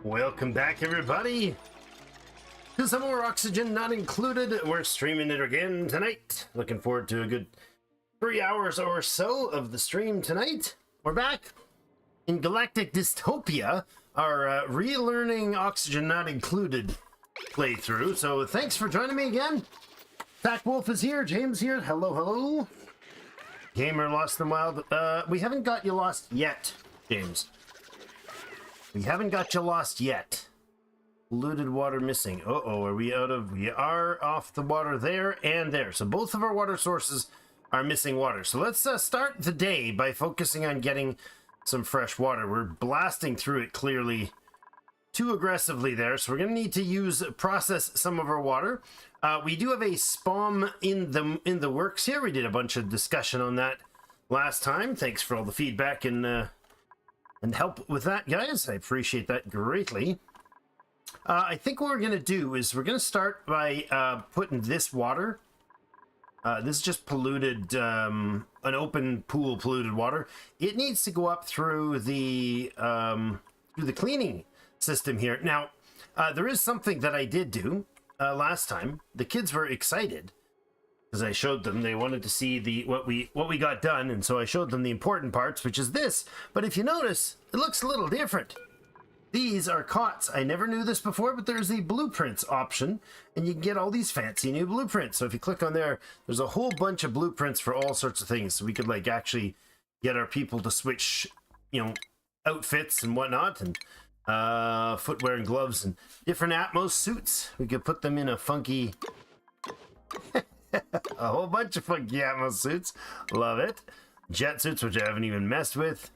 Welcome back, everybody, to some more Oxygen Not Included. We're streaming it again tonight. Looking forward to a good 3 hours or so of the stream tonight. We're back in Galactic Dystopia, our relearning Oxygen Not Included playthrough. So thanks for joining me again. Tack Wolf is here, James here. Hello, hello. Gamer Lost in the Wild. We haven't got you lost yet, James. We haven't got you lost yet. Polluted water missing. Uh-oh, are we out of... We are off the water there and there. So both of our water sources are missing water. So let's start the day by focusing on getting some fresh water. We're blasting through it clearly too aggressively there. So we're going to need to process some of our water. We do have a SPOM in the works here. We did a bunch of discussion on that last time. Thanks for all the feedback and help with that, guys. I appreciate that greatly. I think what we're going to do is we're going to start by putting this water. This is just polluted, an open pool polluted water. It needs to go up through the cleaning system here. Now, there is something that I did do last time. The kids were excited because I showed them. They wanted to see what we got done, and so I showed them the important parts, which is this. But if you notice, it looks a little different. These are cots. I never knew this before, but there's the blueprints option, and you can get all these fancy new blueprints. So if you click on there, there's a whole bunch of blueprints for all sorts of things. So we could like actually get our people to switch, you know, outfits and whatnot, and footwear and gloves and different Atmos suits. We could put them in a funky a whole bunch of funky Atmos suits. Love it. Jet suits, which I haven't even messed with.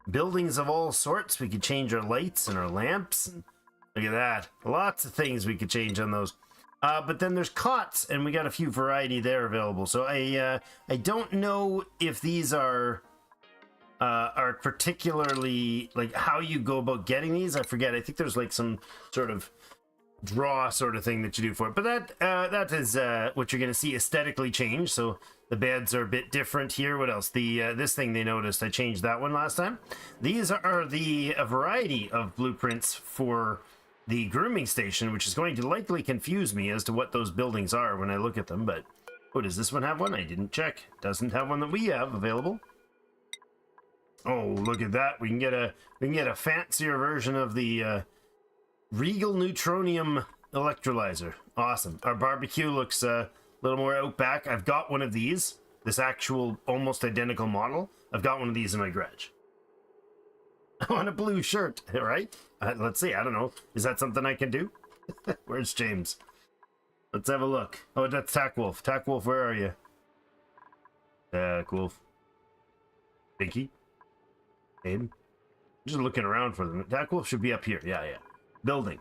Buildings of all sorts. We could change our lights and our lamps. And look at that. Lots of things we could change on those. But then there's cots, and we got a few variety there available. So I don't know if these are particularly like how you go about getting these. I forget. I think there's like some sort of draw sort of thing that you do for it, but that is what you're going to see aesthetically change. So the beds are a bit different here. What else? This thing they noticed, I changed that one last time. These are a variety of blueprints for the grooming station, which is going to likely confuse me as to what those buildings are when I look at them. But oh, does this one have one? I didn't check. Doesn't have one that we have available. Oh, look at that. We can get a fancier version of the Regal Neutronium electrolyzer. Awesome. Our barbecue looks a little more outback. I've got one of these. This actual almost identical model. I've got one of these in my garage. I want a blue shirt, right? Let's see. I don't know. Is that something I can do? Where's James? Let's have a look. Oh, that's Tack Wolf. Tack Wolf, where are you? Tack Wolf. Pinky? Abe? Just looking around for them. Tack Wolf should be up here. Yeah. Building.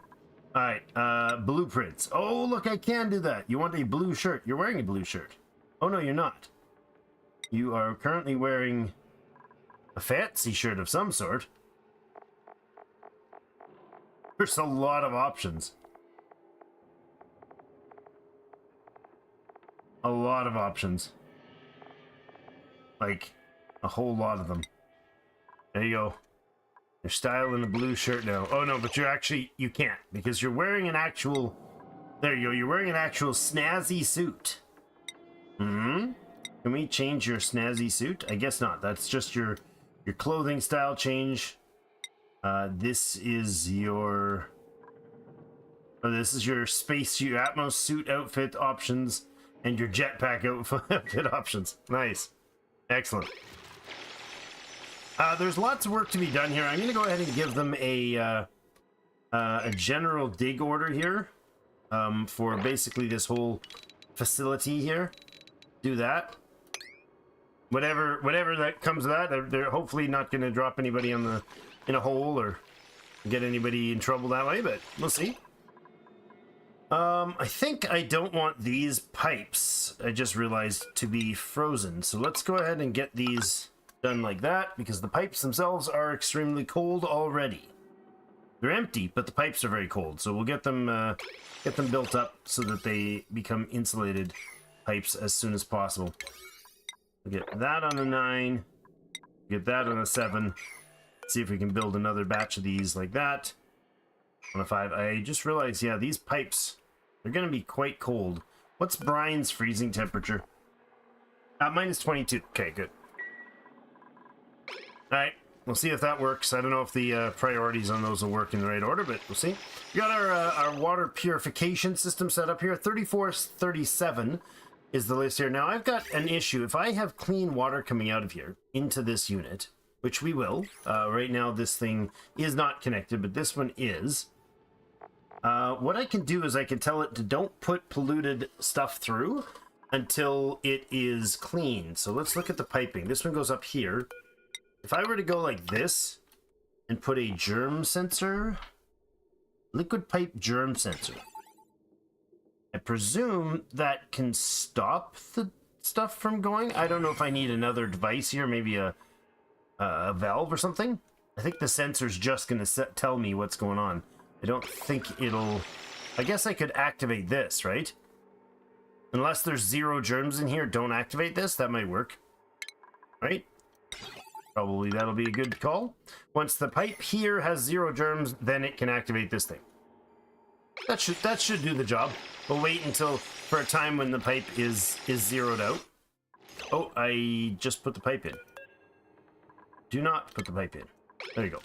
All right. Blueprints. Oh, look, I can do that. You want a blue shirt. You're wearing a blue shirt. Oh, no, you're not. You are currently wearing a fancy shirt of some sort. There's a lot of options. A lot of options. Like, a whole lot of them. There you go. You're styling a blue shirt now. Oh no, but you can't, because you're wearing an actual, there you go, you're wearing an actual snazzy suit. Can we change your snazzy suit? I guess not. That's just your clothing style change. This is your space, your Atmos suit outfit options, and your jetpack outfit options. Nice. Excellent. There's lots of work to be done here. I'm going to go ahead and give them a general dig order here for basically this whole facility here. Do that. Whatever that comes of that, they're hopefully not going to drop anybody in a hole or get anybody in trouble that way, but we'll see. I think I don't want these pipes, I just realized, to be frozen. So let's go ahead and get these done like that, because the pipes themselves are extremely cold already. They're empty, but the pipes are very cold, so we'll get them built up so that they become insulated pipes as soon as possible. We'll get that on a 9, get that on a 7. See if we can build another batch of these like that. On a 5. I just realized, yeah, these pipes, they're going to be quite cold. What's Brian's freezing temperature? Minus 22. Okay, good. All right, we'll see if that works. I don't know if the priorities on those will work in the right order, but we'll see. We got our water purification system set up here. 3437 is the list here. Now, I've got an issue. If I have clean water coming out of here into this unit, which we will. Right now, this thing is not connected, but this one is. What I can do is I can tell it to don't put polluted stuff through until it is clean. So let's look at the piping. This one goes up here. If I were to go like this and put a germ sensor, liquid pipe germ sensor, I presume that can stop the stuff from going. I don't know if I need another device here, maybe a valve or something. I think the sensor's just going to tell me what's going on. I don't think it'll... I guess I could activate this, right? Unless there's 0 germs in here, don't activate this. That might work. Right? Probably that'll be a good call. Once the pipe here has 0 germs, then it can activate this thing. That should do the job. We'll wait until for a time when the pipe is zeroed out. Oh, I just put the pipe in. Do not put the pipe in. There you go.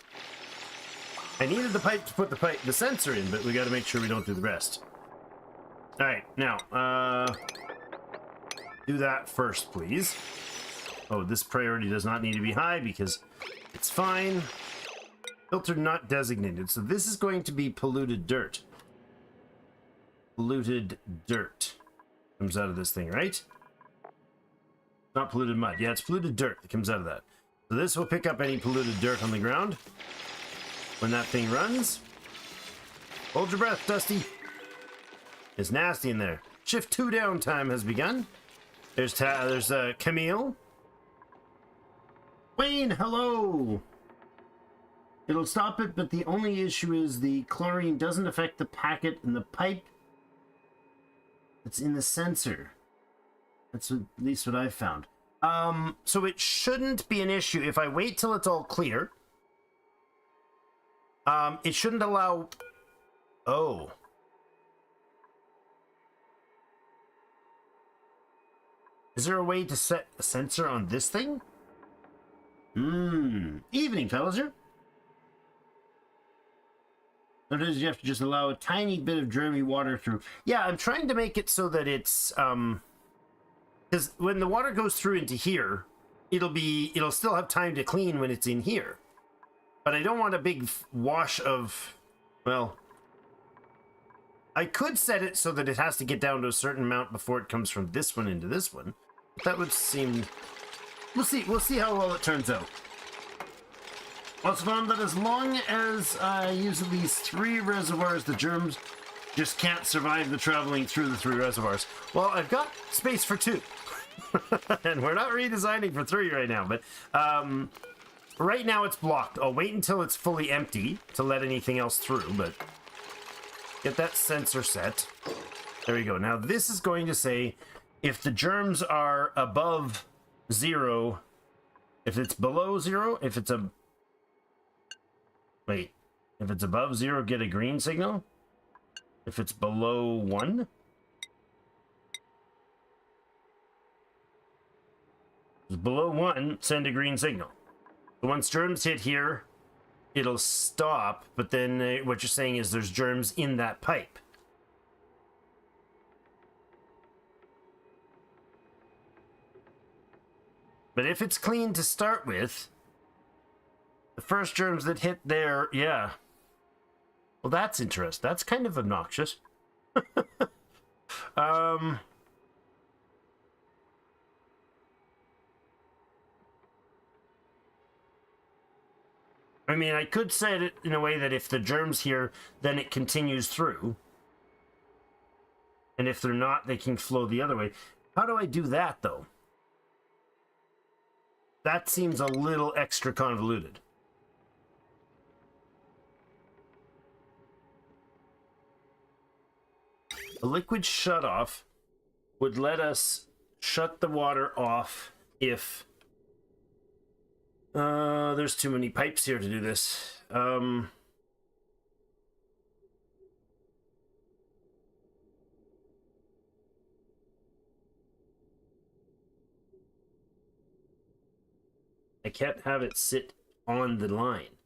I needed the pipe to put the sensor in, but we got to make sure we don't do the rest. All right, now do that first, please. Oh, this priority does not need to be high because it's fine. Filter not designated. So this is going to be polluted dirt. Polluted dirt comes out of this thing, right? Not polluted mud. Yeah, it's polluted dirt that comes out of that. So this will pick up any polluted dirt on the ground when that thing runs. Hold your breath, Dusty. It's nasty in there. Shift 2 downtime has begun. There's Camille. Wayne, hello. It'll stop it, but the only issue is the chlorine doesn't affect the packet in the pipe that's in the sensor. That's at least what I've found. So it shouldn't be an issue if I wait till it's all clear. It shouldn't allow... Oh. Is there a way to set a sensor on this thing? Evening, fellas here. Sometimes you have to just allow a tiny bit of germy water through. Yeah, I'm trying to make it so that it's... Because when the water goes through into here, it'll still have time to clean when it's in here. But I don't want a big wash of... Well... I could set it so that it has to get down to a certain amount before it comes from this one into this one. But that would seem... We'll see how well it turns out. Also found that as long as I use these 3 reservoirs, the germs just can't survive the traveling through the 3 reservoirs. Well, I've got space for 2. And we're not redesigning for 3 right now, but right now it's blocked. I'll wait until it's fully empty to let anything else through, but get that sensor set. There we go. Now this is going to say if the germs are above 0, if it's below 0, if it's a... Wait, if it's above 0, get a green signal. If it's below 1... If it's below 1, send a green signal. So once germs hit here, it'll stop, but then what you're saying is there's germs in that pipe. But if it's clean to start with, the first germs that hit there, yeah. Well, that's interesting. That's kind of obnoxious. I mean, I could set it in a way that if the germs here, then it continues through. And if they're not, they can flow the other way. How do I do that, though? That seems a little extra convoluted. A liquid shutoff would let us shut the water off if there's too many pipes here to do this. I can't have it sit on the line.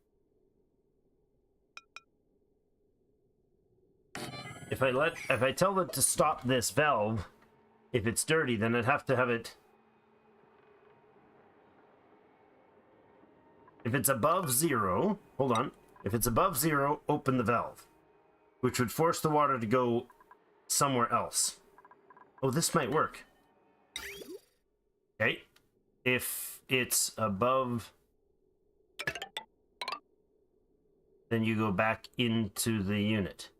If I tell it to stop this valve, if it's dirty, then I'd have to have it. If it's above 0, hold on. If it's above 0, open the valve, which would force the water to go somewhere else. Oh, this might work. Okay. If it's above, then you go back into the unit.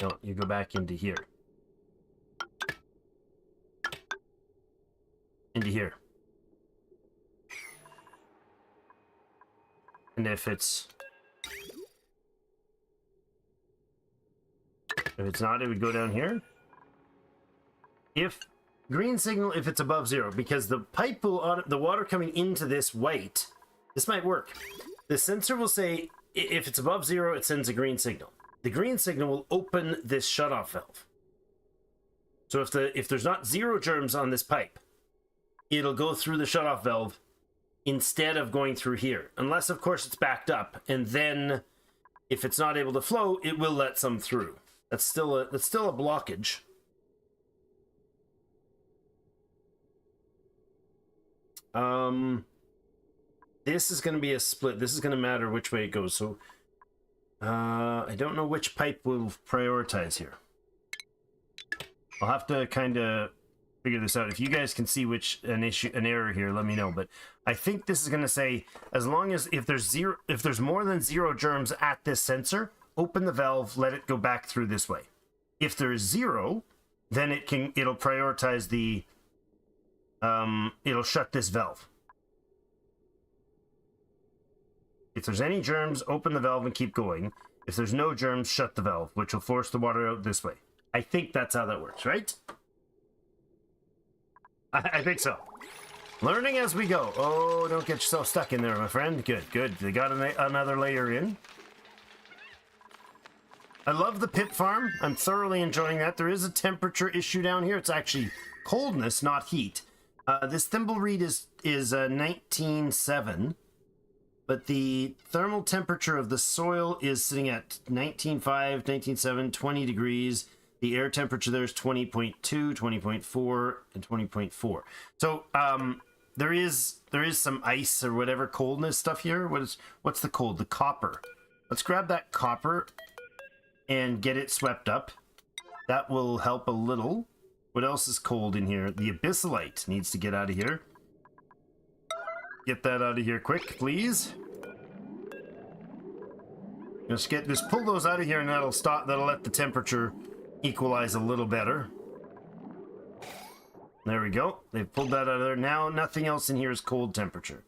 No, you go back into here. Into here. And if it's not, it would go down here. If green signal, if it's above 0, because the pipe will, the water coming into this white, this might work. The sensor will say if it's above 0, it sends a green signal. The green signal will open this shutoff valve. So if there's not 0 germs on this pipe, it'll go through the shutoff valve instead of going through here. Unless, of course, it's backed up, and then if it's not able to flow, it will let some through. That's still a blockage. This is going to be a split. This is going to matter which way it goes. So I don't know which pipe we'll prioritize here. I'll have to kind of figure this out. If you guys can see an error here, let me know. But I think this is going to say, as long as if there's more than 0 germs at this sensor, open the valve, let it go back through this way. If there's 0, then it'll prioritize the it'll shut this valve. If there's any germs, open the valve and keep going. If there's no germs, shut the valve, which will force the water out this way. I think that's how that works, right? I think so. Learning as we go. Oh, don't get yourself stuck in there, my friend. Good, good. They got another layer in. I love the pip farm. I'm thoroughly enjoying that. There is a temperature issue down here. It's actually coldness, not heat. This thimble read is 19.7. But the thermal temperature of the soil is sitting at 19.5, 19.7, 20 degrees. The air temperature there is 20.2, 20.4, and 20.4. So there is some ice or whatever coldness stuff here. What's the cold? The copper. Let's grab that copper and get it swept up. That will help a little. What else is cold in here? The abyssalite needs to get out of here. Get that out of here quick, please. Just pull those out of here, and that'll let the temperature equalize a little better. There we go. They've pulled that out of there. Now nothing else in here is cold temperature.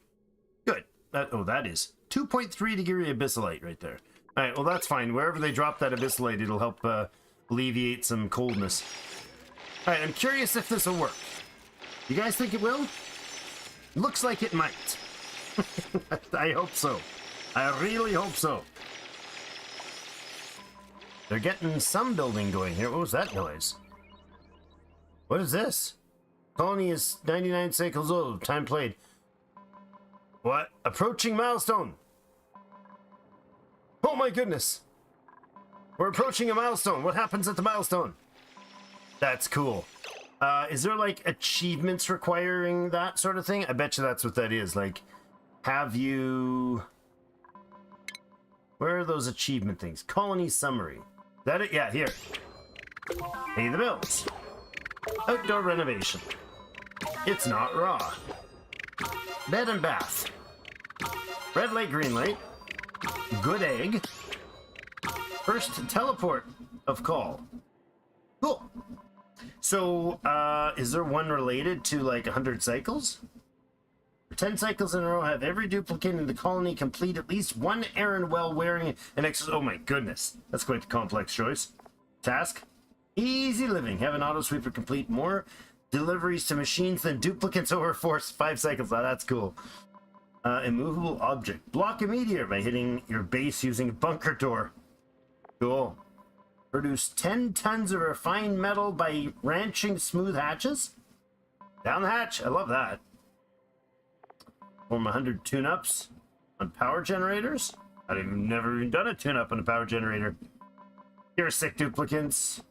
Good. That is 2.3 degree abyssalite right there. All right, well that's fine. Wherever they drop that abyssalite, it'll help alleviate some coldness. All right, I'm curious if this will work. You guys think it will? Looks like it might. I hope so. I really hope so. They're getting some building going here. What was that noise? What is this? Colony is 99 cycles old. Time played. What? Approaching milestone. Oh my goodness. We're approaching a milestone. What happens at the milestone? That's cool. Is there like achievements requiring that sort of thing? I bet you that's what that is. Like, have you... Where are those achievement things? Colony summary. Is that it? Yeah, here. Pay the bills. Outdoor renovation. It's not raw. Bed and bath. Red light, green light. Good egg. First teleport of call. Cool. So, is there one related to like 100 cycles? For 10 cycles in a row, have every duplicate in the colony complete at least one errand while wearing an extra... Oh my goodness. That's quite the complex choice. Task. Easy living. Have an auto-sweeper complete more deliveries to machines than duplicates over 5 cycles. Oh, that's cool. Immovable object. Block a meteor by hitting your base using a bunker door. Cool. Produce 10 tons of refined metal by ranching smooth hatches. Down the hatch. I love that. Form 100 tune-ups on power generators. I've never even done a tune-up on a power generator. Here are sick duplicants.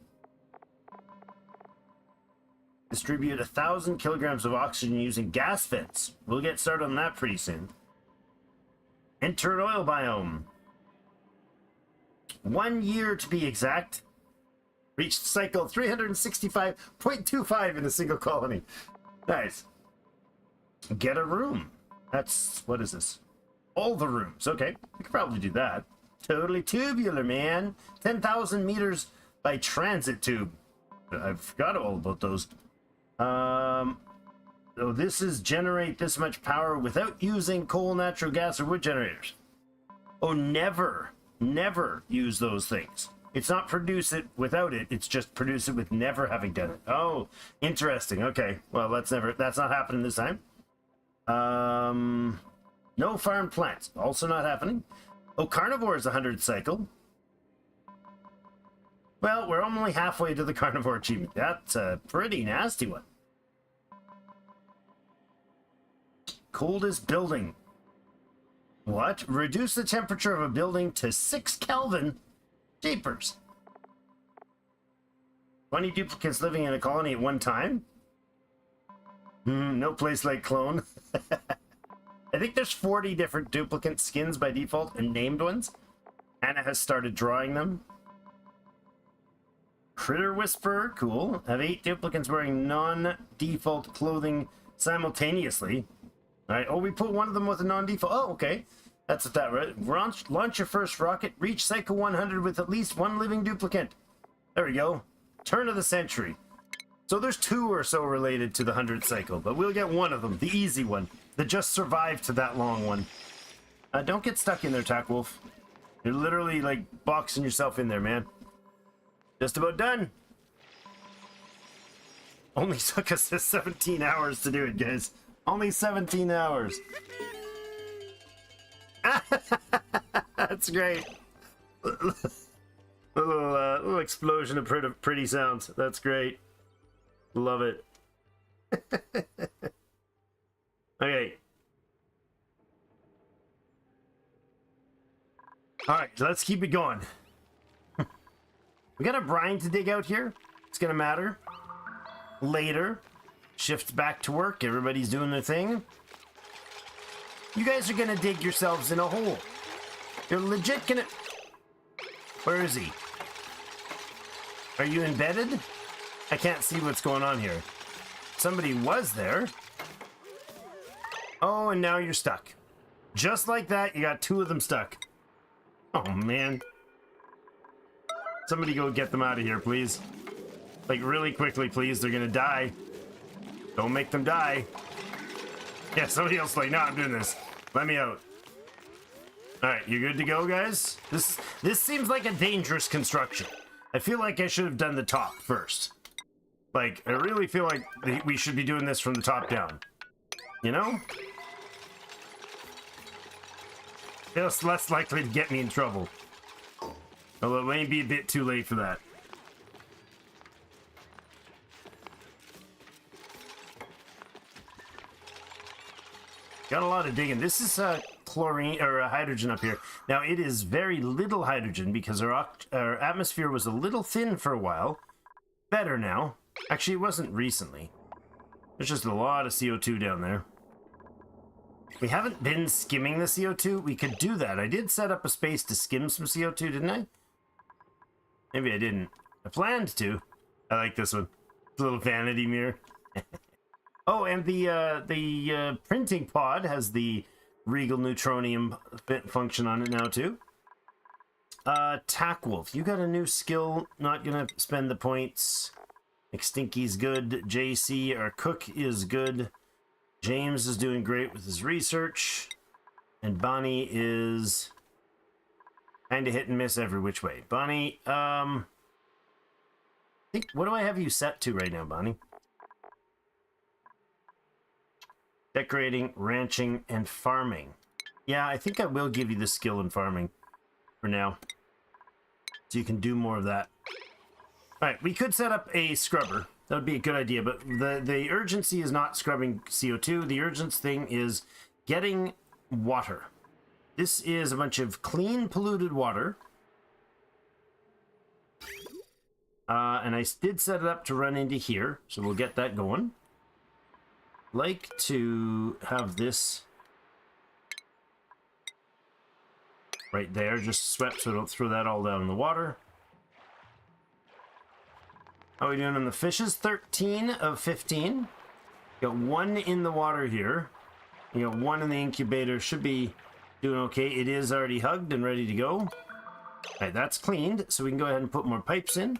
Distribute 1,000 kilograms of oxygen using gas vents. We'll get started on that pretty soon. Enter an oil biome. 1 year to be exact. Reached cycle 365.25 in a single colony. Nice. Get a room. That's, what is this? All the rooms. Okay, we could probably do that. Totally tubular, man. 10,000 meters by transit tube. I forgot all about those. So this is generate this much power without using coal, natural gas, or wood generators. Oh, never use those things. It's not produce it without it. It's just produce it with never having done it. Oh, interesting. Okay. Well, that's not happening this time. No farm plants. Also not happening. Oh, carnivore is 100 cycle. Well, we're only halfway to the carnivore achievement. That's a pretty nasty one. Coldest building. What? Reduce the temperature of a building to 6 Kelvin? Jeepers. 20 duplicates living in a colony at one time? No place like clone. I think there's 40 different duplicate skins by default and named ones. Anna has started drawing them. Critter Whisperer, cool. Have 8 duplicates wearing non-default clothing simultaneously. Alright, oh, we put one of them with a non-default. Oh, okay. That's what that, right? Launch your first rocket. Reach cycle 100 with at least 1 living duplicate. There we go. Turn of the century. So there's 2 or so related to the 100th cycle, but we'll get one of them, the easy one, that just survived to that long one. Don't get stuck in there, Tack Wolf. You're literally, like, boxing yourself in there, man. Just about done. Only took us 17 hours to do it, guys. Only 17 hours. That's great. Little explosion of pretty sounds. That's great. Love it. Okay. Alright, so let's keep it going. We got a brine to dig out here. It's gonna matter. Later. Shift back to work. Everybody's doing their thing. You guys are gonna dig yourselves in a hole. You're legit gonna... Where is he? Are you embedded? I can't see what's going on here. Somebody was there. Oh, and now you're stuck. Just like that, you got 2 of them stuck. Oh, man. Somebody go get them out of here, please. Like, really quickly, please. They're gonna die. Don't make them die. Yeah, somebody else like, no, I'm doing this. Let me out. Alright, you good to go, guys? This seems like a dangerous construction. I feel like I should have done the top first. Like, I really feel like we should be doing this from the top down. You know? It's less likely to get me in trouble. Although it may be a bit too late for that. Got a lot of digging. This is chlorine or hydrogen up here. Now it is very little hydrogen because our atmosphere was a little thin for a while. Better now. Actually, it wasn't recently. There's just a lot of CO2 down there. We haven't been skimming the CO2. We could do that. I did set up a space to skim some CO2, didn't I? Maybe I didn't. I planned to. I like this one. It's a little vanity mirror. Oh, and the printing pod has the Regal Neutronium function on it now, too. Tack Wolf, you got a new skill. Not gonna spend the points. McStinky's good. JC, our cook, is good. James is doing great with his research. And Bonnie is kind of hit and miss every which way. Bonnie, I think, what do I have you set to right now, Bonnie? Decorating, ranching, and farming. Yeah, I think I will give you the skill in farming for now. so you can do more of that. All right, we could set up a scrubber. That would be a good idea, but the urgency is not scrubbing CO2. The urgent thing is getting water. This is a bunch of clean, polluted water. And I did set it up to run into here, so we'll get that going. Like to have this right there, just swept so don't throw that all down in the water. How are we doing on the fishes? 13 of 15. Got 1 in the water here. You got 1 in the incubator. Should be doing okay. It is already hugged and ready to go. All right, that's cleaned, so we can go ahead and put more pipes in.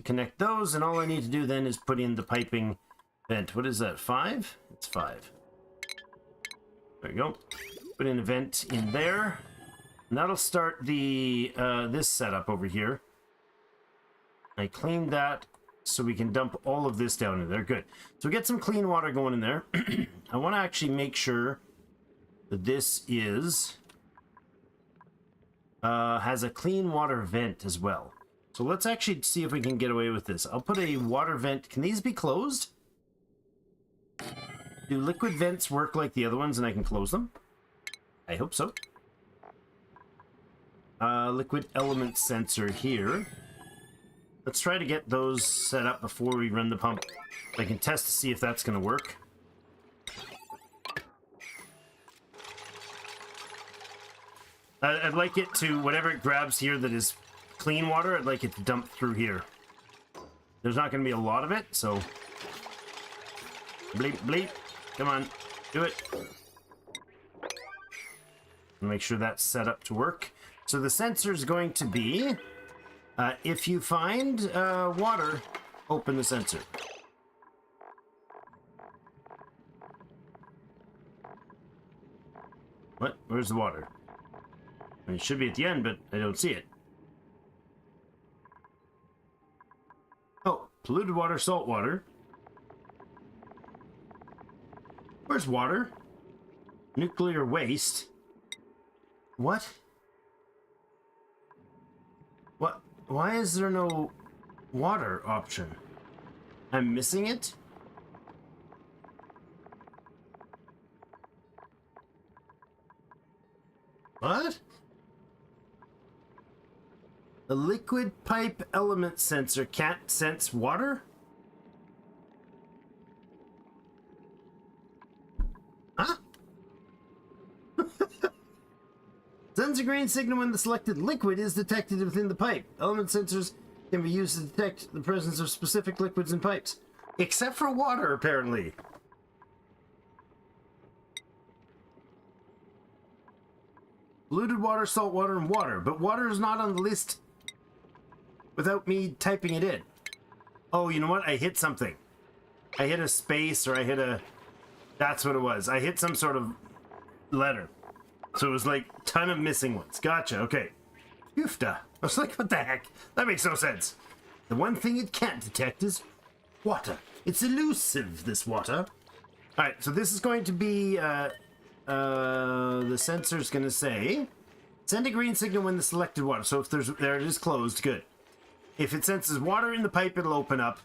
Connect those, and all I need to do then is put in the piping vent. What is that, 5? It's 5. There we go. Put in a vent in there, and that'll start the this setup over here. I cleaned that so we can dump all of this down in there. Good. So we get some clean water going in there. I want to actually make sure that this is has a clean water vent as well. So let's actually see if we can get away with this. I'll put a water vent. Can these be closed? Do liquid vents work like the other ones and I can close them? I hope so. Liquid element sensor here. Let's try to get those set up before we run the pump. I can test to see if that's going to work. I'd like it to, whatever it grabs here that is clean water, I'd like it to dump through here. There's not going to be a lot of it, so... Bleep, bleep. Come on, do it. Make sure that's set up to work. So the sensor is going to be... if you find water, open the sensor. What? Where's the water? I mean, it should be at the end, but I don't see it. Oh, polluted water, salt water. Where's water? Nuclear waste. What? What? Why is there no water option? I'm missing it? What? The liquid pipe element sensor can't sense water? Huh? Sends a green signal when the selected liquid is detected within the pipe. Element sensors can be used to detect the presence of specific liquids in pipes. Except for water, apparently. Polluted water, salt water, and water. But water is not on the list without me typing it in. Oh, you know what? I hit something. I hit a space, or I hit a... That's what it was. I hit some sort of letter. So it was like a ton of missing ones. Gotcha, okay. Oofta. I was like, what the heck? That makes no sense. The one thing it can't detect is water. It's elusive, this water. Alright, so this is going to be, the sensor's going to say, send a green signal when the selected water. So if there it is closed, good. If it senses water in the pipe, it'll open up.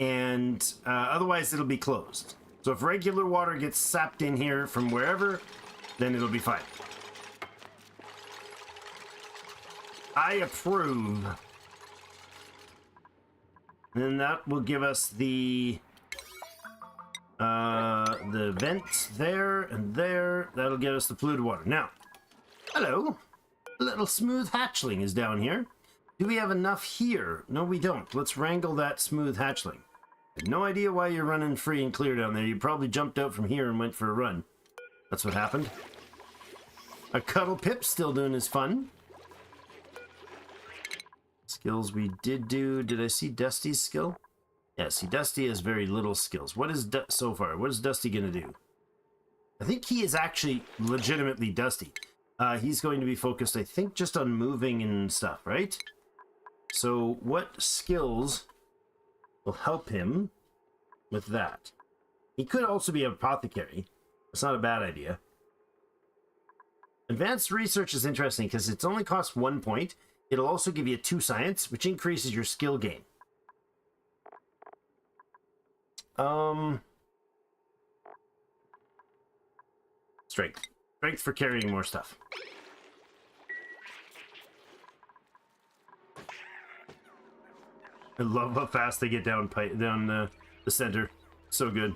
And otherwise, it'll be closed. So if regular water gets sapped in here from wherever, then it'll be fine. I approve. And that will give us the vent there and there. That'll get us the polluted water. Now, hello. A little smooth hatchling is down here. Do we have enough here? No, we don't. Let's wrangle that smooth hatchling. I have no idea why you're running free and clear down there. You probably jumped out from here and went for a run. That's what happened. Our Cuddle Pip's still doing his fun. Skills we did do. Did I see Dusty's skill? Yeah, see, Dusty has very little skills. What is so far? What is Dusty going to do? I think he is actually legitimately Dusty. He's going to be focused, I think, just on moving and stuff, right? So what skills will help him with that? He could also be an apothecary. That's not a bad idea. Advanced research is interesting because it's only costs 1 point. It'll also give you 2 science, which increases your skill gain. Strength. Strength for carrying more stuff. I love how fast they get down the center. So good.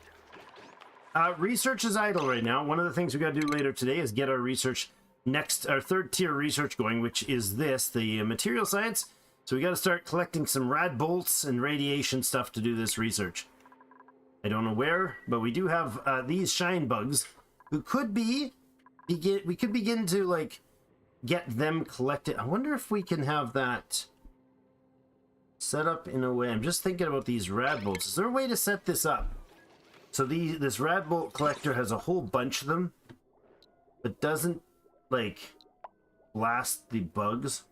Research is idle right now. One of the things we got to do later today is get our research next, our 3rd tier research going, which is this, the material science. So we got to start collecting some rad bolts and radiation stuff to do this research. I don't know where, but we do have these shine bugs who could we could begin to like get them collected. I wonder if we can have that set up in a way. I'm just thinking about these rad bolts. Is there a way to set this up? So this rad bolt collector has a whole bunch of them, but doesn't like blast the bugs.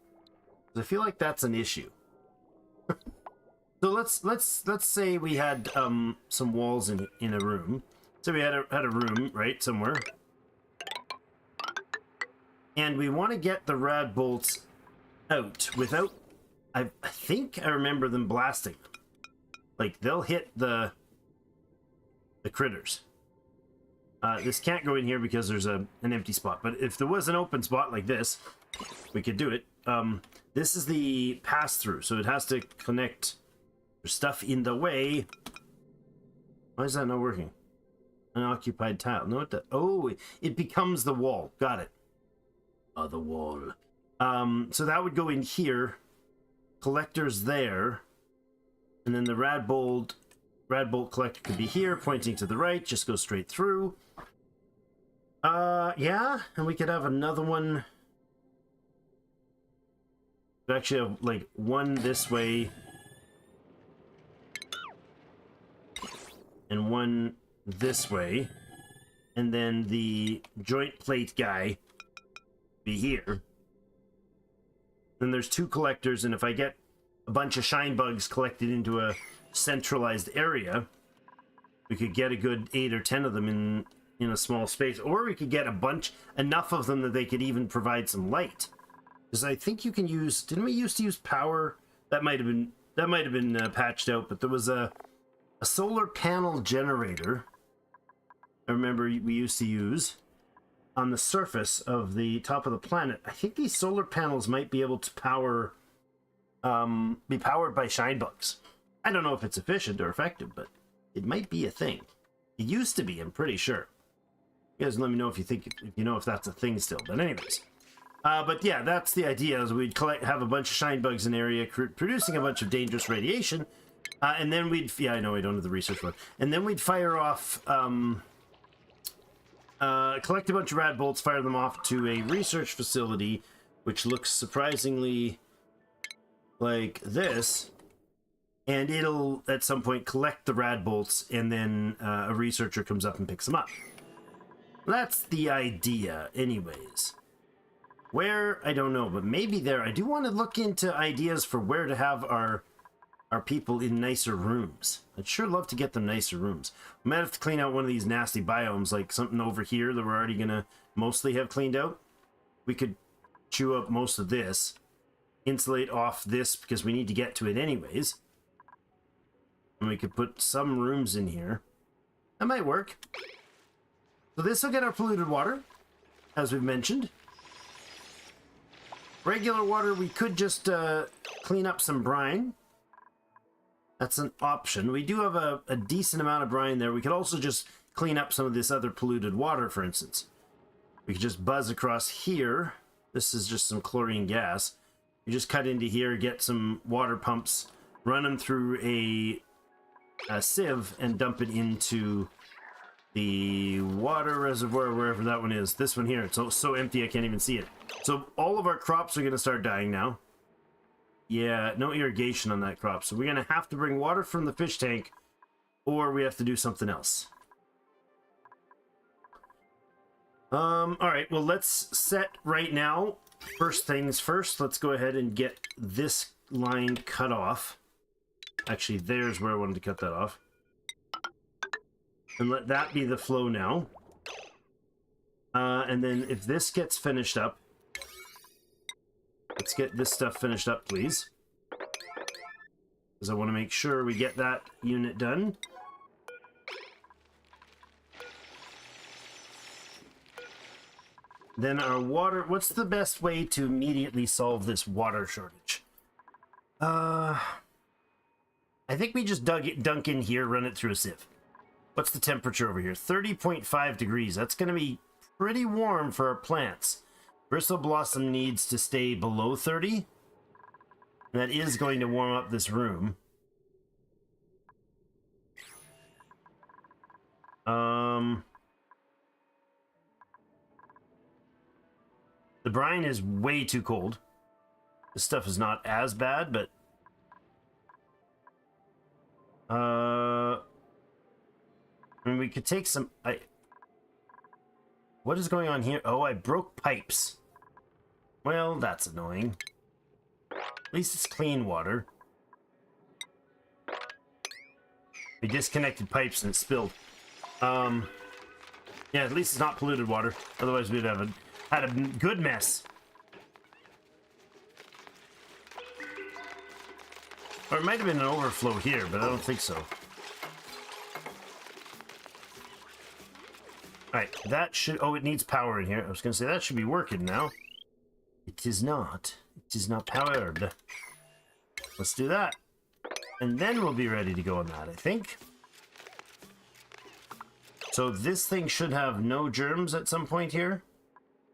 I feel like that's an issue. So let's say we had some walls in a room. So we had a room right somewhere, and we want to get the rad bolts out without. I think I remember them blasting. Like they'll hit the critters. This can't go in here because there's an empty spot. But if there was an open spot like this, we could do it. This is the pass-through, so it has to connect. There's stuff in the way. Why is that not working? Unoccupied tile. No, it does. Oh, it becomes the wall. Got it. Oh, the wall. So that would go in here. Collector's there. And then the rad bolt collector could be here, pointing to the right. Just go straight through. Yeah, and we could have another one. We actually have like one this way and one this way, and then the joint plate guy be here. Then there's 2 collectors, and if I get a bunch of shine bugs collected into a centralized area, we could get a good 8 or 10 of them in a small space, or we could get enough of them that they could even provide some light. Because I think you can use. Didn't we used to use power? That might have been patched out, but there was a solar panel generator. I remember we used to use on the surface of the top of the planet. I think these solar panels might be able to be powered by shine bugs. I don't know if it's efficient or effective, but it might be a thing. It used to be, I'm pretty sure. You guys let me know if you know if that's a thing still. But anyways, but yeah, that's the idea. Is we'd have a bunch of shine bugs in the area, producing a bunch of dangerous radiation, and then I know we don't have the research one, and then we'd fire off, collect a bunch of rad bolts, fire them off to a research facility, which looks surprisingly like this. And it'll, at some point, collect the rad bolts, and then a researcher comes up and picks them up. That's the idea, anyways. Where? I don't know, but maybe there. I do want to look into ideas for where to have our people in nicer rooms. I'd sure love to get them nicer rooms. We might have to clean out one of these nasty biomes, like something over here that we're already going to mostly have cleaned out. We could chew up most of this, insulate off this, because we need to get to it anyways. And we could put some rooms in here. That might work. So this will get our polluted water, as we've mentioned. Regular water, we could just clean up some brine. That's an option. We do have a decent amount of brine there. We could also just clean up some of this other polluted water, for instance. We could just buzz across here. This is just some chlorine gas. You just cut into here, get some water pumps, run them through a sieve, and dump it into the water reservoir, wherever that one is. This one here, it's so empty I can't even see it. So all of our crops are going to start dying now. Yeah, no irrigation on that crop. So we're going to have to bring water from the fish tank, or we have to do something else. All right, well, let's set right now. First things first, let's go ahead and get this line cut off. Actually, there's where I wanted to cut that off. And let that be the flow now. And then if this gets finished up, Let's get this stuff finished up, please. Because I want to make sure we get that unit done. Then our water... What's the best way to immediately solve this water shortage? I think we just dunk in here, run it through a sieve. What's the temperature over here? 30.5 degrees. That's going to be pretty warm for our plants. Bristle Blossom needs to stay below 30. And that is going to warm up this room. The brine is way too cold. This stuff is not as bad, but... I mean, we could take some... What is going on here? Oh, I broke pipes. Well, that's annoying. At least it's clean water. We disconnected pipes and it spilled. Yeah, at least it's not polluted water. Otherwise, we'd have had a good mess. Or it might have been an overflow here, but I don't think so. Alright, that should... Oh, it needs power in here. I was going to say, that should be working now. It is not. It is not powered. Let's do that. And then we'll be ready to go on that, I think. So this thing should have no germs at some point here.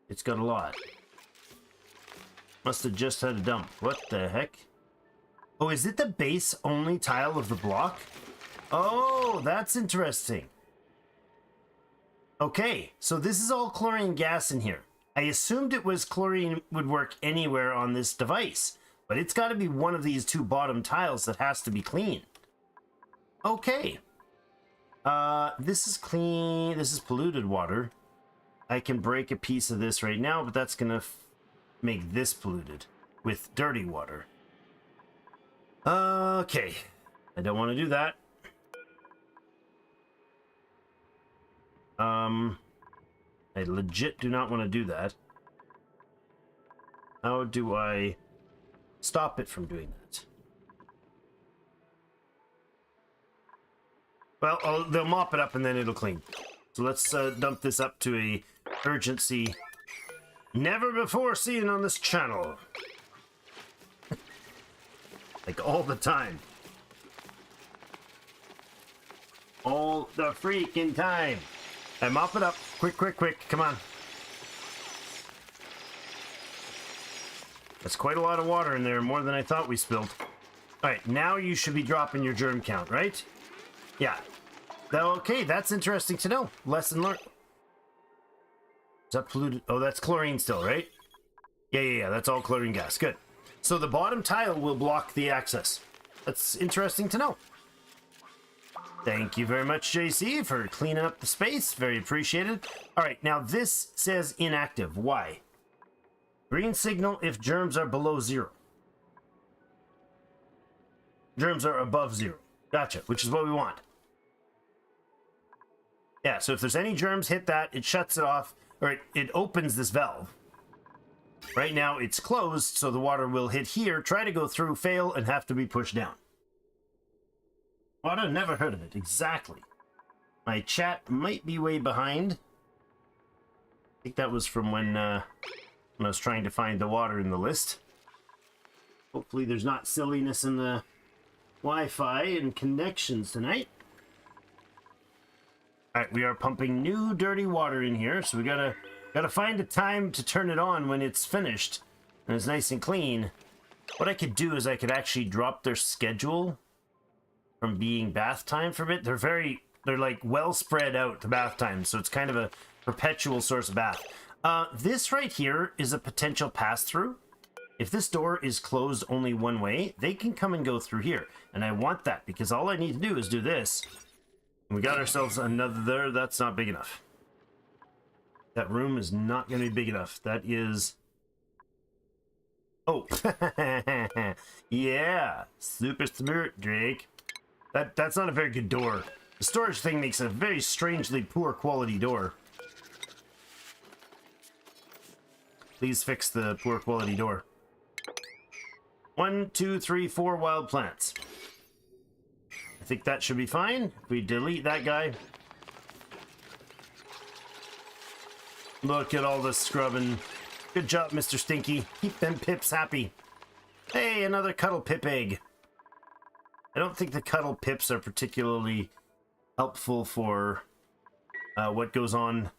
It's got a lot. Must have just had a dump. What the heck? Oh, is it the base only tile of the block? Oh, that's interesting. Okay, so this is all chlorine gas in here. I assumed it was chlorine would work anywhere on this device, but it's got to be one of these two bottom tiles that has to be clean. Okay. This is clean. This is polluted water. I can break a piece of this right now, but that's going to make this polluted with dirty water. Okay. I don't want to do that. I legit do not want to do that. How do I stop it from doing that? Well, they'll mop it up and then it'll clean. So let's dump this up to a urgency never before seen on this channel. Like all the time. All the freaking time. I mop it up. Quick, quick, quick. Come on. That's quite a lot of water in there. More than I thought we spilled. Alright, now you should be dropping your germ count, right? Yeah. Okay, that's interesting to know. Lesson learned. Is that polluted? Oh, that's chlorine still, right? Yeah. That's all chlorine gas. Good. So the bottom tile will block the access. That's interesting to know. Thank you very much, JC, for cleaning up the space. Very appreciated. All right, now this says inactive. Why? Green signal if germs are below 0. Germs are above 0. Gotcha, which is what we want. Yeah, so if there's any germs, hit that. It shuts it off, or it opens this valve. Right now, it's closed, so the water will hit here, try to go through, fail, and have to be pushed down. Water, never heard of it. Exactly. My chat might be way behind. I think that was from when I was trying to find the water in the list. Hopefully there's not silliness in the Wi-Fi and connections tonight. Alright, we are pumping new dirty water in here, so we gotta find a time to turn it on when it's finished and it's nice and clean. What I could do is I could actually drop their schedule from being bath time for a bit. They're like well spread out, the bath time, so it's kind of a perpetual source of bath. This right here is a potential pass-through. If this door is closed only one way, they can come and go through here. And I want that, because all I need to do is do this. We got ourselves another... That's not big enough. That room is not going to be big enough. That is... Oh. Yeah. Super smart, Drake. That's not a very good door. The storage thing makes a very strangely poor quality door. Please fix the poor quality door. 1, 2, 3, 4 wild plants. I think that should be fine. If we delete that guy. Look at all the scrubbing. Good job, Mr. Stinky. Keep them pips happy. Hey, another cuddle pip egg. I don't think the cuddle pips are particularly helpful for what goes on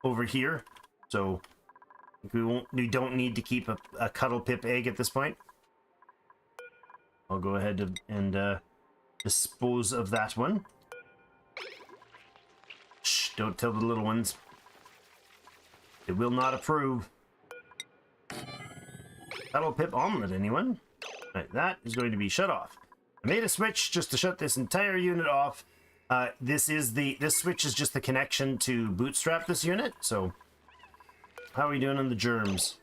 over here. So we don't need to keep a cuddle pip egg at this point. I'll go ahead and dispose of that one. Shh, don't tell the little ones. They will not approve. Cuddle pip omelet, anyone? Right, that is going to be shut off. I made a switch just to shut this entire unit off. This switch is just the connection to bootstrap this unit. So, how are we doing on the germs?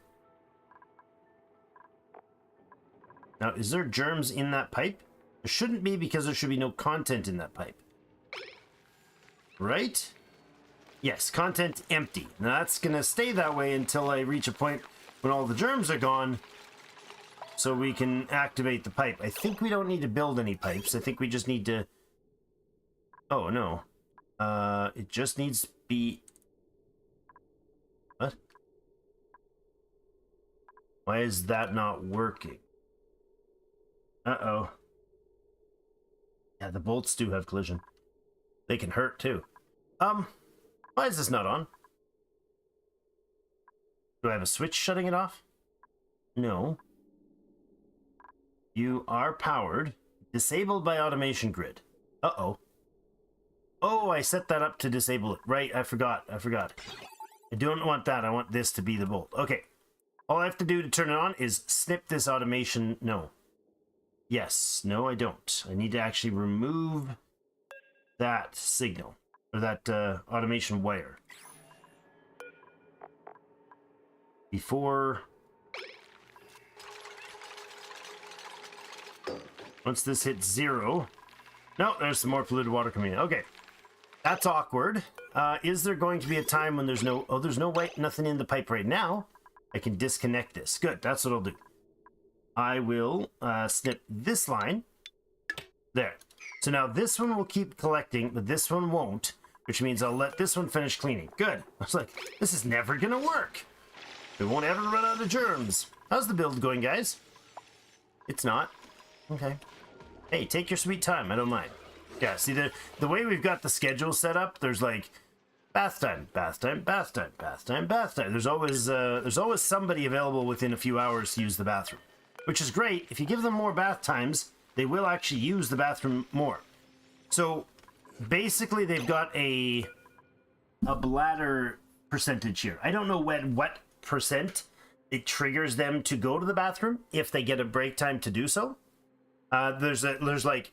Now, is there germs in that pipe? There shouldn't be, because there should be no content in that pipe. Right? Yes, content empty. Now, that's going to stay that way until I reach a point when all the germs are gone, so we can activate the pipe. I think we don't need to build any pipes. I think we just need to... Oh, no. It just needs to be... What? Why is that not working? Uh-oh. Yeah, the bolts do have collision. They can hurt, too. Why is this not on? Do I have a switch shutting it off? No. You are powered. Disabled by automation grid. Uh-oh. Oh, I set that up to disable it. Right, I forgot. I don't want that. I want this to be the bolt. Okay. All I have to do to turn it on is snip this automation. No. Yes. No, I don't. I need to actually remove that signal. Or that automation wire. Before... Once this hits 0... No, there's some more polluted water coming in. Okay. That's awkward. Is there going to be a time when there's no... Oh, there's no white, nothing in the pipe right now. I can disconnect this. Good, that's what I'll do. I will snip this line. There. So now this one will keep collecting, but this one won't. Which means I'll let this one finish cleaning. Good. I was like, this is never gonna work. We won't ever run out of germs. How's the build going, guys? It's not. Okay. Hey, take your sweet time. I don't mind. Yeah, see, the way we've got the schedule set up, there's like bath time, bath time, bath time, bath time, bath time. There's always somebody available within a few hours to use the bathroom, which is great. If you give them more bath times, they will actually use the bathroom more. So basically, they've got a bladder percentage here. I don't know what percent it triggers them to go to the bathroom if they get a break time to do so. There's like,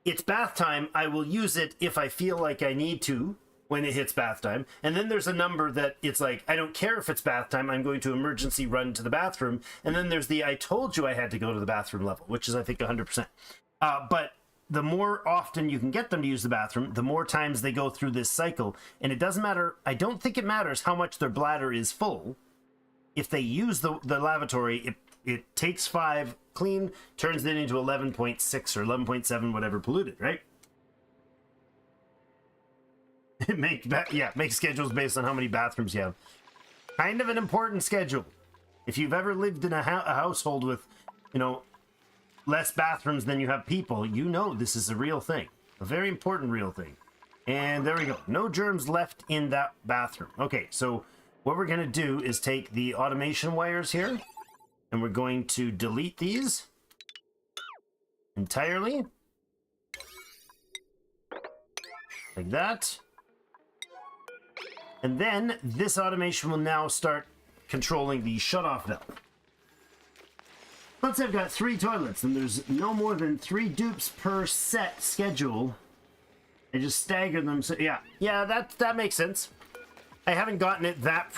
it's bath time. I will use it if I feel like I need to when it hits bath time. And then there's a number that it's like, I don't care if it's bath time. I'm going to emergency run to the bathroom. And then there's the I told you I had to go to the bathroom level, which is I think 100%. But the more often you can get them to use the bathroom, the more times they go through this cycle. And it doesn't matter. I don't think it matters how much their bladder is full. If they use the lavatory, it takes 5 clean, turns it into 11.6 or 11.7, whatever polluted, right? It makes schedules based on how many bathrooms you have. Kind of an important schedule. If you've ever lived in a household with, less bathrooms than you have people, you know this is a real thing. A very important real thing. And there we go. No germs left in that bathroom. Okay, so what we're going to do is take the automation wires here, and we're going to delete these entirely. Like that. And then this automation will now start controlling the shutoff valve. Once I've got 3 toilets and there's no more than 3 dupes per set schedule, I just stagger them. So yeah, that makes sense. I haven't gotten it that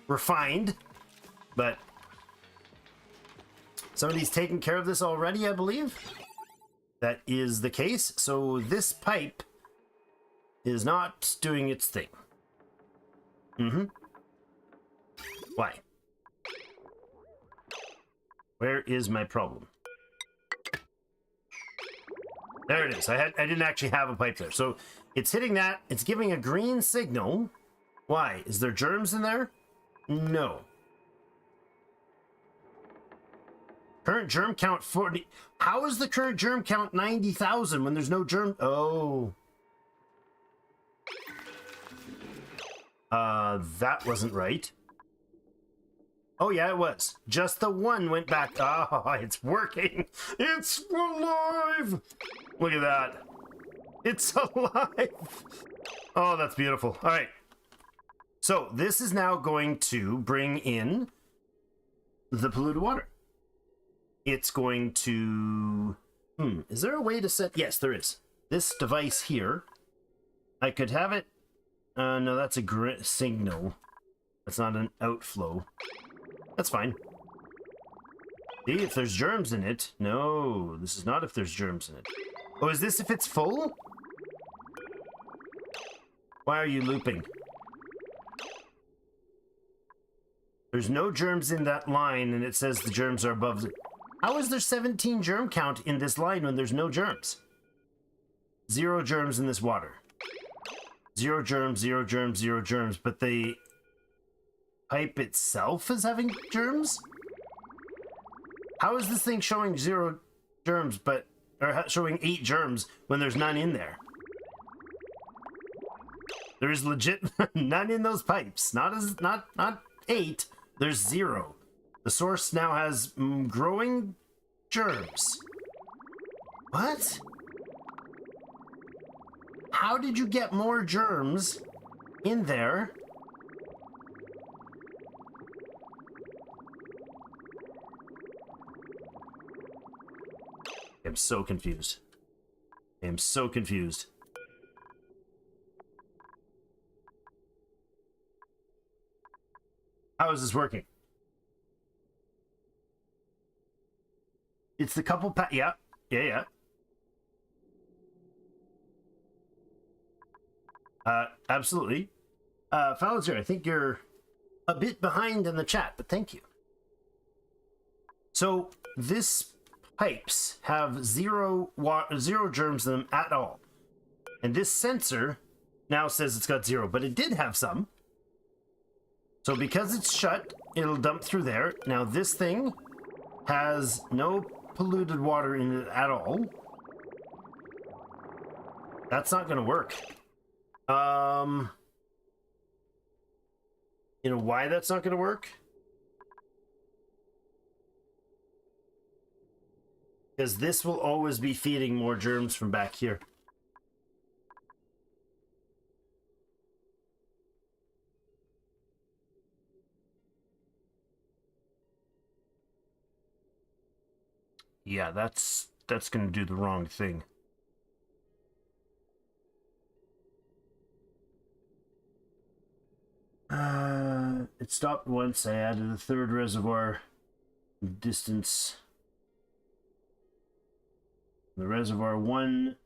refined, but somebody's taken care of this already, I believe. That is the case. So this pipe is not doing its thing. Why? Where is my problem? There it is. I didn't actually have a pipe there. So it's hitting that. It's giving a green signal. Why? Is there germs in there? No. Current germ count 40. How is the current germ count 90,000 when there's no germ? Oh. That wasn't right. Oh, yeah, it was. Just the one went back. Oh, it's working. It's alive. Look at that. It's alive. Oh, that's beautiful. All right. So this is now going to bring in the polluted water. It's going to... is there a way to set... Yes, there is. This device here, I could have it... no, that's a signal. That's not an outflow. That's fine. See, if there's germs in it... No, this is not if there's germs in it. Oh, is this if it's full? Why are you looping? There's no germs in that line, and it says the germs are above the... How is there 17 germ count in this line when there's no germs? 0 germs in this water. 0 germs, 0 germs, 0 germs, but the pipe itself is having germs? How is this thing showing 0 germs, but... or showing 8 germs when there's none in there? There is legit none in those pipes. Not 8. There's 0. The source now has growing germs. What? How did you get more germs in there? I'm so confused. I am so confused. How is this working? It's the couple yeah. Absolutely. Fowler, I think you're a bit behind in the chat, but thank you. So this pipes have 0 germs in them at all. And this sensor now says it's got 0, but it did have some. So because it's shut, it'll dump through there. Now this thing has no polluted water in it at all. That's not going to work. You know why that's not going to work? Because this will always be feeding more germs from back here. Yeah, that's going to do the wrong thing. It stopped once. I added a 3rd reservoir. Distance. The reservoir 1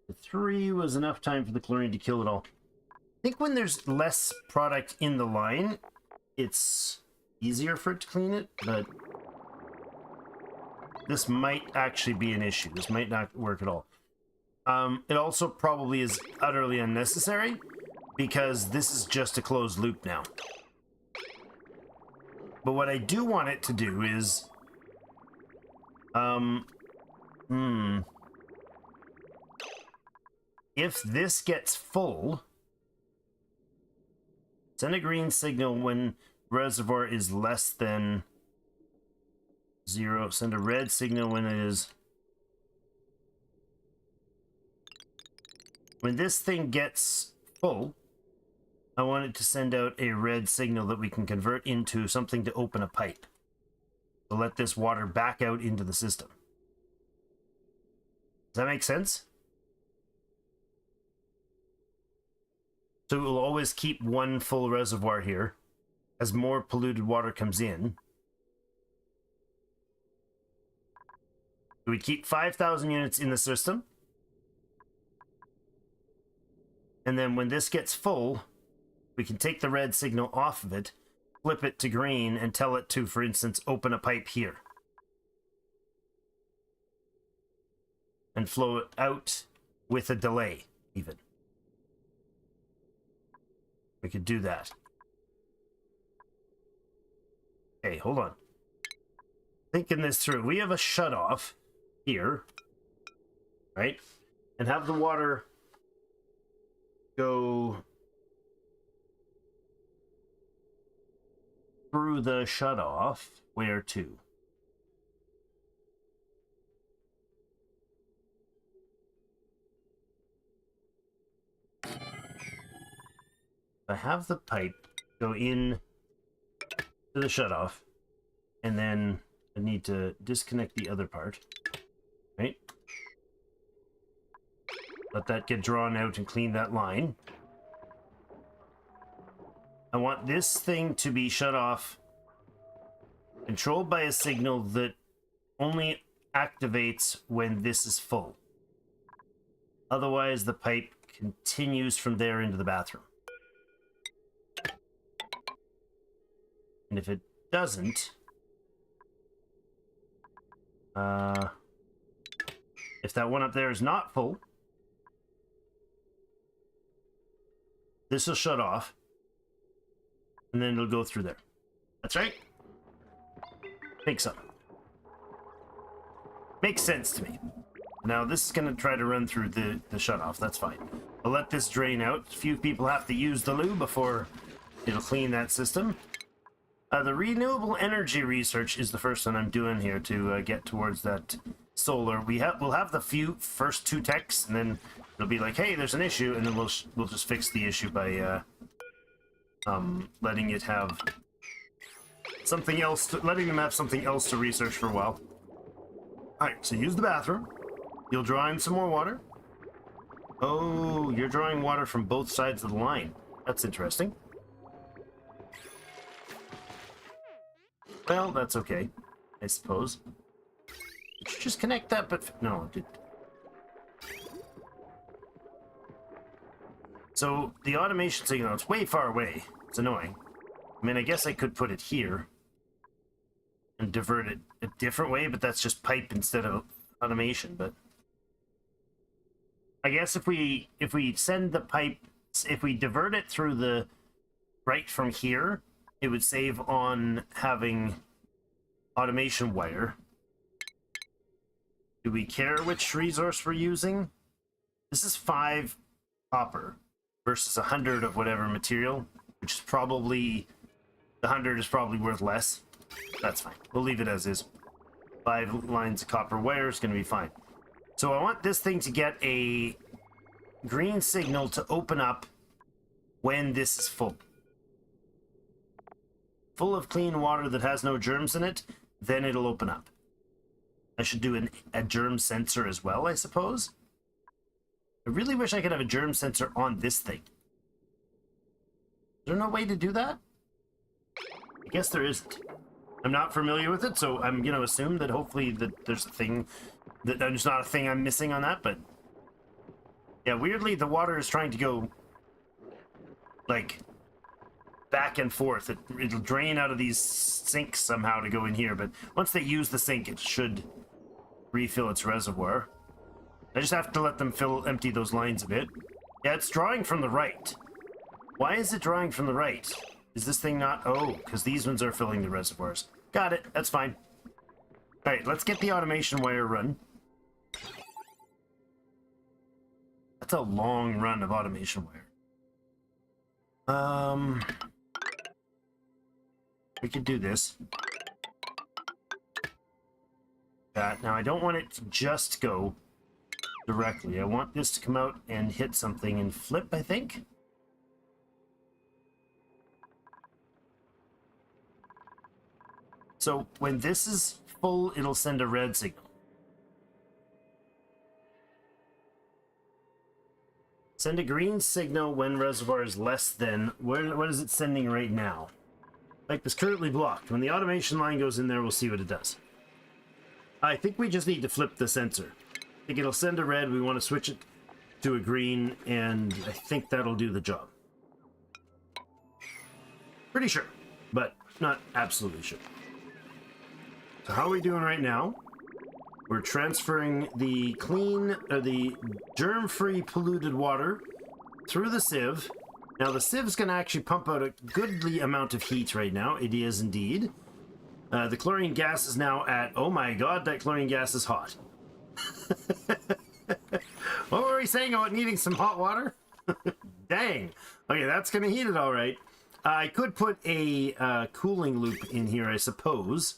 to 3 was enough time for the chlorine to kill it all. I think when there's less product in the line, it's easier for it to clean it, but this might actually be an issue. This might not work at all. It also probably is utterly unnecessary because this is just a closed loop now. But what I do want it to do is... if this gets full, send a green signal when reservoir is less than 0. Send a red signal when it is... When this thing gets full, I want it to send out a red signal that we can convert into something to open a pipe. To let this water back out into the system. Does that make sense? So it will always keep one full reservoir here. As more polluted water comes in. We keep 5,000 units in the system. And then when this gets full, we can take the red signal off of it, flip it to green, and tell it to, for instance, open a pipe here. and flow it out with a delay, even. We could do that. Okay, hold on. Thinking this through. We have a shutoff here, right? And have the water go through the shutoff. Where to? I have the pipe go in to the shutoff, and then I need to disconnect the other part, right? Let that get drawn out and clean that line. I want this thing to be shut off, controlled by a signal that only activates when this is full. Otherwise, the pipe continues from there into the bathroom. And if it doesn't, if that one up there is not full, this will shut off, and then it'll go through there. That's right. Think so. Makes sense to me. Now this is going to try to run through the shutoff. That's fine. I'll let this drain out. A few people have to use the loo before it'll clean that system. The renewable energy research is the first one I'm doing here to get towards that solar. We'll have the first two techs, and then it'll be like, hey, there's an issue, and then we'll just fix the issue by letting it have something else, letting them have something else to research for a while. All right, so use the bathroom. You'll draw in some more water. Oh, you're drawing water from both sides of the line. That's interesting. Well, that's okay, I suppose. Did you just connect that? But no, it didn't. So the automation signal, it's way far away. It's annoying. I mean, I guess I could put it here and divert it a different way, but that's just pipe instead of automation. But I guess if we send the pipe, if we divert it through the right from here, it would save on having automation wire. Do we care which resource we're using? This is 5 copper versus 100 of whatever material, which is probably, the 100 is probably worth less. That's fine. We'll leave it as is. 5 lines of copper wire is going to be fine. So I want this thing to get a green signal to open up when this is full. Full of clean water that has no germs in it, then it'll open up. I should do a germ sensor as well, I suppose. I really wish I could have a germ sensor on this thing. Is there no way to do that? I guess there isn't. I'm not familiar with it, so I'm going to assume that hopefully that there's a thing, that there's not a thing I'm missing on that, but yeah, weirdly the water is trying to go like back and forth. It'll drain out of these sinks somehow to go in here, but once they use the sink, it should refill its reservoir. I just have to let them empty those lines a bit. Yeah, it's drawing from the right. Why is it drawing from the right? Is this thing not? Oh, because these ones are filling the reservoirs. Got it. That's fine. All right, let's get the automation wire run. That's a long run of automation wire. We could do this. Now I don't want it to just go directly. I want this to come out and hit something and flip, I think. So when this is full, it'll send a red signal. Send a green signal when reservoir is less than... What is it sending right now? Pipe is currently blocked. When the automation line goes in there, we'll see what it does. I think we just need to flip the sensor. I think it'll send a red. We want to switch it to a green, and I think that'll do the job. Pretty sure, but not absolutely sure. So how are we doing right now? We're transferring the clean, or the germ-free polluted water through the sieve. Now the sieve's going to actually pump out a goodly amount of heat right now. It is indeed. The chlorine gas is now at, oh my god, that chlorine gas is hot. What were we saying about needing some hot water? Dang. Okay, that's going to heat it all right. I could put a cooling loop in here, I suppose.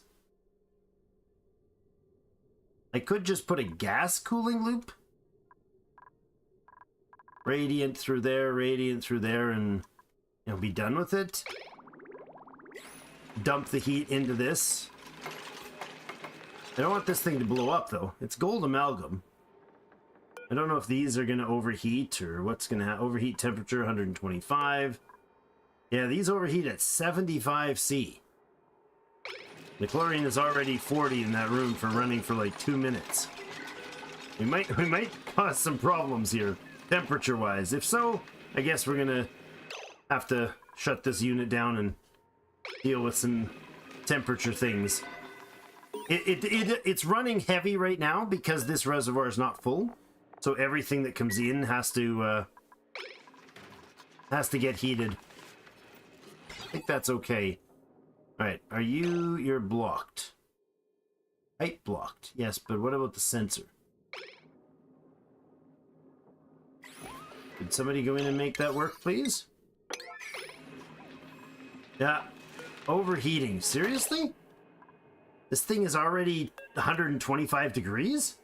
I could just put a gas cooling loop. Radiant through there, and be done with it. Dump the heat into this. I don't want this thing to blow up, though. It's gold amalgam. I don't know if these are going to overheat or what's going to happen. Overheat temperature, 125. Yeah, these overheat at 75 C. The chlorine is already 40 in that room for running for like 2 minutes. We might cause some problems here, temperature-wise. If so, I guess we're going to have to shut this unit down and deal with some temperature things. It's running heavy right now because this reservoir is not full, so everything that comes in has to get heated. I think that's okay. All right, you're blocked. Pipe blocked, yes, but what about the sensor? Could somebody go in and make that work, please? Yeah. Overheating. Seriously? This thing is already 125 degrees?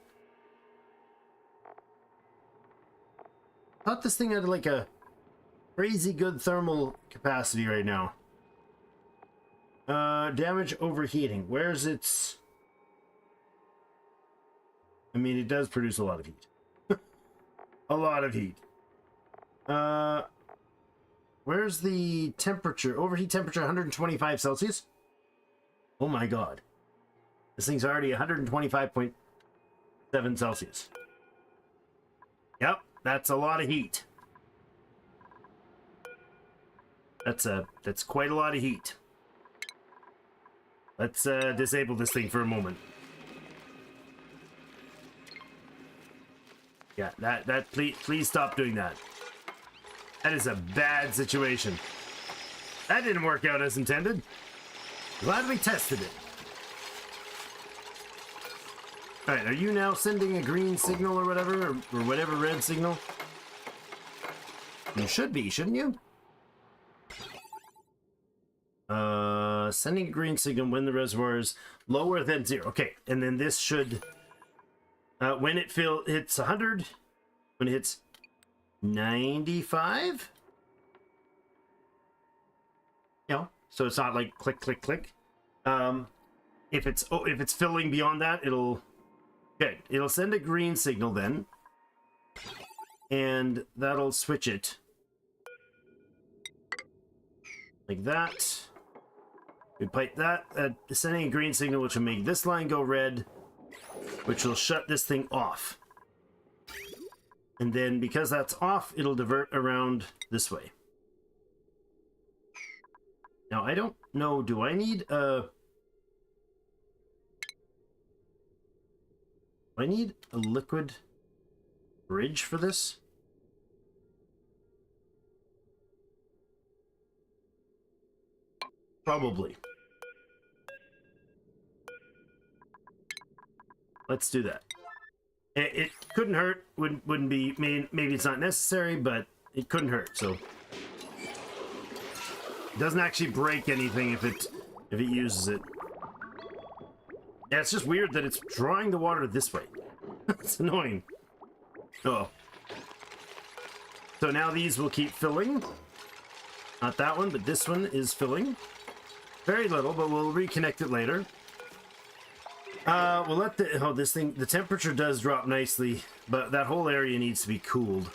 I thought this thing had like a crazy good thermal capacity right now. Damage overheating. Where's its... I mean, it does produce a lot of heat. A lot of heat. Where's the temperature? Overheat temperature 125 Celsius. Oh my god. This thing's already 125.7 Celsius. Yep, that's a lot of heat. That's quite a lot of heat. Let's disable this thing for a moment. Yeah, please stop doing that. That is a bad situation. That didn't work out as intended. Glad we tested it. Alright, are you now sending a green signal or whatever? Or whatever red signal? You should be, shouldn't you? Sending a green signal when the reservoir is lower than 0. Okay, and then this should... when it hits 100, when it hits 95? You know, so it's not like click, click, click. If it's filling beyond that, it'll send a green signal then, and that'll switch it like that. We pipe that, sending a green signal, which will make this line go red, which will shut this thing off. And then because that's off, it'll divert around this way. Now, I don't know, do I need a liquid bridge for this? Probably. Let's do that. It couldn't hurt. Wouldn't be. Maybe it's not necessary, but it couldn't hurt. So it doesn't actually break anything if it uses it. Yeah, it's just weird that it's drawing the water this way. It's annoying. Oh. So now these will keep filling. Not that one, but this one is filling. Very little, but we'll reconnect it later. We'll let the temperature does drop nicely, but that whole area needs to be cooled.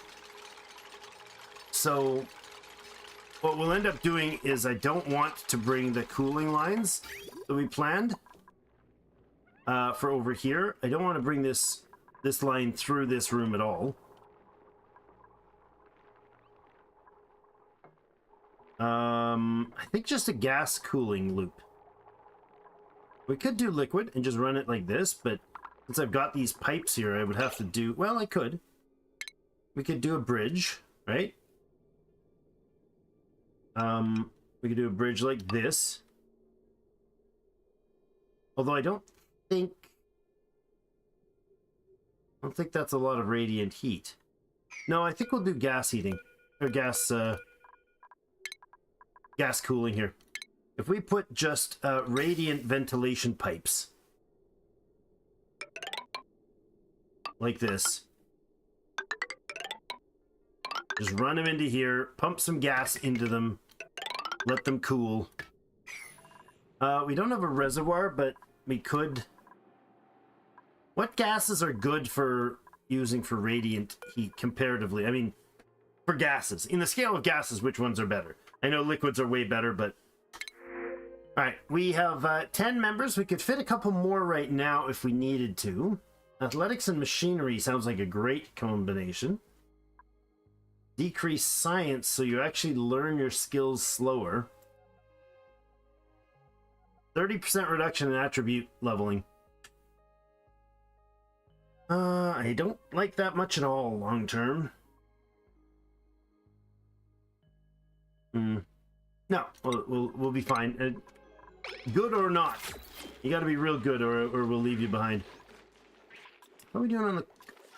So what we'll end up doing is I don't want to bring the cooling lines that we planned for over here. I don't want to bring this line through this room at all. I think just a gas cooling loop. We could do liquid and just run it like this, but Since I've got these pipes here, I would have to do... Well, I could. We could do a bridge, right? We could do a bridge like this. Although I don't think that's a lot of radiant heat. No, I think we'll do gas heating. Or gas cooling here. If we put just radiant ventilation pipes like this, just run them into here, pump some gas into them, let them cool. We don't have a reservoir, but we could... What gases are good for using for radiant heat comparatively? I mean, for gases. In the scale of gases, which ones are better? I know liquids are way better, but... Alright, we have 10 members. We could fit a couple more right now if we needed to. Athletics and machinery sounds like a great combination. Decrease science, so you actually learn your skills slower. 30% reduction in attribute leveling. I don't like that much at all long term. No, we'll be fine. Good or not, you got to be real good, or we'll leave you behind. How are we doing on the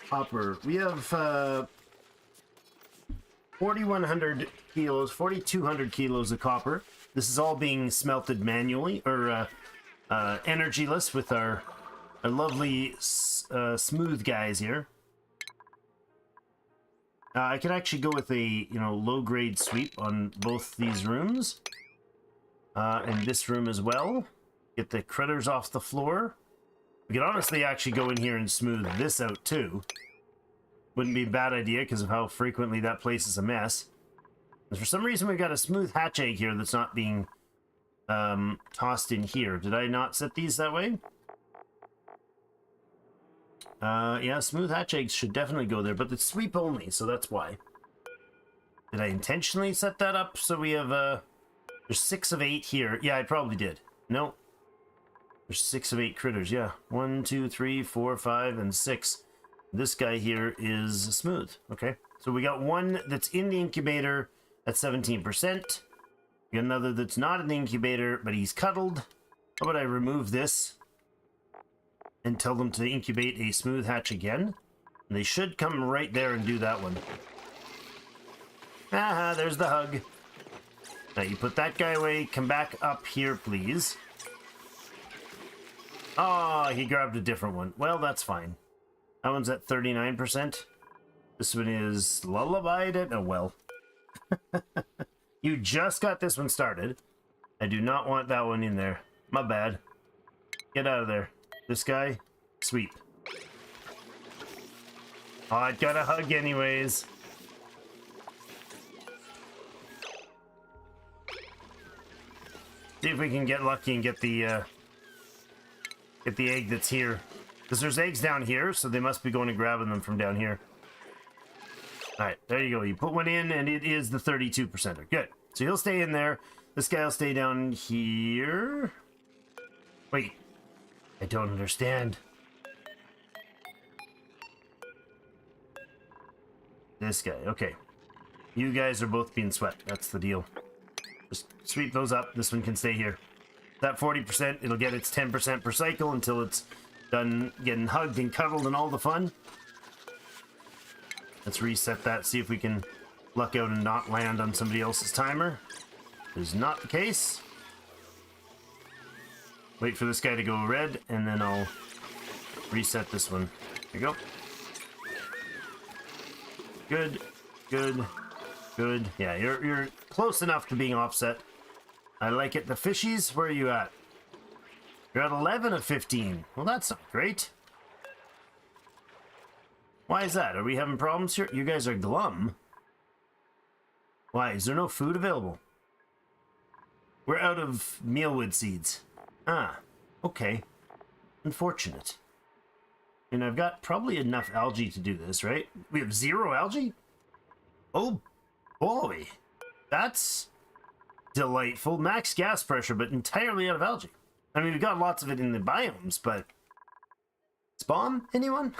copper? We have 4,100 kilos, 4,200 kilos of copper. This is all being smelted manually, or energyless, with our lovely smooth guys here. I can actually go with a low-grade sweep on both these rooms, and this room as well. Get the critters off the floor. We could honestly actually go in here and smooth this out too. Wouldn't be a bad idea because of how frequently that place is a mess. And for some reason we've got a smooth hatch egg here that's not being tossed in here. Did I not set these that way? Yeah, smooth hatch eggs should definitely go there, but it's sweep only, so that's why. Did I intentionally set that up so we have, there's 6 of 8 here. Yeah, I probably did. No. There's 6 of 8 critters, yeah. 1, 2, 3, 4, 5, and 6. This guy here is smooth. Okay, so we got one that's in the incubator at 17%. We got another that's not in the incubator, but he's cuddled. How about I remove this and tell them to incubate a smooth hatch again? And they should come right there and do that one. Aha, there's the hug. Now you put that guy away. Come back up here, please. Oh, he grabbed a different one. Well, that's fine. That one's at 39%. This one is lullabied at... Oh, well. You just got this one started. I do not want that one in there. My bad. Get out of there. This guy, sweep. Oh, I got a hug anyways. See if we can get lucky and get the egg that's here. Because there's eggs down here, so they must be going and grabbing them from down here. Alright, there you go. You put one in, and it is the 32%er. Good. So he'll stay in there. This guy will stay down here. Wait. I don't understand. This guy. Okay. You guys are both being swept. That's the deal. Just sweep those up. This one can stay here. That 40%, it'll get its 10% per cycle until it's done getting hugged and cuddled and all the fun. Let's reset that, see if we can luck out and not land on somebody else's timer. It is not the case. Wait for this guy to go red, and then I'll reset this one. There you go. Good, good, good. Yeah, you're close enough to being offset. I like it. The fishies, where are you at? You're at 11 of 15. Well, that's not great. Why is that? Are we having problems here? You guys are glum. Why? Is there no food available? We're out of mealwood seeds. Ah, okay. Unfortunate. And I've got probably enough algae to do this, right? We have 0 algae? Oh, boy. That's delightful. Max gas pressure, but entirely out of algae. I mean, we've got lots of it in the biomes, but SPOM, anyone?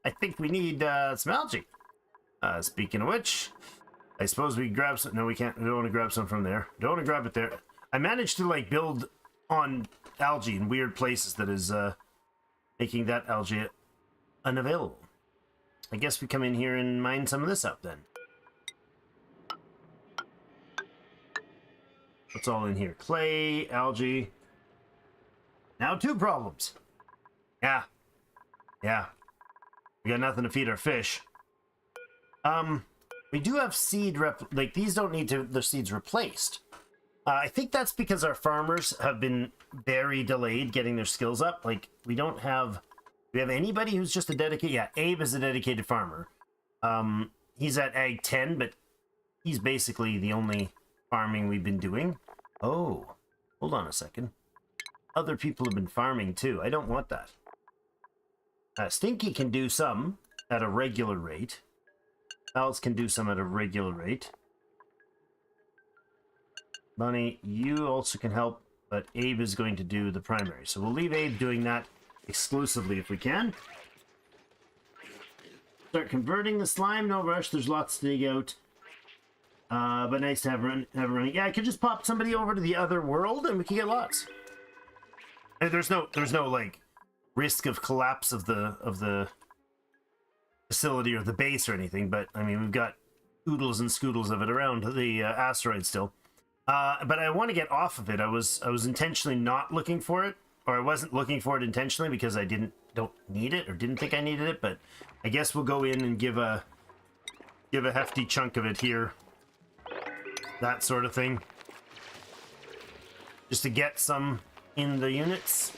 I think we need some algae. Speaking of which, I suppose we grab some. No, we can't. We don't want to grab some from there. Don't want to grab it there. I managed to like build on algae in weird places that is making that algae unavailable. I guess we come in here and mine some of this up then. What's all in here? Clay, algae. Now 2 problems. Yeah. We got nothing to feed our fish. We do have seed like these don't need their seeds replaced. I think that's because our farmers have been very delayed getting their skills up. Like we have anybody who's just a dedicated, yeah, Abe is a dedicated farmer. He's at Ag 10, but he's basically the only farming we've been doing. Oh, hold on a second. Other people have been farming too. I don't want that. Stinky can do some at a regular rate. Alice can do some at a regular rate. Bunny, you also can help, but Abe is going to do the primary. So we'll leave Abe doing that exclusively if we can. Start converting the slime. No rush. There's lots to dig out. But nice to have running. Yeah, I could just pop somebody over to the other world and we can get lots. And there's no like risk of collapse of the facility or the base or anything, but I mean we've got oodles and scoodles of it around the asteroid still. But I want to get off of it. I was intentionally not looking for it, or I wasn't looking for it intentionally because I don't need it or didn't think I needed it. But I guess we'll go in and give a hefty chunk of it here, that sort of thing, just to get some in the units.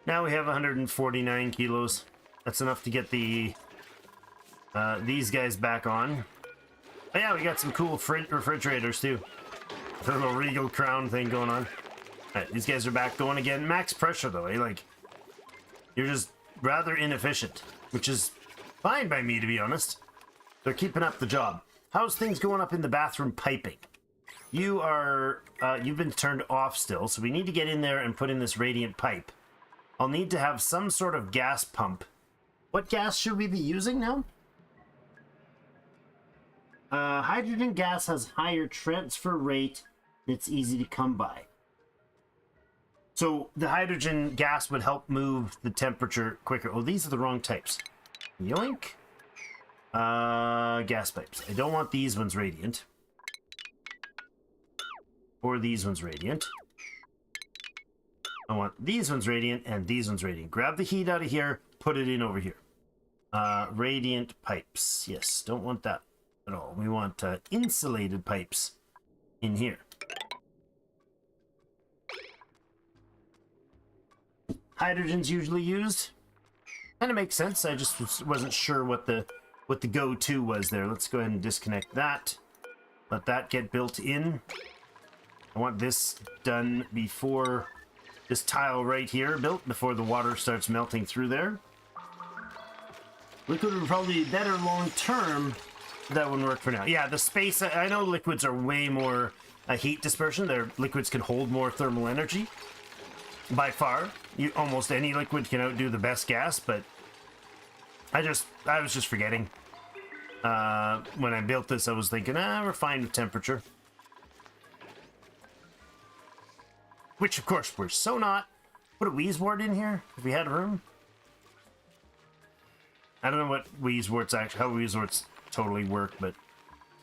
Now we have 149 kilos. That's enough to get the these guys back on. Oh yeah, we got some cool refrigerators too. A little Regal crown thing going on. Alright, these guys are back going again. Max pressure though, eh? Like, you're just rather inefficient, which is fine by me, to be honest. They're keeping up the job. How's things going up in the bathroom piping? You are, you've been turned off still, so we need to get in there and put in this radiant pipe. I'll need to have some sort of gas pump. What gas should we be using now? Hydrogen gas has higher transfer rate. It's easy to come by. So the hydrogen gas would help move the temperature quicker. Oh, these are the wrong types. Yoink. Gas pipes. I don't want these ones radiant. Or these ones radiant. I want these ones radiant and these ones radiant. Grab the heat out of here, put it in over here. Radiant pipes. Yes, don't want that at all. We want insulated pipes in here. Hydrogen's usually used. Kind of makes sense. I just wasn't sure what the go-to was there. Let's go ahead and disconnect that. Let that get built in. I want this done before this tile right here built, before the water starts melting through there. Liquid would probably be better long term. That wouldn't work for now. Yeah, the space, I know liquids are way more heat dispersion. Their liquids can hold more thermal energy. By far. Almost any liquid can outdo the best gas, but I was just forgetting. When I built this, I was thinking, we're fine with temperature. Which, of course, we're so not. Put a Wheezewort in here, if we had room. I don't know what Wheezeworts actually, how Wheezeworts totally work, but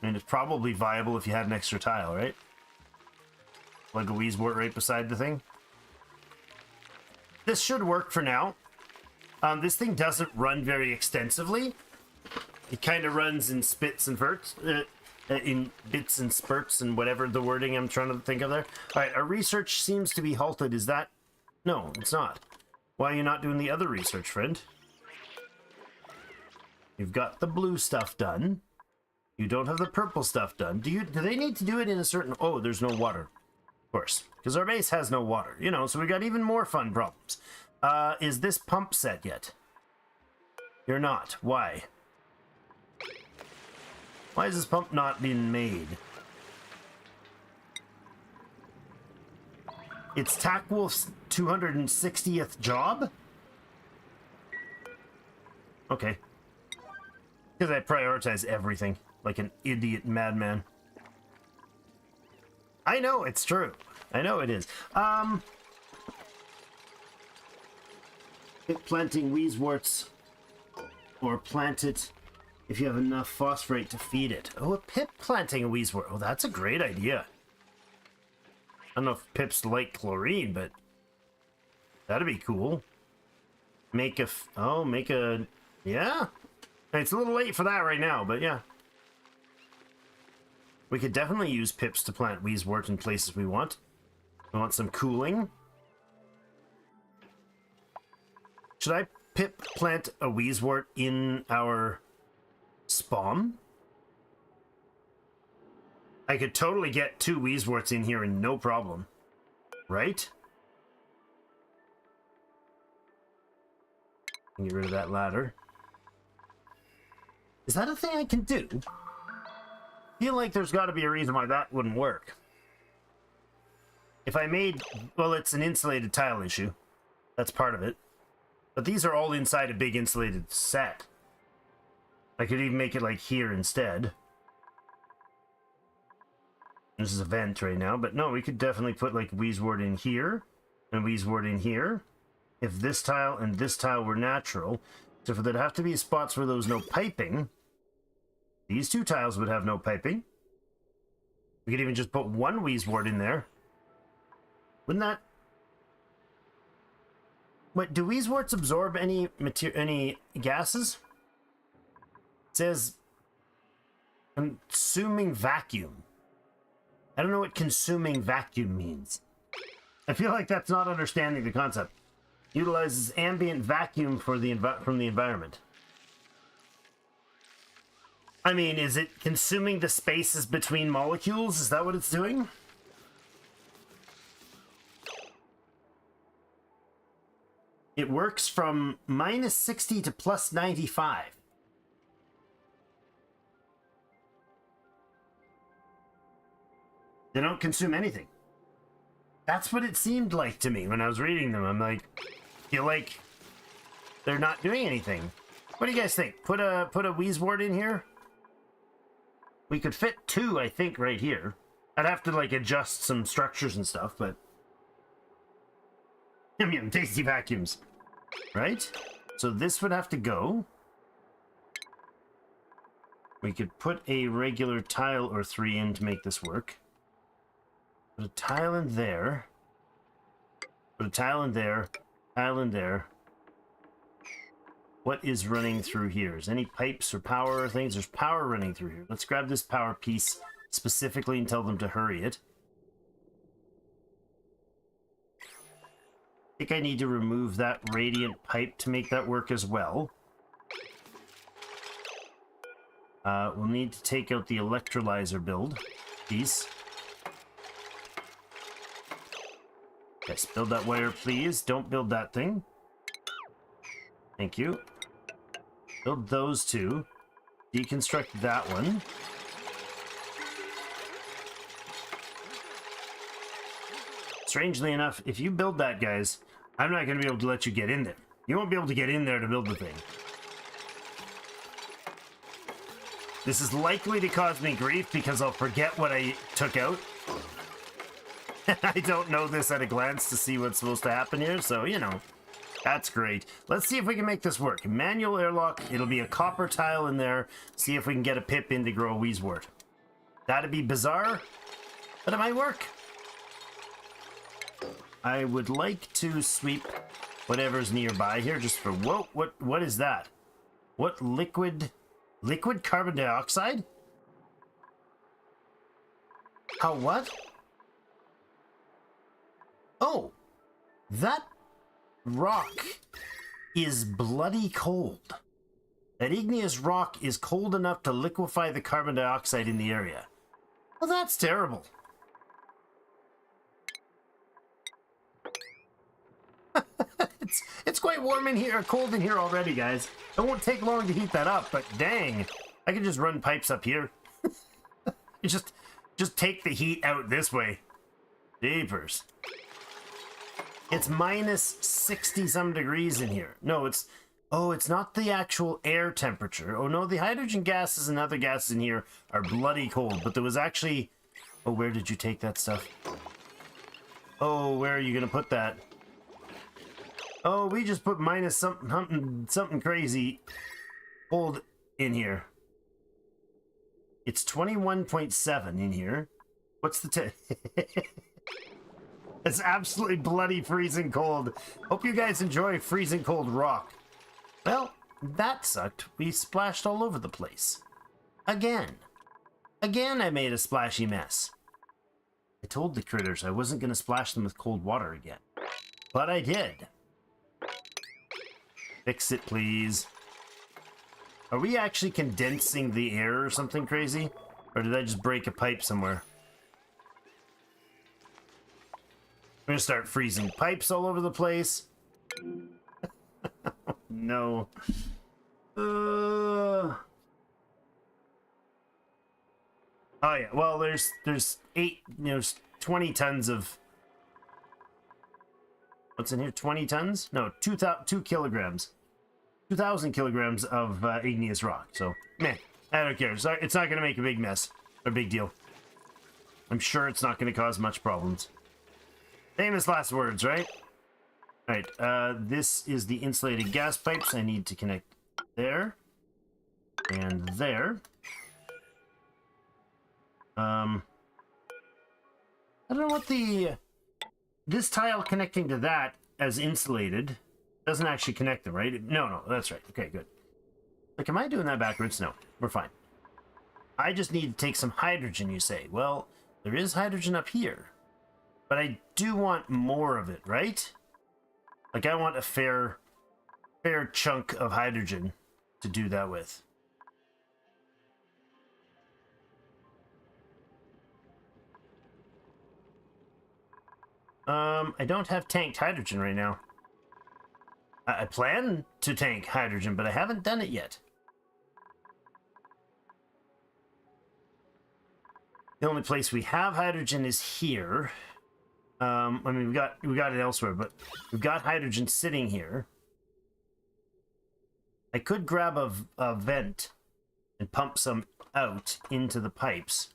I mean, it's probably viable if you had an extra tile, right? Like a Wheezewort right beside the thing. This should work for now. This thing doesn't run very extensively. It kind of runs in spits and verts. In bits and spurts and whatever the wording I'm trying to think of there. Alright, our research seems to be halted. Is that... No, it's not. Why are you not doing the other research, friend? You've got the blue stuff done. You don't have the purple stuff done. Do they need to do it in a certain... Oh, there's no water. Of course. Because our base has no water. You know, so we got even more fun problems. Is this pump set yet? You're not. Why? Why is this pump not being made? It's Tackwolf's 260th job? Okay. Because I prioritize everything like an idiot madman. I know, it's true. I know it is. Planting wheezeworts, or plant it if you have enough phosphorate to feed it. Oh, a pip planting a wheezewort. Oh, that's a great idea. I don't know if pips like chlorine, but that'd be cool. Make a, yeah. It's a little late for that right now, but yeah. We could definitely use pips to plant wheezewort in places we want. We want some cooling. Should I pip plant a wheezewort in our SPOM? I could totally get 2 wheezeworts in here and no problem. Right? Get rid of that ladder. Is that a thing I can do? I feel like there's got to be a reason why that wouldn't work. If I made... Well, it's an insulated tile issue. That's part of it. But these are all inside a big insulated set. I could even make it like here instead. This is a vent right now, but no, we could definitely put like wheezewort in here and wheezewort in here. If this tile and this tile were natural, so if there'd have to be spots where there was no piping, these 2 tiles would have no piping. We could even just put 1 wheezewort in there. Wouldn't that... Wait, do wheezeworts absorb any gases? It says consuming vacuum. I don't know what consuming vacuum means. I feel like that's not understanding the concept. Utilizes ambient vacuum for the from the environment. I mean, is it consuming the spaces between molecules? Is that what it's doing? It works from -60 to +95. They don't consume anything. That's what it seemed like to me when I was reading them. I'm like, feel like they're not doing anything. What do you guys think? Put a wheezewort in here? We could fit 2, I think, right here. I'd have to like adjust some structures and stuff, but tasty vacuums, right? So this would have to go. We could put a regular tile or 3 in to make this work. Put a tile in there. Put a tile in there. Tile in there. What is running through here? Is any pipes or power or things? There's power running through here. Let's grab this power piece specifically and tell them to hurry it. I think I need to remove that radiant pipe to make that work as well. We'll need to take out the electrolyzer build piece. Yes, build that wire, please. Don't build that thing. Thank you. Build those 2. Deconstruct that one. Strangely enough, if you build that, guys, I'm not going to be able to let you get in there. You won't be able to get in there to build the thing. This is likely to cause me grief because I'll forget what I took out. I don't know this at a glance to see what's supposed to happen here, so, you know, that's great. Let's see if we can make this work. Manual airlock, it'll be a copper tile in there. See if we can get a pip in to grow a wheezewort. That'd be bizarre, but it might work. I would like to sweep whatever's nearby here just for... Whoa, what is that? What liquid carbon dioxide? How what? Oh, that rock is bloody cold. That igneous rock is cold enough to liquefy the carbon dioxide in the area. Well, that's terrible. It's quite warm in here, cold in here already, guys. It won't take long to heat that up, but dang, I can just run pipes up here. Just take the heat out this way. Jeepers. It's minus 60 some degrees in here. No, it's... Oh, it's not the actual air temperature. Oh no, the hydrogen gases and other gases in here are bloody cold. But there was actually... Oh, where did you take that stuff? Oh, where are you going to put that? Oh, we just put minus something crazy cold in here. It's 21.7 in here. What's the... It's absolutely bloody freezing cold. Hope you guys enjoy freezing cold rock. Well, that sucked. We splashed all over the place. Again. Again, I made a splashy mess. I told the critters I wasn't going to splash them with cold water again. But I did. Fix it, please. Are we actually condensing the air or something crazy? Or did I just break a pipe somewhere? I'm gonna start freezing pipes all over the place. No. Oh yeah, well there's 20 tons of... What's in here? 20 tons? No, 2 kilograms. 2,000 kilograms of igneous rock. So, meh, I don't care. Sorry, it's not going to make a big mess. Or big deal. I'm sure it's not going to cause much problems. Famous last words, right? Alright, this is the insulated gas pipes. I need to connect there. And there. I don't know what the... This tile connecting to that as insulated doesn't actually connect them, right? No, that's right. Okay, good. Like, am I doing that backwards? No, we're fine. I just need to take some hydrogen, you say. Well, there is hydrogen up here. But I do want more of it, right? Like, I want a fair chunk of hydrogen to do that with. I don't have tanked hydrogen right now. I plan to tank hydrogen, but I haven't done it yet. The only place we have hydrogen is here. I mean, we got it elsewhere, but we've got hydrogen sitting here. I could grab a vent and pump some out into the pipes.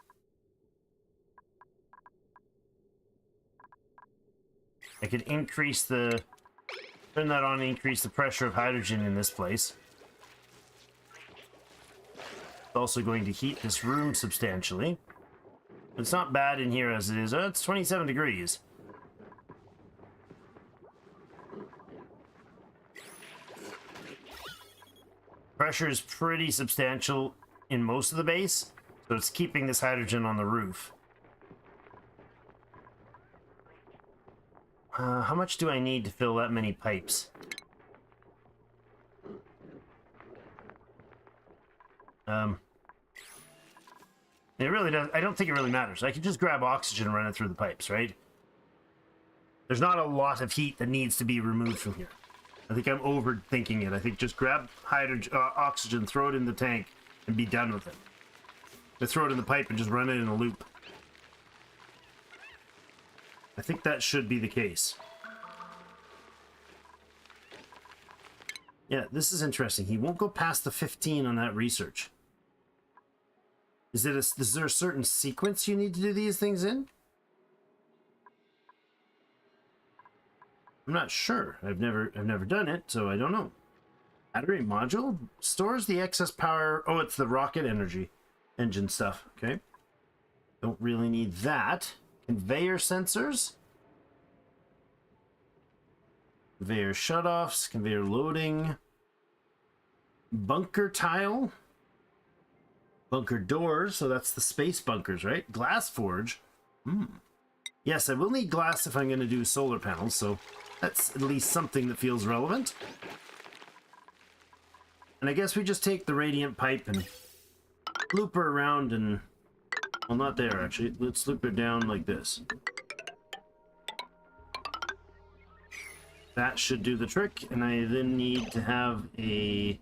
I could increase the... Turn that on and increase the pressure of hydrogen in this place. It's also going to heat this room substantially. It's not bad in here as it is. Oh, it's 27 degrees. Pressure is pretty substantial in most of the base, so it's keeping this hydrogen on the roof. How much do I need to fill that many pipes? It really does. I don't think it really matters. I can just grab oxygen and run it through the pipes, right? There's not a lot of heat that needs to be removed from here. I think I'm overthinking it. I think just grab hydrogen, oxygen, throw it in the tank, and be done with it. Just throw it in the pipe and just run it in a loop. I think that should be the case. Yeah, this is interesting. He won't go past the 15 on that research. Is there a certain sequence you need to do these things in? I'm not sure. I've never done it, so I don't know. Battery module stores the excess power. Oh, it's the rocket engine stuff. Okay. Don't really need that. Conveyor sensors. Conveyor shutoffs. Conveyor loading. Bunker tile. Bunker doors. So that's the space bunkers, right? Glass forge. Yes, I will need glass if I'm going to do solar panels, so that's at least something that feels relevant. And I guess we just take the radiant pipe and loop her around and... Well, not there, actually. Let's loop it down like this. That should do the trick, and I then need to have a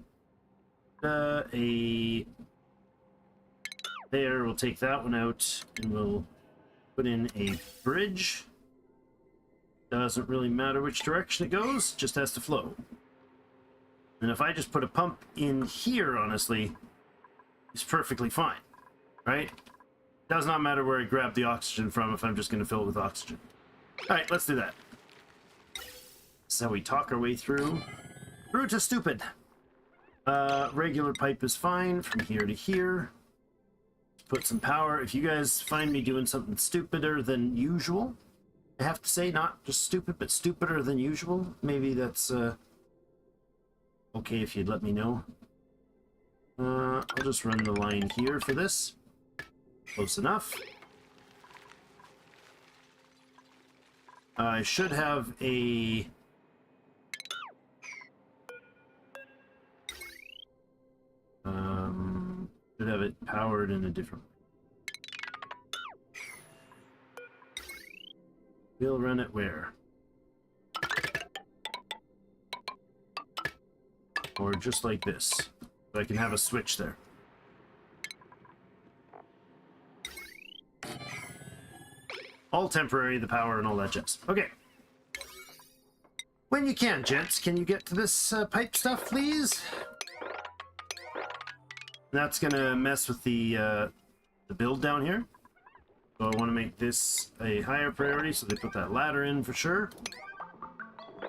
there. We'll take that one out and we'll put in a bridge. Doesn't really matter which direction it goes, just has to flow. And if I just put a pump in here, honestly, it's perfectly fine, right? Does not matter where I grab the oxygen from if I'm just going to fill it with oxygen. All right, let's do that. So we talk our way through to stupid. Regular pipe is fine from here to here. Put some power. If you guys find me doing something stupider than usual, I have to say, not just stupid, but stupider than usual, maybe that's okay if you'd let me know. I'll just run the line here for this. Close enough. I should have a... should have it powered in a different way. We'll run it where? Or just like this. So I can have a switch there. All temporary, the power and all that jazz. Okay. When you can, gents, can you get to this pipe stuff, please? That's gonna mess with the build down here. So I want to make this a higher priority, so they put that ladder in for sure.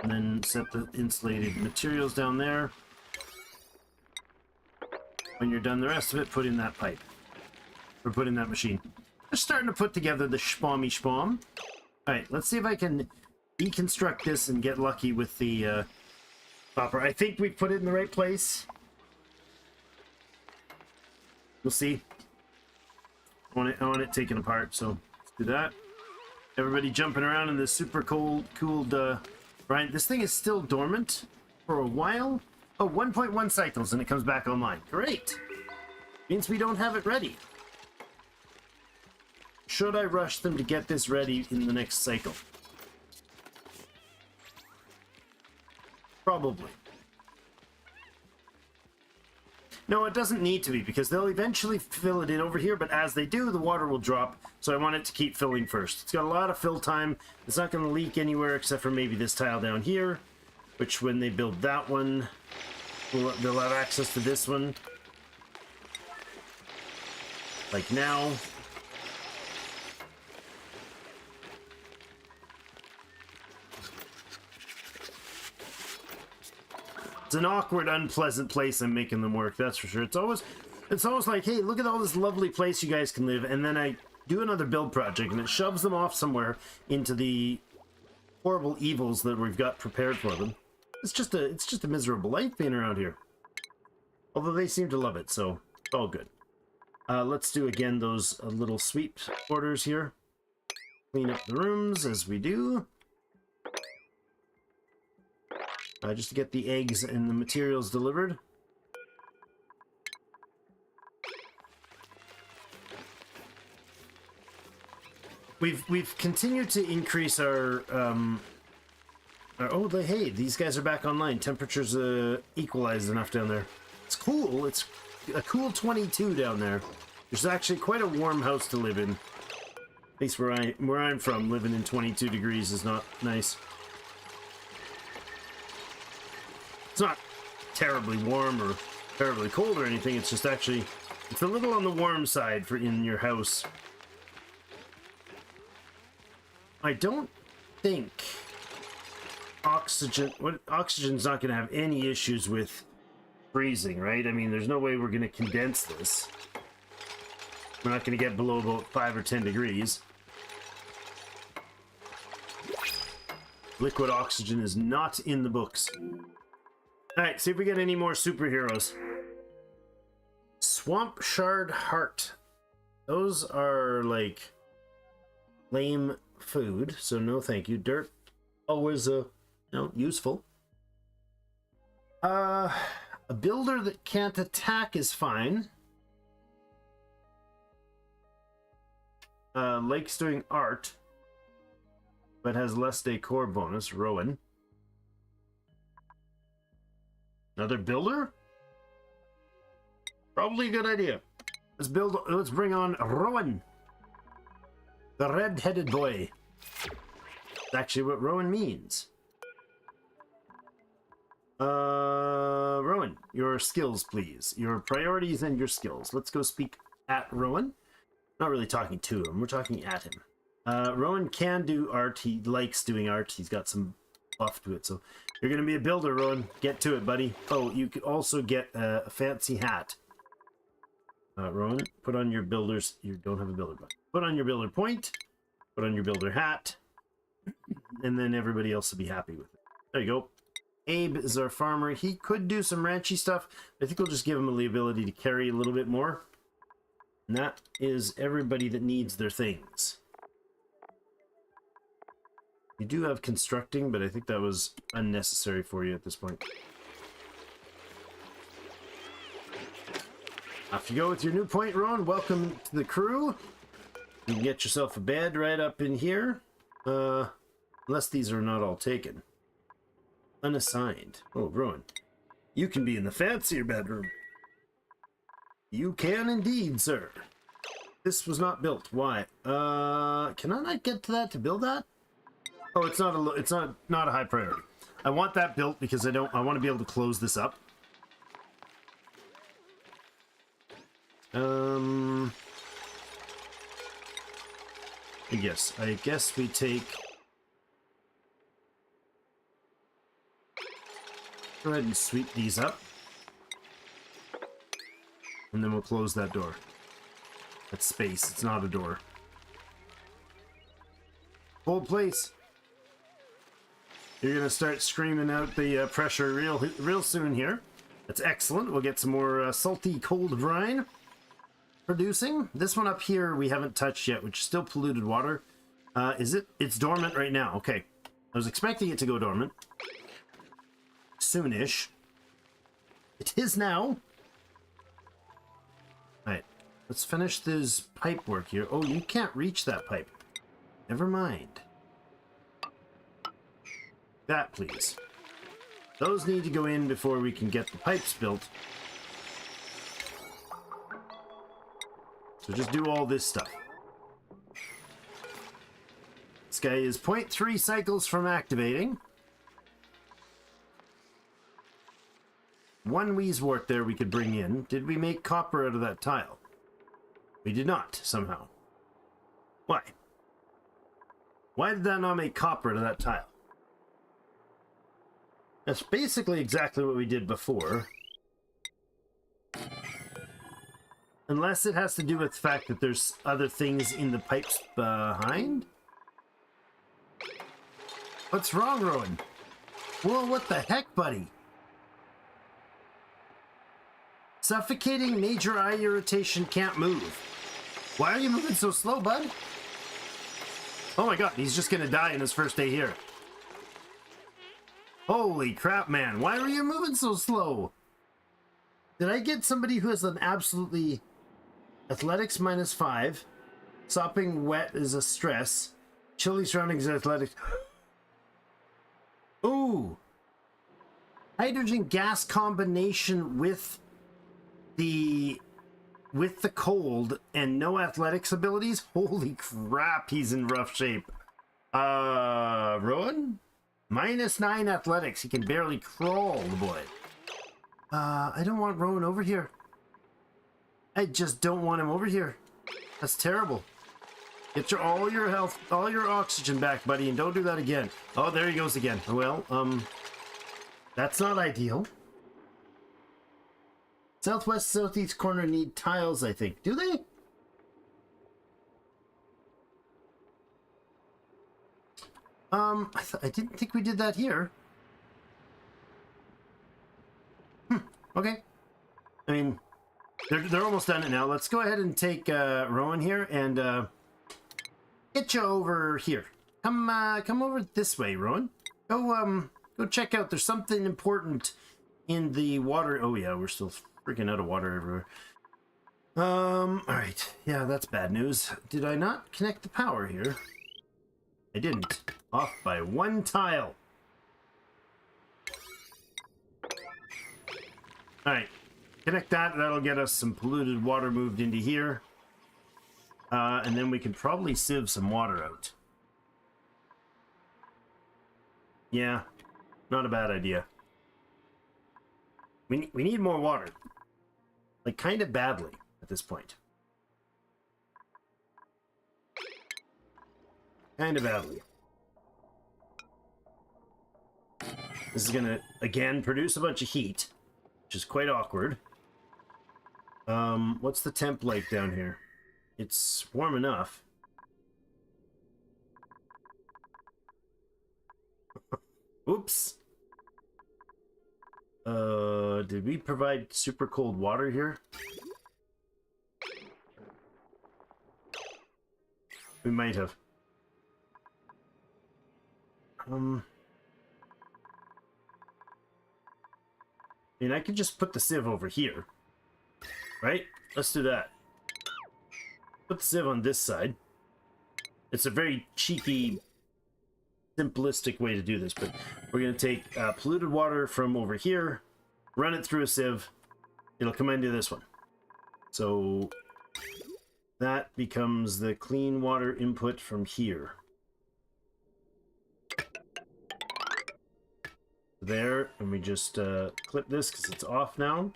And then set the insulated materials down there. When you're done the rest of it, put in that pipe. Or put in that machine. Just starting to put together the spommy spom. Alright, let's see if I can deconstruct this and get lucky with the copper. I think we put it in the right place. We'll see. I want it taken apart, so let's do that. Everybody jumping around in this super cooled right, this thing is still dormant for a while. Oh, 1.1 cycles and it comes back online. Great. Means we don't have it ready. Should I rush them to get this ready in the next cycle? Probably. No, it doesn't need to be, because they'll eventually fill it in over here, but as they do, the water will drop, so I want it to keep filling first. It's got a lot of fill time. It's not going to leak anywhere except for maybe this tile down here, which when they build that one, they'll have access to this one. Like now. It's an awkward, unpleasant place I'm making them work, that's for sure. It's always like, hey, look at all this lovely place you guys can live, and then I do another build project, and it shoves them off somewhere into the horrible evils that we've got prepared for them. It's just a miserable life being around here. Although they seem to love it, so it's all good. Let's do again those little sweep orders here. Clean up the rooms as we do. Just to get the eggs and the materials delivered. We've continued to increase our hey, these guys are back online. Temperatures equalized enough down there. It's cool. It's a cool 22 down there. There's actually quite a warm house to live in. At least where I'm from, living in 22 degrees is not nice. It's not terribly warm or terribly cold or anything. It's just actually, it's a little on the warm side for in your house. I don't think oxygen's not going to have any issues with freezing, right? I mean, there's no way we're going to condense this. We're not going to get below about 5 or 10 degrees. Liquid oxygen is not in the books. Alright, see if we get any more superheroes. Swamp Shard Heart. Those are like lame food, so no thank you. Dirt, always useful. A builder that can't attack is fine. Likes doing art, but has less decor bonus. Rowan. Another builder? Probably a good idea. Let's bring on Rowan. The red-headed boy. That's actually what Rowan means. Rowan, your skills, please. Your priorities and your skills. Let's go speak at Rowan. Not really talking to him. We're talking at him. Rowan can do art. He likes doing art. He's got some buff to it. So you're going to be a builder, Rowan. Get to it, buddy. Oh, you could also get a fancy hat. Rowan, put on your builders. You don't have a builder button. Put on your builder point. Put on your builder hat. And then everybody else will be happy with it. There you go. Abe is our farmer. He could do some ranchy stuff. But I think we'll just give him the ability to carry a little bit more. And that is everybody that needs their things. You do have constructing, but I think that was unnecessary for you at this point. Off you go with your new point, Rowan. Welcome to the crew. You can get yourself a bed right up in here. Unless these are not all taken. Unassigned. Oh, Rowan. You can be in the fancier bedroom. You can indeed, sir. This was not built. Why? Can I not get to that to build that? Oh, it's not a high priority. I want that built because I want to be able to close this up. I guess we take. Go ahead and sweep these up. And then we'll close that door. That's space, it's not a door. Hold place. You're gonna start screaming out the pressure real soon here. That's excellent. We'll get some more salty cold brine producing. This one up here we haven't touched yet, which is still polluted water. It's dormant right now. Okay. I was expecting it to go dormant. Soonish. It is now. Alright. Let's finish this pipe work here. Oh, you can't reach that pipe. Never mind. That, please. Those need to go in before we can get the pipes built. So just do all this stuff. This guy is 0.3 cycles from activating. One Wheezewort there we could bring in. Did we make copper out of that tile? We did not, somehow. Why? Why did that not make copper out of that tile? That's basically exactly what we did before. Unless it has to do with the fact that there's other things in the pipes behind? What's wrong, Rowan? Whoa, what the heck, buddy? Suffocating major eye irritation, can't move. Why are you moving so slow, bud? Oh my god, he's just gonna die in his first day here. Holy crap, man. Why were you moving so slow? Did I get somebody who has an absolutely... Athletics -5. Sopping wet is a stress. Chilly surroundings athletics. Ooh. Hydrogen gas combination with the cold and no athletics abilities. Holy crap, he's in rough shape. Rowan? -9 athletics. He can barely crawl, the boy. I don't want Rowan over here. I just don't want him over here. That's terrible. Get all your health, all your oxygen back, buddy, and don't do that again. Oh, there he goes again. Well, that's not ideal. Southwest, southeast corner need tiles, I think. Do they? I didn't think we did that here. Okay. I mean, they're almost done it now. Let's go ahead and take Rowan here and get you over here. Come over this way, Rowan. Go check out. There's something important in the water. Oh yeah, we're still freaking out of water everywhere. All right. Yeah, that's bad news. Did I not connect the power here? I didn't. Off by one tile. All right. connect that. That'll get us some polluted water moved into here. And then we can probably sieve some water out. Yeah, not a bad idea. We need more water. Like, kind of badly at this point. Kind of badly. This is gonna, again, produce a bunch of heat, which is quite awkward. What's the temp like down here? It's warm enough. Oops. Did we provide super cold water here? We might have. I mean, I could just put the sieve over here. Right? Let's do that. Put the sieve on this side. It's a very cheeky, simplistic way to do this, but we're going to take polluted water from over here, run it through a sieve. It'll come into this one. So that becomes the clean water input from here. There, and we just clip this because it's off now.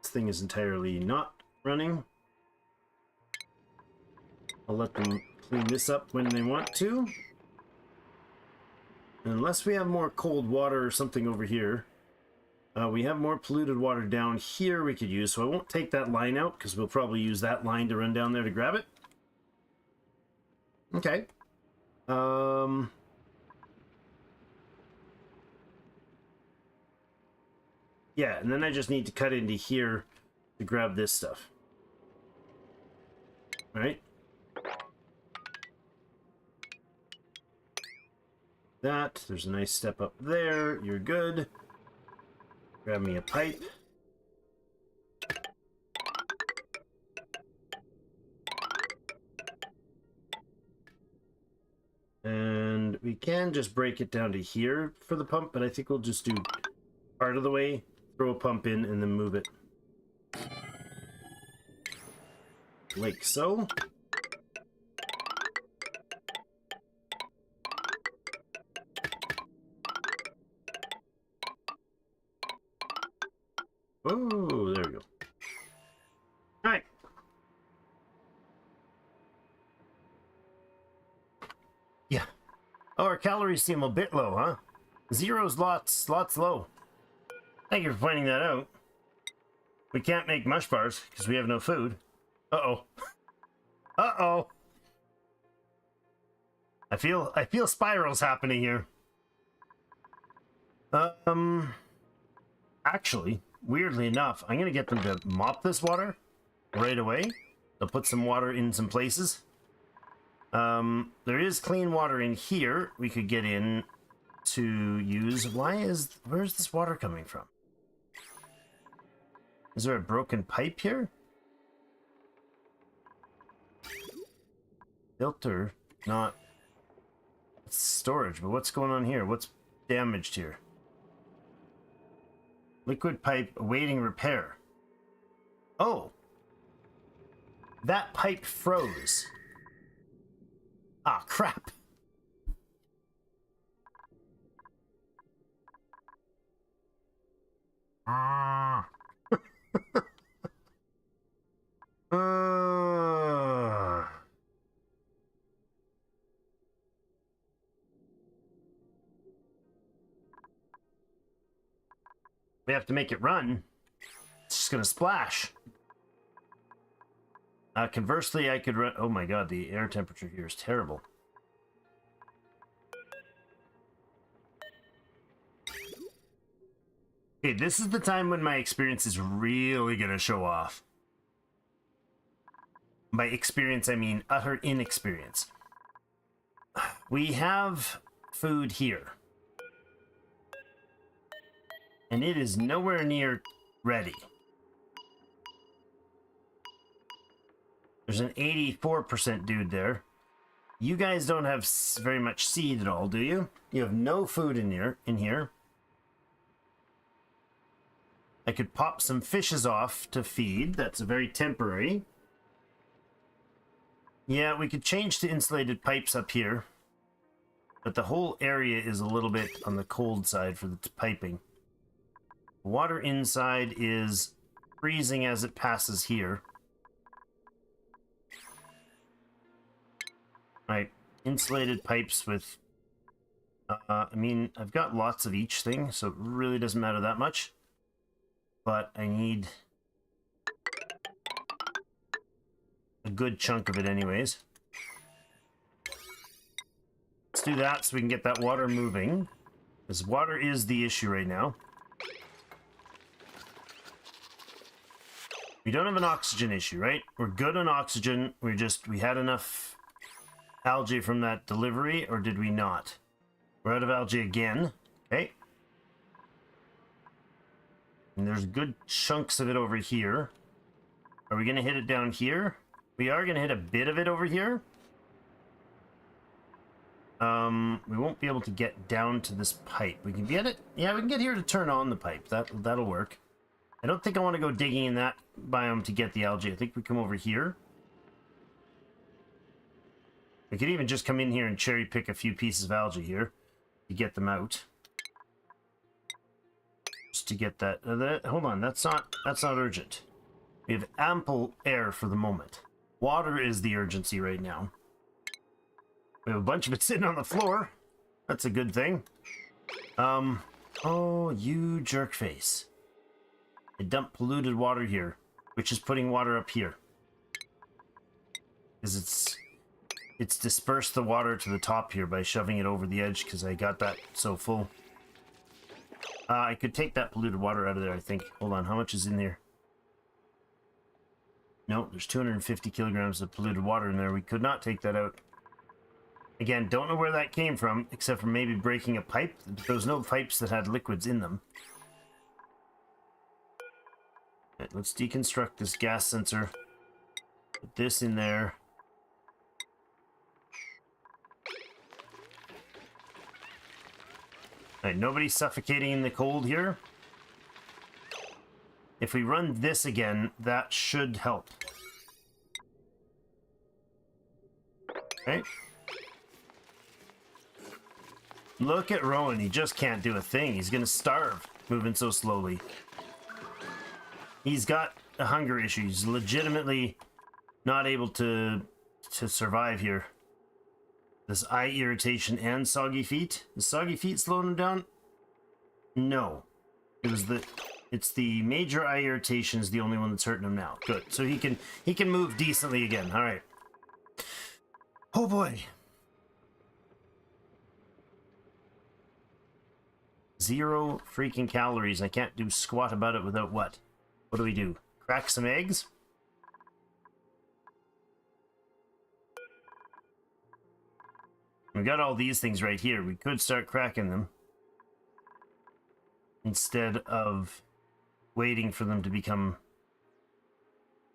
This thing is entirely not running. I'll let them clean this up when they want to. Unless we have more cold water or something over here. We have more polluted water down here we could use, so I won't take that line out because we'll probably use that line to run down there to grab it. Okay. Yeah, and then I just need to cut into here to grab this stuff. All right. That. There's a nice step up there. You're good. Grab me a pipe. And we can just break it down to here for the pump, but I think we'll just do part of the way, throw a pump in, and then move it. Like so. Oh, there we go. All right. Yeah. Oh, our calories seem a bit low, huh? Zero's lots low. Thank you for pointing that out. We can't make mush bars because we have no food. Uh-oh. Uh-oh. I feel spirals happening here. Actually, weirdly enough, I'm gonna get them to mop this water right away. They'll put some water in some places. There is clean water in here we could get in to use. Where's this water coming from? Is there a broken pipe here? Filter, not storage, but what's going on here? What's damaged here? Liquid pipe awaiting repair. Oh! That pipe froze. Ah, crap. Ah. We have to make it run. It's just gonna splash. Conversely, I could run. Oh my god, the air temperature here is terrible. Okay, this is the time when my experience is really gonna show off. By experience, I mean utter inexperience. We have food here. And it is nowhere near ready. There's an 84% dude there. You guys don't have very much seed at all, do you? You have no food in here. I could pop some fishes off to feed. That's very temporary. Yeah, we could change to insulated pipes up here. But the whole area is a little bit on the cold side for the piping. The water inside is freezing as it passes here. Right, insulated pipes with... I mean, I've got lots of each thing, so it really doesn't matter that much. But I need a good chunk of it anyways. Let's do that so we can get that water moving. Because water is the issue right now. We don't have an oxygen issue, right? We're good on oxygen. We had enough algae from that delivery, or did we not? We're out of algae again. Okay. And there's good chunks of it over here. Are we going to hit it down here? We are going to hit a bit of it over here. We won't be able to get down to this pipe. We can get it. Yeah, we can get here to turn on the pipe. That'll work. I don't think I want to go digging in that biome to get the algae. I think we come over here. We could even just come in here and cherry pick a few pieces of algae here to get them out. Just to get that. Hold on, that's not urgent. We have ample air for the moment. Water is the urgency right now. We have a bunch of it sitting on the floor. That's a good thing. Oh, you jerk face. I dumped polluted water here, which is putting water up here. Because it's dispersed the water to the top here by shoving it over the edge because I got that so full. I could take that polluted water out of there, I think. Hold on, how much is in there? No, there's 250 kilograms of polluted water in there. We could not take that out. Again, don't know where that came from, except for maybe breaking a pipe. There was no pipes that had liquids in them. Right, let's deconstruct this gas sensor. Put this in there. Right, nobody's suffocating in the cold here. If we run this again, that should help. Okay. Look at Rowan, he just can't do a thing. He's gonna starve, moving so slowly. He's got a hunger issue. He's legitimately not able to survive here. This eye irritation and soggy feet. Is soggy feet slowing him down? No. It's the major eye irritation is the only one that's hurting him now. Good. So he can move decently again. All right. Oh boy. 0 freaking calories. I can't do squat about it without what? What do we do? Crack some eggs? We got all these things right here. We could start cracking them instead of waiting for them to become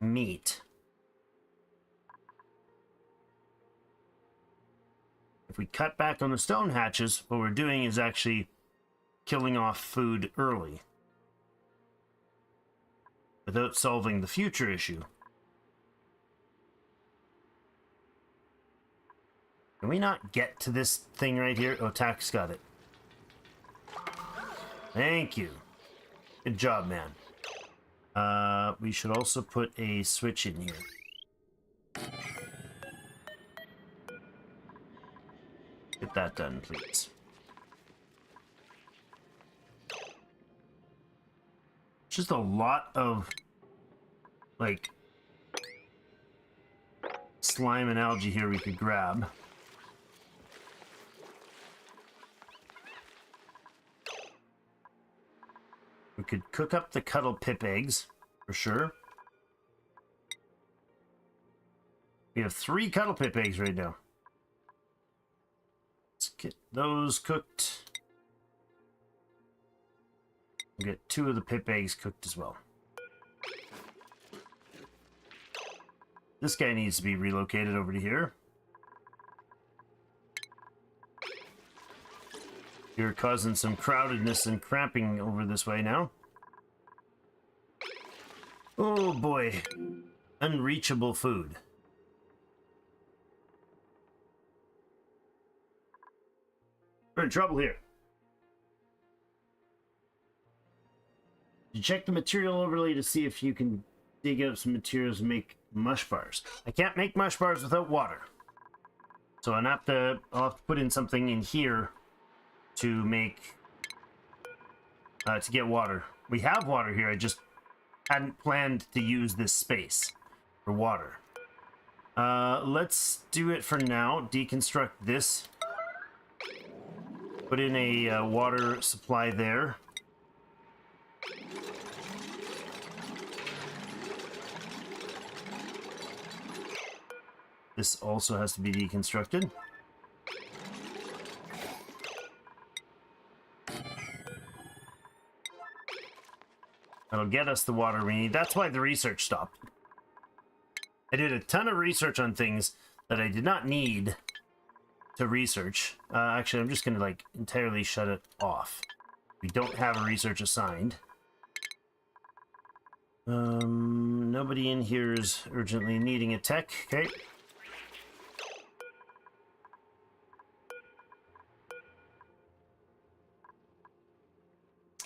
meat. If we cut back on the stone hatches, what we're doing is actually killing off food early without solving the future issue. Can we not get to this thing right here? Oh, Tax got it. Thank you. Good job, man. We should also put a switch in here. Get that done, please. Just a lot of, like, slime and algae here we could grab. We could cook up the Cuddle Pip eggs, for sure. We have 3 Cuddle Pip eggs right now. Let's get those cooked. We'll get 2 of the Pip eggs cooked as well. This guy needs to be relocated over to here. You're causing some crowdedness and cramping over this way now. Oh boy. Unreachable food. We're in trouble here. You check the material overlay to see if you can dig out some materials and make mush bars. I can't make mush bars without water. So I'll have to put in something in here to make to get water. We have water here, I just hadn't planned to use this space for water. Let's do it for now. Deconstruct this. Put in a water supply there. This also has to be deconstructed. That'll get us the water we need. That's why the research stopped. I did a ton of research on things that I did not need to research. Actually, I'm just going to like entirely shut it off. We don't have a research assigned. Nobody in here is urgently needing a tech. Okay.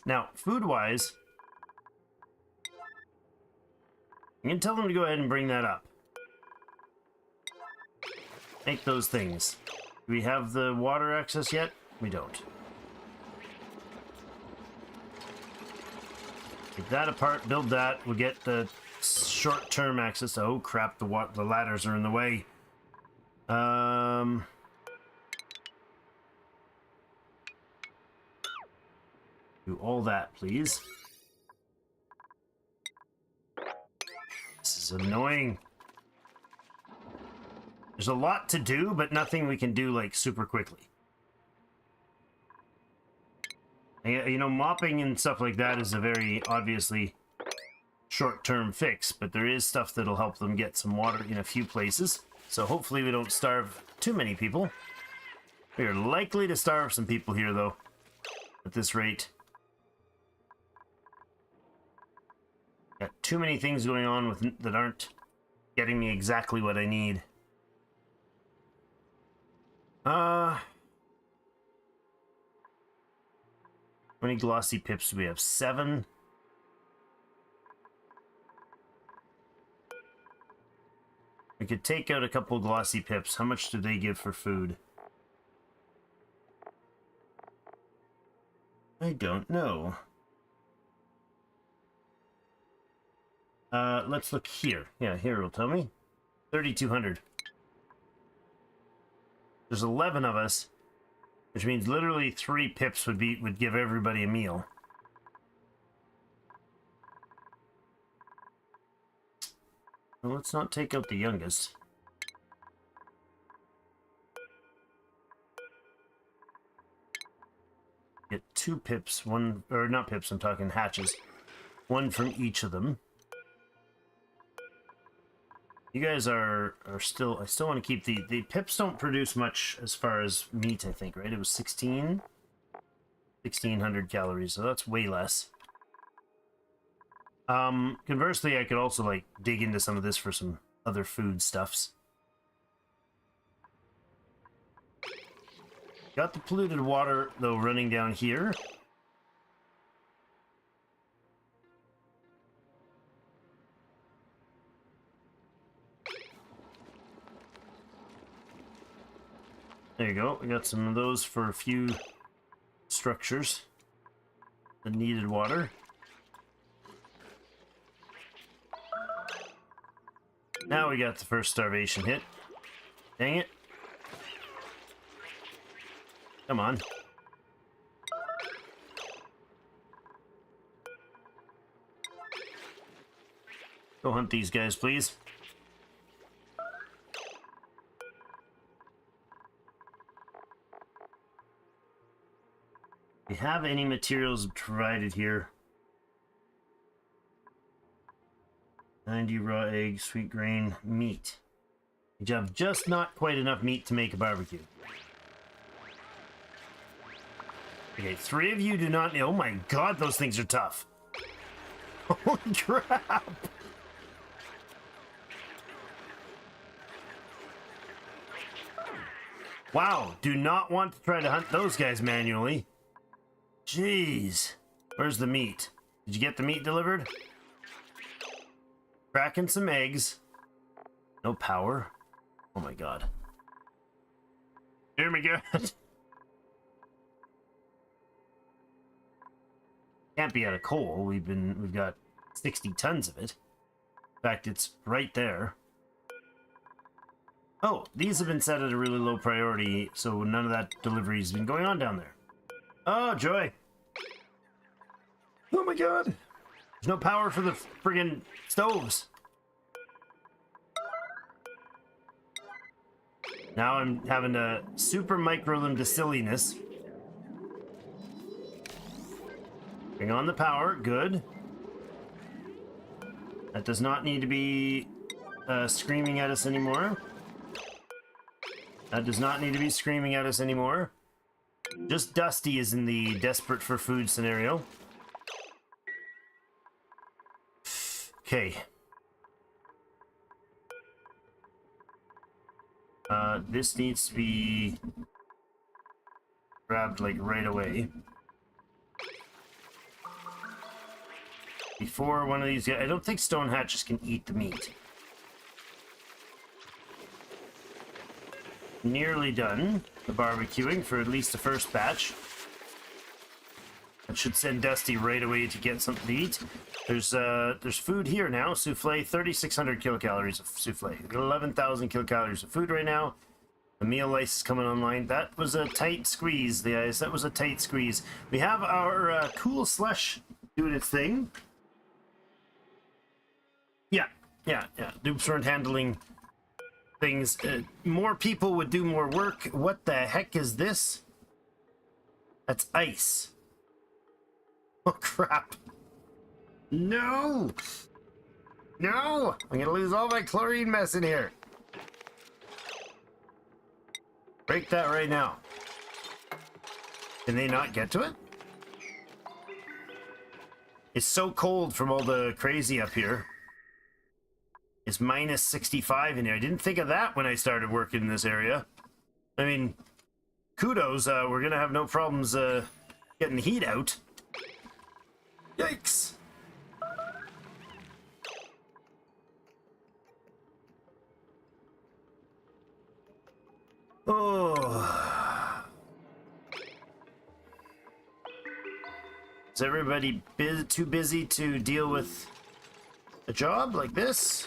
Now, food-wise, I'm going to tell them to go ahead and bring that up. Make those things. Do we have the water access yet? We don't. Take that apart, build that. We'll get the short-term access. Oh crap, the ladders are in the way. Do all that, please. This is annoying. There's a lot to do, but nothing we can do, like, super quickly. You know, mopping and stuff like that is a very, obviously, short-term fix, but there is stuff that'll help them get some water in a few places. So hopefully we don't starve too many people. We are likely to starve some people here, though, at this rate. Got too many things going on with that aren't getting me exactly what I need. How many glossy pips do we have? 7. We could take out a couple glossy pips. How much do they give for food? I don't know. Let's look here. Yeah, here it'll tell me. 3,200. There's 11 of us, which means literally 3 pips would give everybody a meal. Well, let's not take out the youngest. Get 2 pips, one, or not pips, I'm talking hatches. 1 from each of them. You guys are still, I still want to keep the pips don't produce much as far as meat, I think, right? It was 1,600 calories, so that's way less. Conversely, I could also, like, dig into some of this for some other food stuffs. Got the polluted water, though, running down here. There you go. We got some of those for a few structures that needed water. Now we got the first starvation hit. Dang it. Come on. Go hunt these guys, please. Do we have any materials provided here? 90 raw eggs, sweet grain, meat. You have just not quite enough meat to make a barbecue. Okay, 3 of you do not... Oh my god, those things are tough. Holy crap! Wow, do not want to try to hunt those guys manually. Jeez. Where's the meat? Did you get the meat delivered? Cracking some eggs. No power. Oh my god. Hear me good. Can't be out of coal. We've got 60 tons of it. In fact, it's right there. Oh, these have been set at a really low priority, so none of that delivery has been going on down there. Oh, joy. Oh my god. There's no power for the friggin' stoves. Now I'm having to super micro them to silliness. Bring on the power, good. That does not need to be screaming at us anymore. That does not need to be screaming at us anymore. Just Dusty is in the desperate for food scenario. Okay. This needs to be grabbed like right away. Before one of these guys, I don't think stone hatches can eat the meat. Nearly done the barbecuing for at least the first batch. That should send Dusty right away to get something to eat. There's food here now. Souffle, 3,600 kilocalories of souffle. 11,000 kilocalories of food right now. The meal lice is coming online. That was a tight squeeze, guys. That was a tight squeeze. We have our cool slush doing its thing. Yeah. Dupes weren't handling things. More people would do more work. What the heck is this? That's ice. Oh, crap. No! No! I'm gonna lose all my chlorine mess in here. Break that right now. Can they not get to it? It's so cold from all the crazy up here. It's minus 65 in here. I didn't think of that when I started working in this area. I mean, kudos. We're gonna have no problems getting the heat out. Yikes. Oh. Is everybody too busy to deal with a job like this?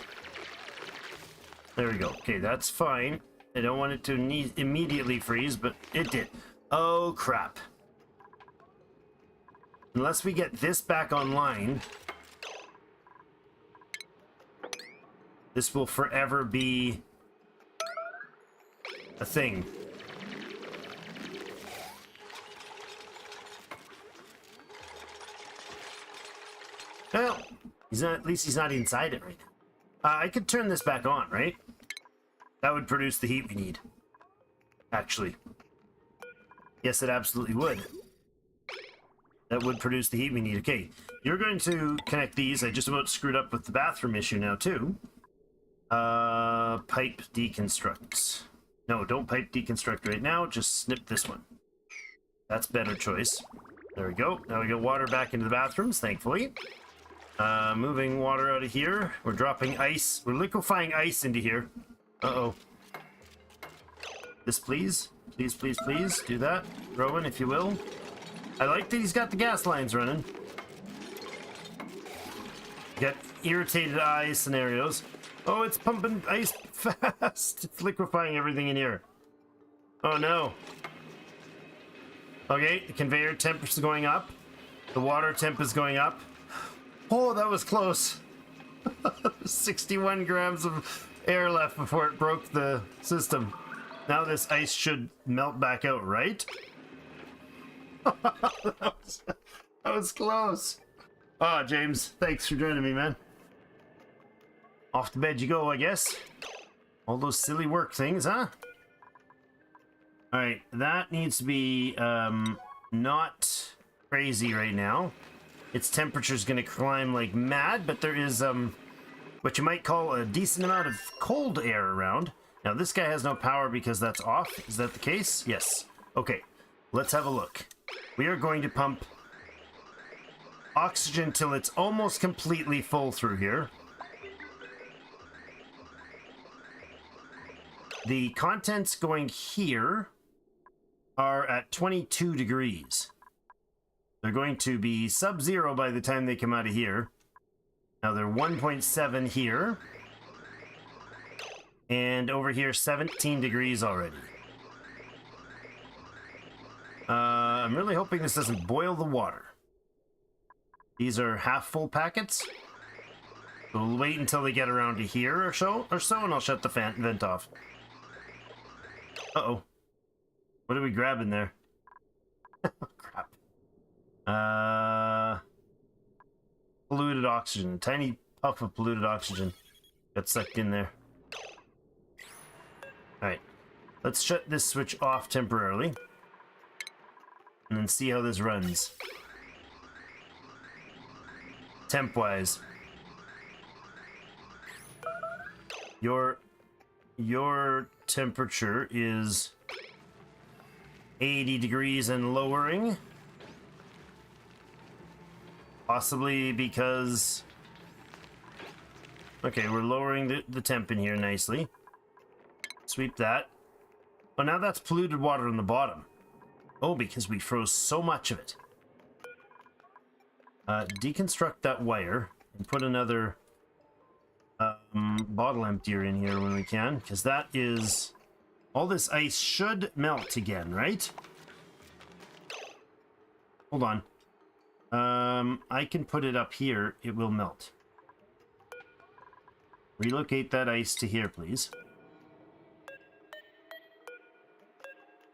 There we go. Okay, that's fine. I don't want it to immediately freeze, but it did. Oh, crap. Unless we get this back online, this will forever be a thing. Well, at least he's not inside it right now. I could turn this back on, right? That would produce the heat we need. Actually. Yes, it absolutely would. That would produce the heat we need. Okay, you're going to connect these. I just about screwed up with the bathroom issue now, too. Pipe deconstruct. No, don't pipe deconstruct right now. Just snip this one. That's better choice. There we go. Now we get water back into the bathrooms, thankfully. Moving water out of here. We're dropping ice. We're liquefying ice into here. Uh-oh. This, please. Please, please, please. Do that. Rowan, if you will. I like that he's got the gas lines running. Got irritated eye scenarios. Oh, it's pumping ice fast. It's liquefying everything in here. Oh, no. Okay, the conveyor temp is going up. The water temp is going up. Oh, that was close. 61 grams of air left before it broke the system. Now this ice should melt back out, right? that was close. Ah, James, thanks for joining me, man. Off to bed you go, I guess. All those silly work things, huh? Alright, that needs to be not crazy right now. Its temperature's gonna climb like mad, but there is what you might call a decent amount of cold air around. Now this guy has no power because that's off. Is that the case? Yes. Okay, let's have a look. We are going to pump oxygen till it's almost completely full through here. The contents going here are at 22 degrees. They're going to be sub-zero by the time they come out of here. Now they're 1.7 here. And over here, 17 degrees already. I'm really hoping this doesn't boil the water. These are half-full packets. So we'll wait until they get around to here or so, and I'll shut the vent off. Uh-oh. What are we grabbing there? Crap. Polluted oxygen. A tiny puff of polluted oxygen got sucked in there. Alright. Let's shut this switch off temporarily. And then see how this runs. Temp-wise. Your temperature is 80 degrees and lowering. Possibly because... Okay, we're lowering the temp in here nicely. Sweep that. Oh, now that's polluted water on the bottom. Oh, because we froze so much of it. Deconstruct that wire and put another bottle emptier in here when we can, because that is... All this ice should melt again, right? Hold on. I can put it up here. It will melt. Relocate that ice to here, please.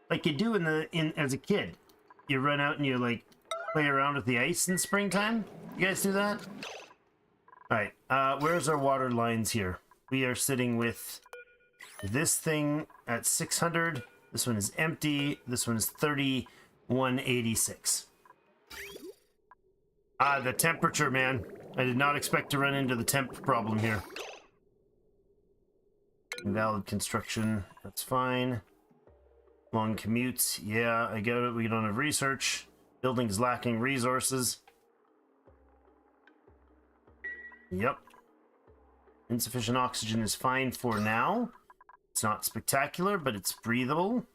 Like you do as a kid. You run out and you like play around with the ice in springtime. You guys do that? Alright, where's our water lines here? We are sitting with this thing at 600. This one is empty. This one is 3186. The temperature, man. I did not expect to run into the temp problem here. Invalid construction. That's fine. Long commutes. Yeah, I get it. We don't have research. Buildings lacking resources. Yep. Insufficient oxygen is fine for now. It's not spectacular, but it's breathable.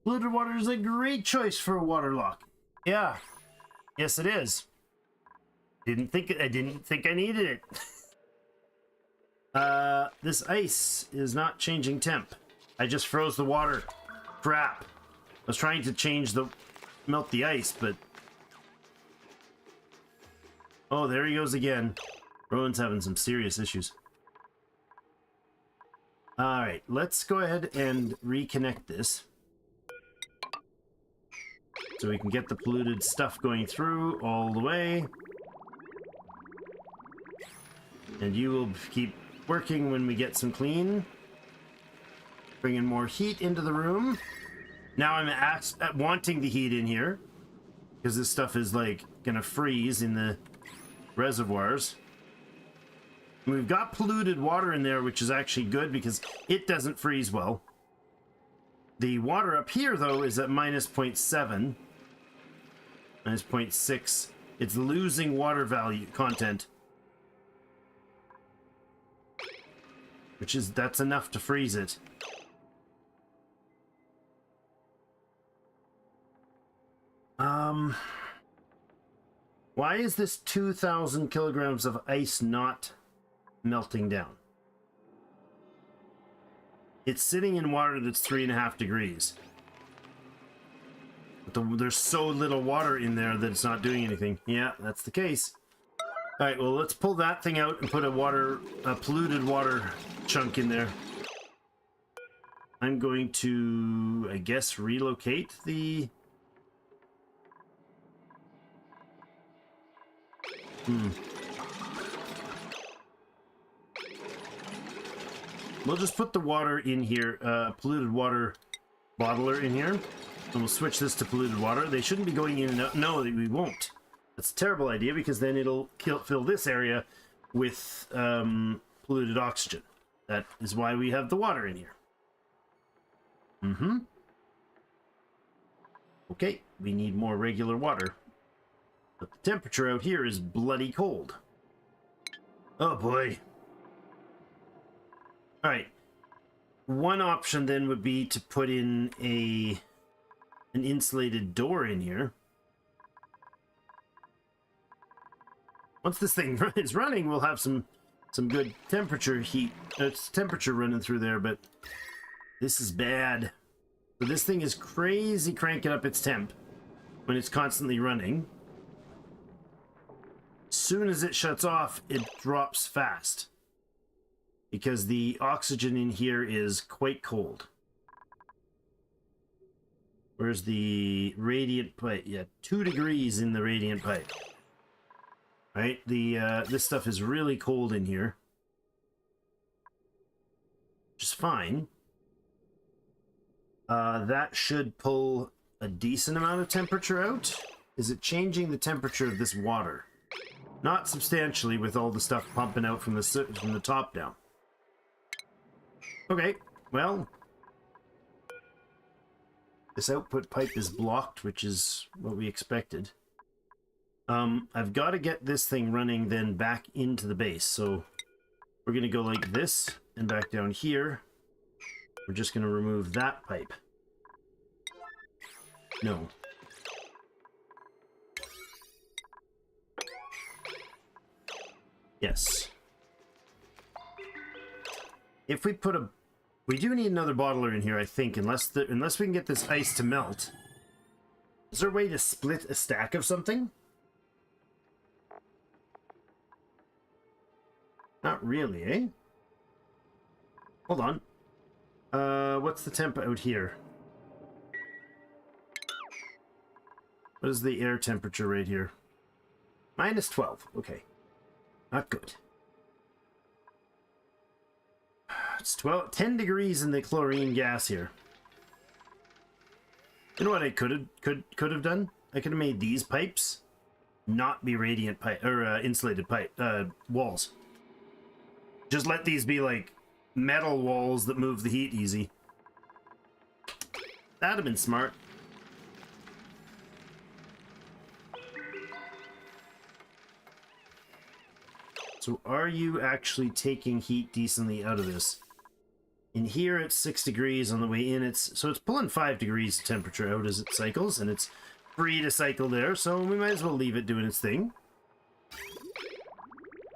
Polluted water is a great choice for a water lock. Yeah. Yes, it is. I didn't think I needed it. This ice is not changing temp. I just froze the water. Crap. I was trying to melt the ice, but... Oh, there he goes again. Rowan's having some serious issues. Alright, let's go ahead and reconnect this. So we can get the polluted stuff going through all the way. And you will keep working when we get some clean. Bringing more heat into the room. Now I'm wanting the heat in here. Because this stuff is like gonna freeze in the reservoirs. And we've got polluted water in there, which is actually good because it doesn't freeze well. The water up here, though, is at minus 0.7. Minus 0.6. It's losing water value content. That's enough to freeze it. Why is this 2,000 kilograms of ice not melting down? It's sitting in water that's 3.5 degrees. But there's so little water in there that it's not doing anything. Yeah, that's the case. Alright, well, let's pull that thing out and put a polluted water chunk in there. I'm going to, I guess, relocate the... We'll just put the water in here, polluted water bottler in here. And we'll switch this to polluted water. They shouldn't be going in and out. No, we won't. That's a terrible idea because then it'll fill this area with polluted oxygen. That is why we have the water in here. Mm-hmm. Okay, we need more regular water. But the temperature out here is bloody cold. Oh boy. Alright. One option then would be to put in an insulated door in here. Once this thing is running, we'll have some good temperature running through there, but this is bad. So this thing is crazy cranking up its temp when it's constantly running. As soon as it shuts off, it drops fast because the oxygen in here is quite cold. Where's the radiant pipe? Yeah, 2 degrees in the radiant pipe. Right, this stuff is really cold in here, which is fine. That should pull a decent amount of temperature out. Is it changing the temperature of this water? Not substantially, with all the stuff pumping out from the top down. Okay, well, this output pipe is blocked, which is what we expected. I've got to get this thing running then back into the base. So we're going to go like this and back down here. We're just going to remove that pipe. No. Yes. If we put we do need another bottler in here, I think, unless we can get this ice to melt. Is there a way to split a stack of something? Not really, eh? Hold on. What's the temp out here? What is the air temperature right here? -12. Okay. Not good. It's 10 degrees in the chlorine gas here. You know what I could have done? I could have made these pipes not be radiant pipe or insulated pipe walls. Just let these be like metal walls that move the heat easy. That'd have been smart. So are you actually taking heat decently out of this? In here it's 6 degrees, on the way in it's pulling 5 degrees of temperature out as it cycles, and it's free to cycle there, so we might as well leave it doing its thing.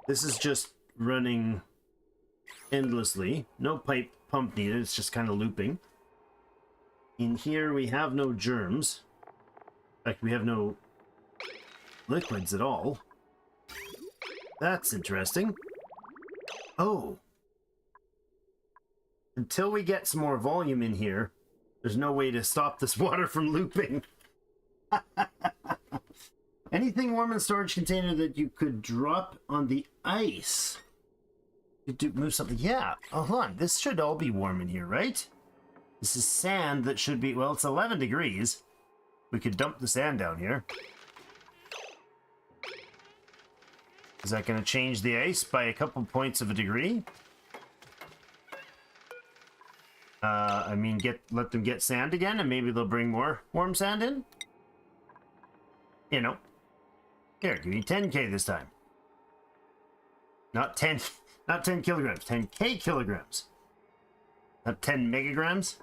This is just running endlessly. No pipe pump needed, it's just kind of looping. In here we have no germs. In fact, we have no liquids at all. That's interesting. Oh. Until we get some more volume in here, there's no way to stop this water from looping. Anything warm in the storage container that you could drop on the ice. You do move something. Yeah, hold on. This should all be warm in here, right? This is sand that should be, well, it's 11 degrees. We could dump the sand down here. Is that going to change the ice by a couple points of a degree? I mean, let them get sand again, and maybe they'll bring more warm sand in? You know. Here, give me 10k this time. Not 10 kilograms, 10k kilograms. Not 10 megagrams?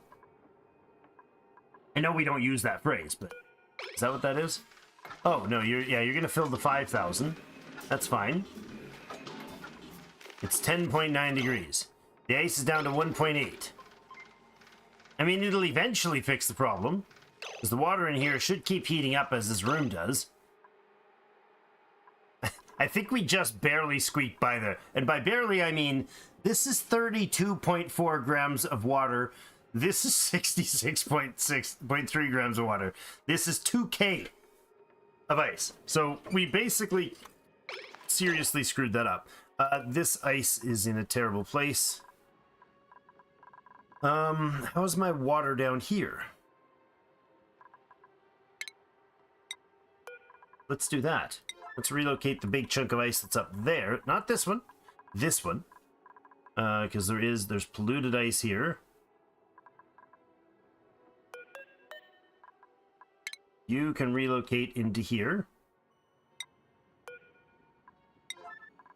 I know we don't use that phrase, but is that what that is? Oh, no, you're going to fill the 5,000. That's fine. It's 10.9 degrees. The ice is down to 1.8. I mean, it'll eventually fix the problem, because the water in here should keep heating up as this room does. I think we just barely squeaked by there. And by barely, I mean, this is 32.4 grams of water. This is 66.3 grams of water. This is 2K of ice. So we basically seriously screwed that up. This ice is in a terrible place. How's my water down here? Let's do that. Let's relocate the big chunk of ice that's up there. Not this one. This one. Because there's polluted ice here. You can relocate into here.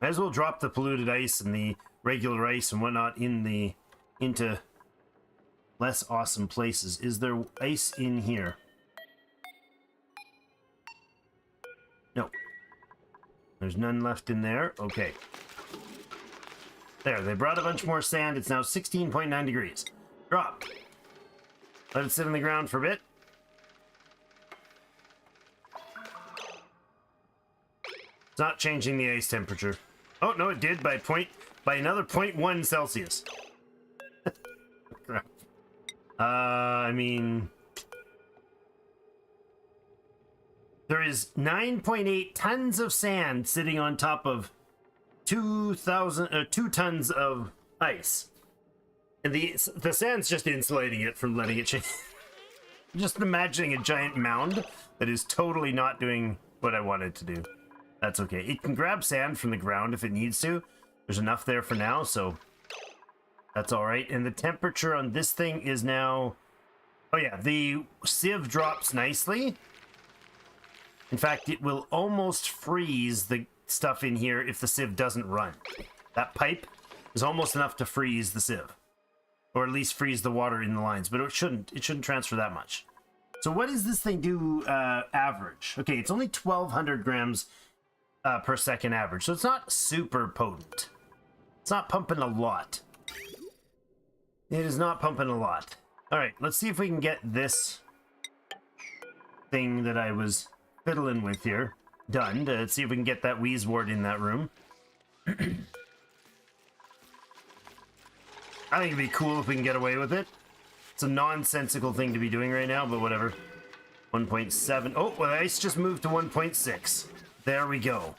Might as well drop the polluted ice and the regular ice and whatnot into less awesome places. Is there ice in here? No. There's none left in there. Okay. There, they brought a bunch more sand. It's now 16.9 degrees. Drop. Let it sit on the ground for a bit. It's not changing the ice temperature. Oh, no, it did by another 0.1 Celsius. Crap. I mean... There is 9.8 tons of sand sitting on top of 2 tons of ice. And the sand's just insulating it from letting it change. Just imagining a giant mound that is totally not doing what I want it to do. That's okay. It can grab sand from the ground if it needs to. There's enough there for now, so that's all right. And the temperature on this thing is now... Oh yeah, the sieve drops nicely. In fact, it will almost freeze the stuff in here if the sieve doesn't run. That pipe is almost enough to freeze the sieve. Or at least freeze the water in the lines, but it shouldn't transfer that much. So what does this thing do average? Okay, it's only 1,200 grams per second average, so it's not super potent. It's not pumping a lot. It is not pumping a lot. All right, let's see if we can get this thing that I was fiddling with here done, to see if we can get that Wheezewort in that room. I think it'd be cool if we can get away with it. It's a nonsensical thing to be doing right now, but whatever. 1.7. Oh, well, the ice just moved to 1.6. There we go.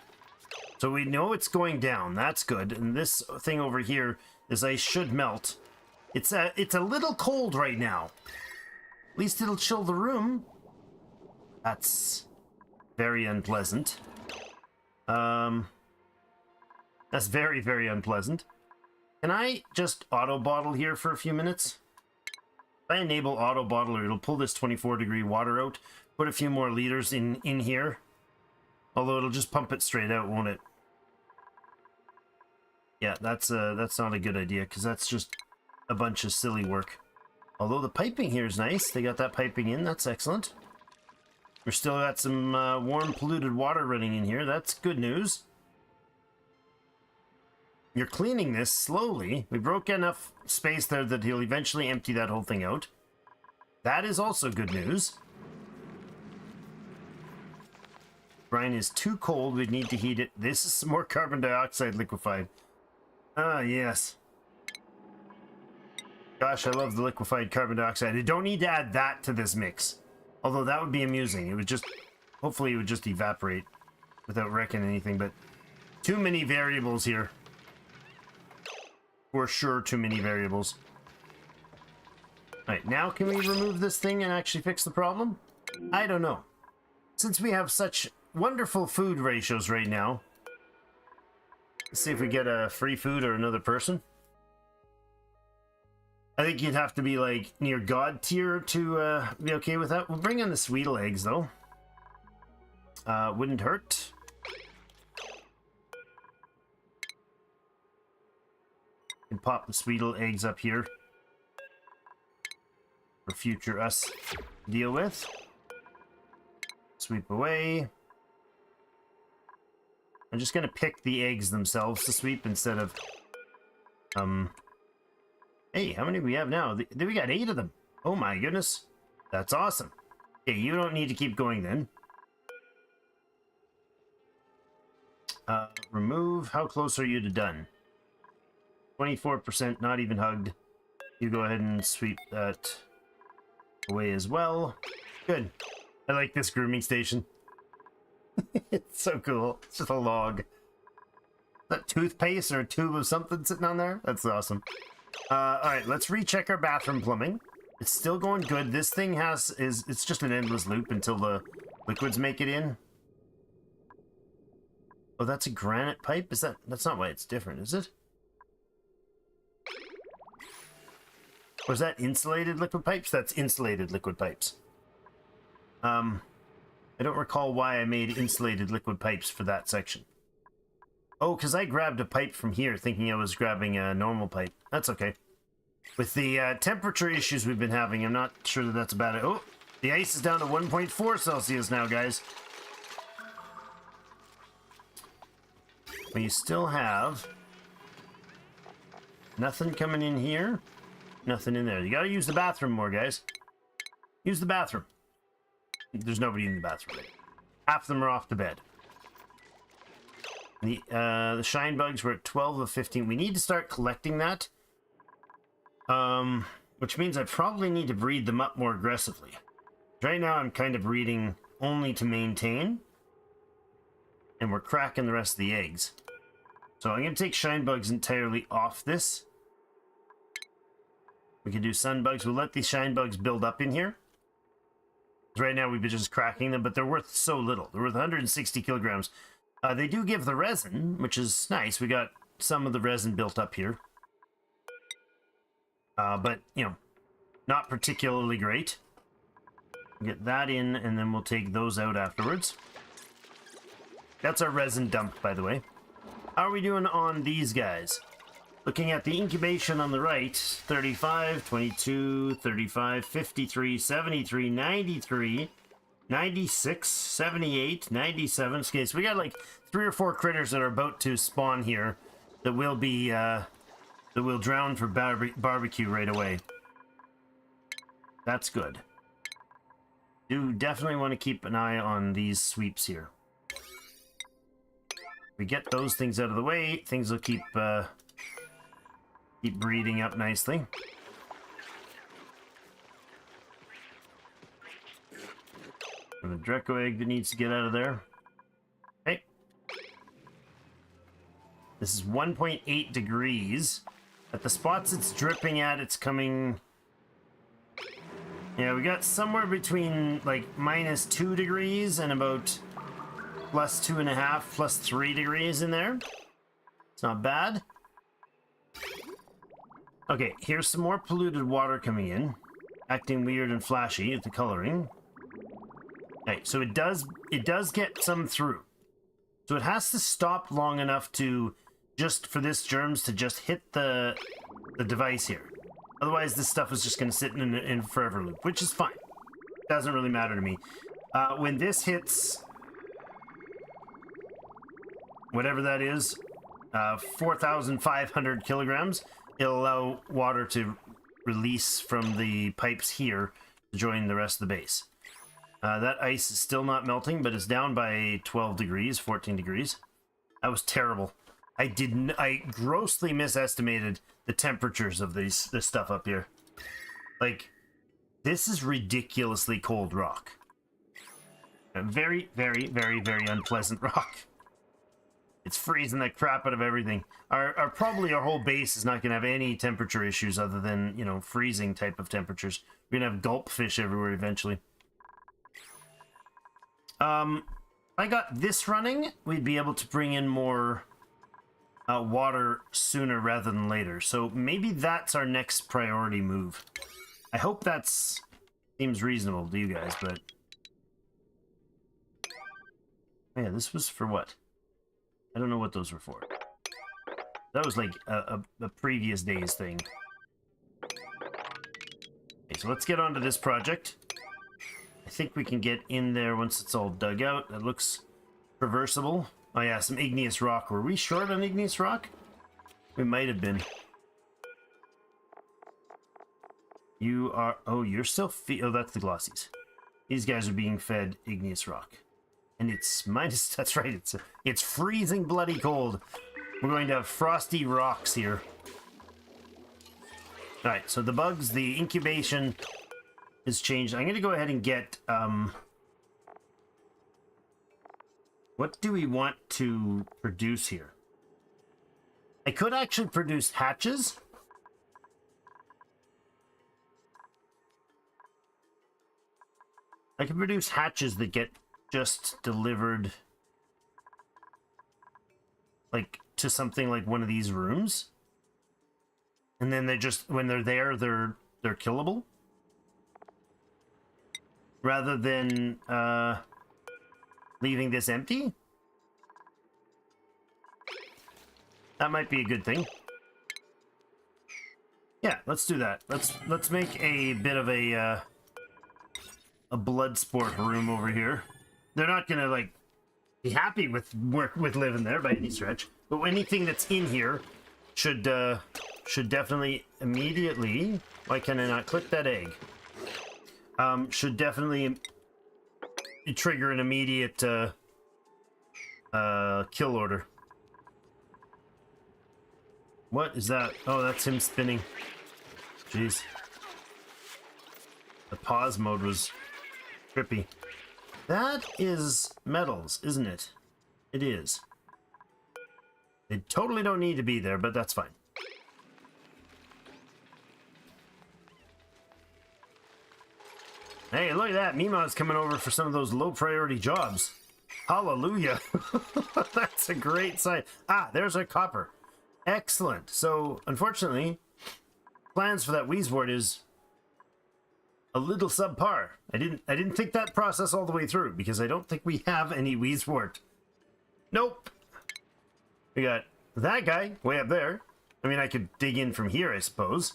So we know it's going down. That's good. And this thing over here, this ice should melt. It's a little cold right now. At least it'll chill the room. That's very unpleasant. That's very, very unpleasant. Can I just auto bottle here for a few minutes? If I enable auto bottler, it'll pull this 24-degree water out, put a few more liters in here. Although it'll just pump it straight out, won't it? Yeah, that's not a good idea, because that's just a bunch of silly work. Although the piping here is nice. They got that piping in. That's excellent. We've still got some warm, polluted water running in here. That's good news. You're cleaning this slowly. We broke enough space there that he'll eventually empty that whole thing out. That is also good news. Brine is too cold. We'd need to heat it. This is some more carbon dioxide liquefied. Ah, yes. Gosh, I love the liquefied carbon dioxide. I don't need to add that to this mix. Although that would be amusing. It would just... Hopefully it would just evaporate without wrecking anything, but... Too many variables here. For sure, too many variables. Alright, now can we remove this thing and actually fix the problem? I don't know. Since we have such wonderful food ratios right now, let's see if we get a free food or another person. I think you'd have to be like near God tier to be okay with that. We'll bring in the Sweetle eggs though. Wouldn't hurt. And pop the Sweetle eggs up here for future us to deal with. Sweep away. I'm just gonna pick the eggs themselves to sweep instead of hey, how many do we have now? We got 8 of them. Oh my goodness. That's awesome. Okay, you don't need to keep going then. Remove. How close are you to done? 24%, not even hugged. You go ahead and sweep that away as well. Good. I like this grooming station. It's so cool. It's just a log. Is that toothpaste or a tube of something sitting on there? That's awesome. Alright, let's recheck our bathroom plumbing. It's still going good. This thing it's just an endless loop until the liquids make it in. Oh, that's a granite pipe? That's not why it's different, is it? Was that insulated liquid pipes? That's insulated liquid pipes. I don't recall why I made insulated liquid pipes for that section. Oh, because I grabbed a pipe from here thinking I was grabbing a normal pipe. That's okay. With the temperature issues we've been having, I'm not sure that that's about it. Oh, the ice is down to 1.4 Celsius now, guys. But you still have nothing coming in here. Nothing in there. You gotta use the bathroom more, guys. Use the bathroom. There's nobody in the bathroom. Half of them are off to bed. The shine bugs were at 12 of 15. We need to start collecting that. Which means I probably need to breed them up more aggressively. Right now I'm kind of breeding only to maintain. And we're cracking the rest of the eggs. So I'm going to take shine bugs entirely off this. We can do sun bugs. We'll let these shine bugs build up in here. Right now we've been just cracking them, but they're worth so little. They're worth 160 kilograms. They do give the resin, which is nice. We got some of the resin built up here. But, you know, not particularly great. Get that in, and then we'll take those out afterwards. That's our resin dump, by the way. How are we doing on these guys? Looking at the incubation on the right, 35, 22, 35, 53, 73, 93, 96, 78, 97. Okay, so we got like 3 or 4 critters that are about to spawn here that will be, that will drown for barbecue right away. That's good. Do definitely want to keep an eye on these sweeps here. We get those things out of the way, things will keep breeding up nicely. And the Dreco egg that needs to get out of there. Okay. This is 1.8 degrees. At the spots it's dripping at, it's coming... Yeah, we got somewhere between like -2 degrees and about +2.5, +3 degrees in there. It's not bad. Okay, here's some more polluted water coming in, acting weird and flashy at the coloring. Okay, so it does get some through. So it has to stop long enough to just for this germs to just hit the device here. Otherwise, this stuff is just going to sit in a forever loop, which is fine. Doesn't really matter to me. When this hits whatever that is, 4,500 kilograms, it'll allow water to release from the pipes here to join the rest of the base. That ice is still not melting, but it's down by 12 degrees, 14 degrees. That was terrible. I grossly misestimated the temperatures of this stuff up here. Like, this is ridiculously cold rock. A very, very, very, very unpleasant rock. It's freezing the crap out of everything. Probably our whole base is not going to have any temperature issues other than, you know, freezing type of temperatures. We're going to have gulp fish everywhere eventually. If I got this running, we'd be able to bring in more water sooner rather than later. So maybe that's our next priority move. I hope that seems reasonable to you guys, but... Oh yeah, this was for what? I don't know what those were for. That was like a previous day's thing. Okay, so let's get onto this project. I think we can get in there once it's all dug out. That looks traversable. Oh yeah, some igneous rock. Were we short on igneous rock? We might have been. You are... Oh, you're still... Oh, that's the glossies. These guys are being fed igneous rock. And it's minus... That's right, it's freezing bloody cold. We're going to have frosty rocks here. Alright, so the bugs, the incubation is changed. I'm going to go ahead and get... What do we want to produce here? I could actually produce hatches. I can produce hatches that get just delivered like to something like one of these rooms. And then they just, when they're there, they're they're killable. Rather than leaving this empty. That might be a good thing. Yeah, let's do that. Let's make a bit of a blood sport room over here. They're not gonna like be happy with living there by any stretch, but anything that's in here should definitely immediately. Why can I not click that egg? Should definitely trigger an immediate kill order. What is that? Oh, that's him spinning. Jeez. The pause mode was trippy. That is metals, isn't it? It is. They totally don't need to be there, but that's fine. Hey, look at that. Mima's coming over for some of those low priority jobs. Hallelujah. That's a great sign. Ah, there's our copper. Excellent. So, unfortunately, plans for that Wheezewort is a little subpar. I didn't think that process all the way through because I don't think we have any Wheezewort. Nope. We got that guy way up there. I mean, I could dig in from here, I suppose.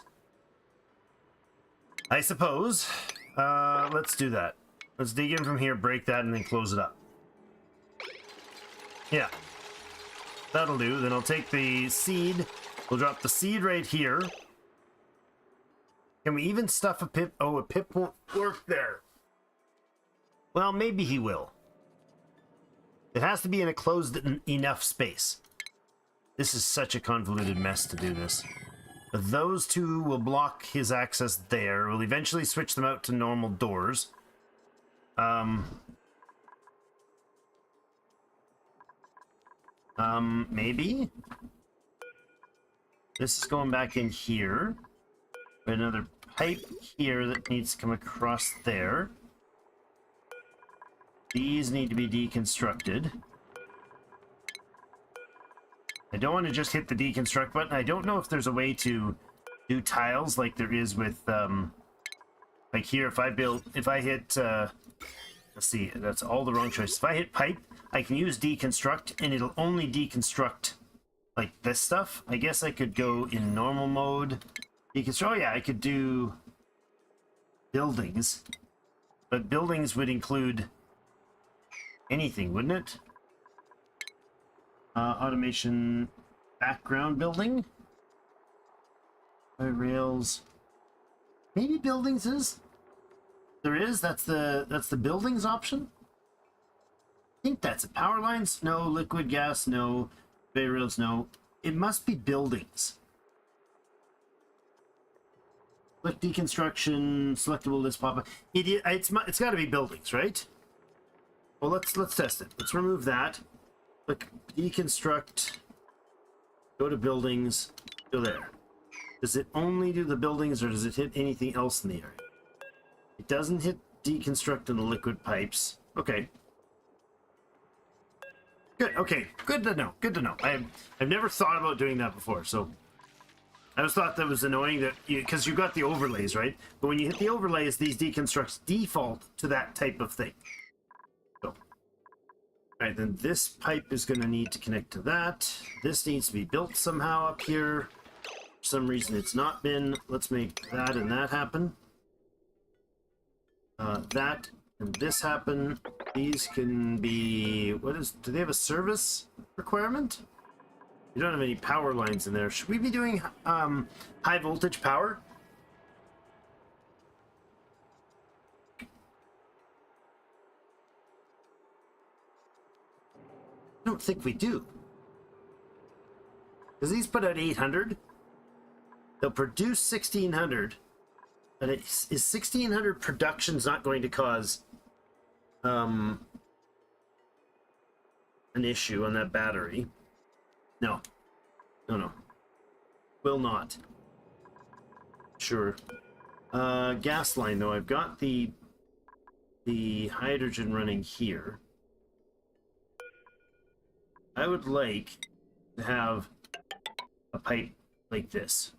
Let's do that. Let's dig in from here, break that, and then close it up. Yeah. That'll do. Then I'll take the seed. We'll drop the seed right here. Can we even stuff a pip? Oh, a pip won't work there. Well, maybe he will. It has to be in a closed enough space. This is such a convoluted mess to do this. Those two will block his access there. We'll eventually switch them out to normal doors. Maybe? This is going back in here. Another pipe here that needs to come across there. These need to be deconstructed. I don't want to just hit the deconstruct button. I don't know if there's a way to do tiles like there is with, like here, if I hit, let's see, that's all the wrong choices. If I hit pipe, I can use deconstruct, and it'll only deconstruct, like, this stuff. I guess I could go in normal mode. Deconstruct, oh yeah, I could do buildings. But buildings would include anything, wouldn't it? Automation background building. Rails. Maybe buildings is. There is. That's the buildings option. I think that's it. Power lines. No. Liquid gas. No. Bay rails. No. It must be buildings. Click deconstruction. Selectable list pop up. It's got to be buildings, right? Well, let's test it. Let's remove that. Click deconstruct, go to buildings, go there. Does it only do the buildings or does it hit anything else in the area? It doesn't hit deconstruct in the liquid pipes. Okay. Good, okay. Good to know. Good to know. I've never thought about doing that before, so I just thought that was annoying that because you got the overlays, right? But when you hit the overlays, these deconstructs default to that type of thing. Alright, then this pipe is going to need to connect to that. This needs to be built somehow up here. For some reason it's not been. Let's make that and that happen. That and this happen. These can be... do they have a service requirement? You don't have any power lines in there. Should we be doing high voltage power? I don't think we do. Because these put out 800. They'll produce 1600. But is 1600 production's not going to cause an issue on that battery. No. No. Will not. Sure. Gas line though. I've got the hydrogen running here. I would like to have a pipe like this.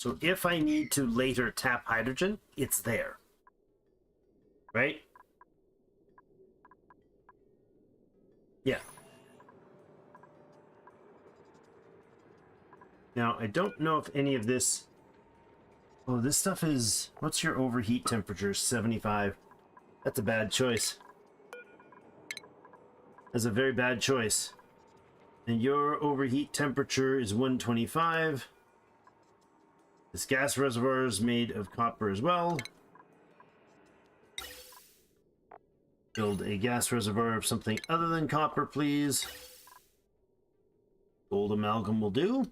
So if I need to later tap hydrogen, it's there. Right? Yeah. Now, I don't know if any of this... Oh, this stuff is... What's your overheat temperature? 75. That's a bad choice. That's a very bad choice. And your overheat temperature is 125. This gas reservoir is made of copper as well. Build a gas reservoir of something other than copper, please. Gold amalgam will do.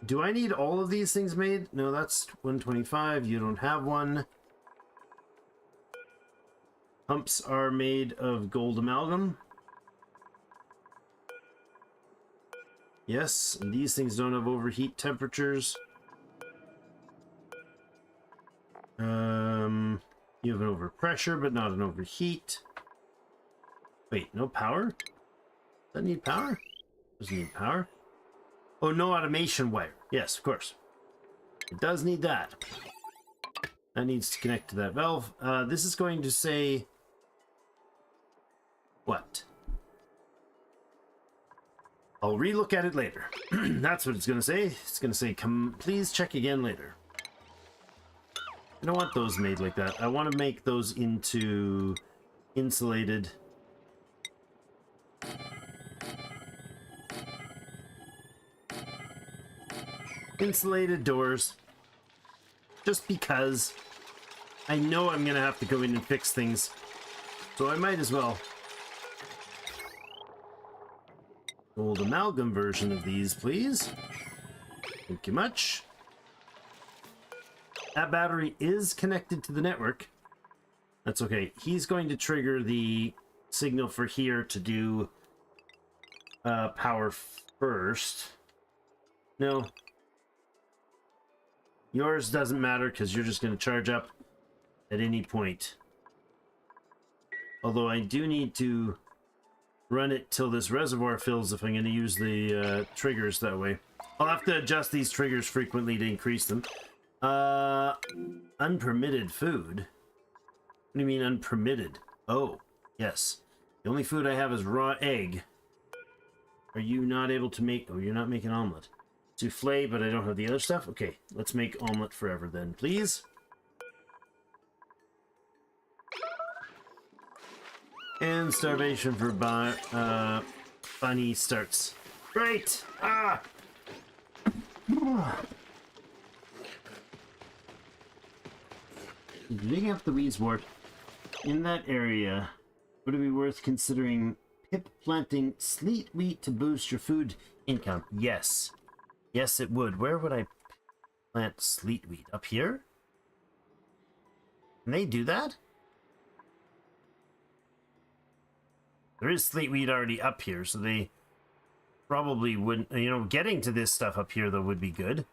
Do I need all of these things made? No, that's 125. You don't have one. Pumps are made of gold amalgam. Yes, and these things don't have overheat temperatures. You have an overpressure, but not an overheat. Wait, no power? Does that need power? Doesn't need power. Oh, no automation wire. Yes, of course. It does need that. That needs to connect to that valve. This is going to say... What? I'll relook at it later. That's what it's going to say. It's going to say, "Come, please check again later." I don't want those made like that. I want to make those into insulated. Insulated doors. Just because I know I'm going to have to go in and fix things. So I might as well. Gold amalgam version of these, please. Thank you much. That battery is connected to the network. That's okay. He's going to trigger the signal for here to do power first. No. Yours doesn't matter because you're just going to charge up at any point. Although I do need to run it till this reservoir fills if I'm going to use the triggers that way. I'll have to adjust these triggers frequently to increase them. Unpermitted food? What do you mean unpermitted? Oh, yes. The only food I have is raw egg. Are you not able to make... Oh, you're not making omelet. Souffle, but I don't have the other stuff? Okay, let's make omelet forever then, please. And starvation for bunny starts. Right! Ah! Digging up the weeds wart. In that area, would it be worth considering pip planting sleet wheat to boost your food income? Yes. Yes, it would. Where would I plant sleet wheat? Up here? Can they do that? There is sleet wheat already up here, so they probably wouldn't... You know, getting to this stuff up here, though, would be good.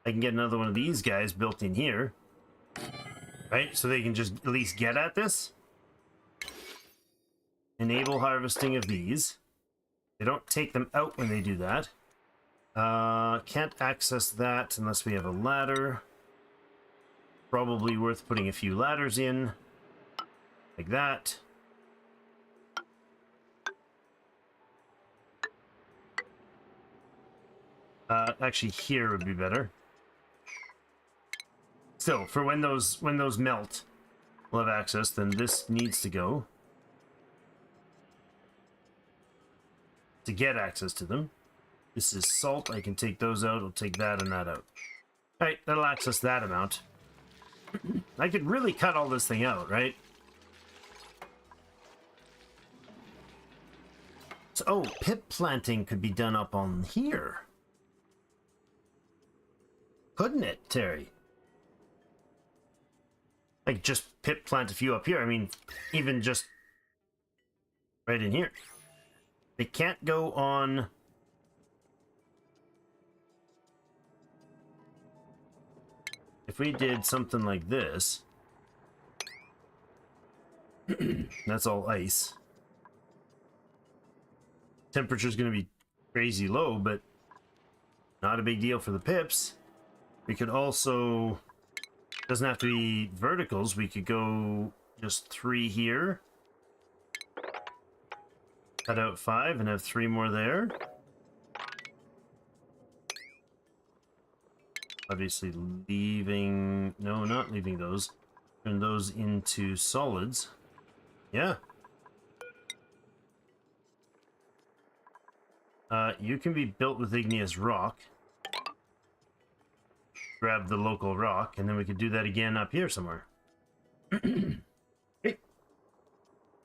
I can get another one of these guys built in here. Right? So they can just at least get at this. Enable harvesting of these. They don't take them out when they do that. Can't access that unless we have a ladder. Probably worth putting a few ladders in. Like that. Actually, here would be better. Still, for when those melt, we'll have access. Then this needs to go to get access to them. This is salt. I can take those out. I'll take that and that out. All right, that'll access that amount. I could really cut all this thing out, right? So, oh, pip planting could be done up on here. Couldn't it, Terry? Like, just pip plant a few up here. I mean, even just right in here. They can't go on... If we did something like this... That's all ice. Temperature's going to be crazy low, but not a big deal for the pips. We could also, doesn't have to be verticals, we could go just 3 here. Cut out 5 and have 3 more there. Obviously leaving, no, not leaving those. Turn those into solids. Yeah. You can be built with igneous rock. Grab the local rock, and then we could do that again up here somewhere. Hey.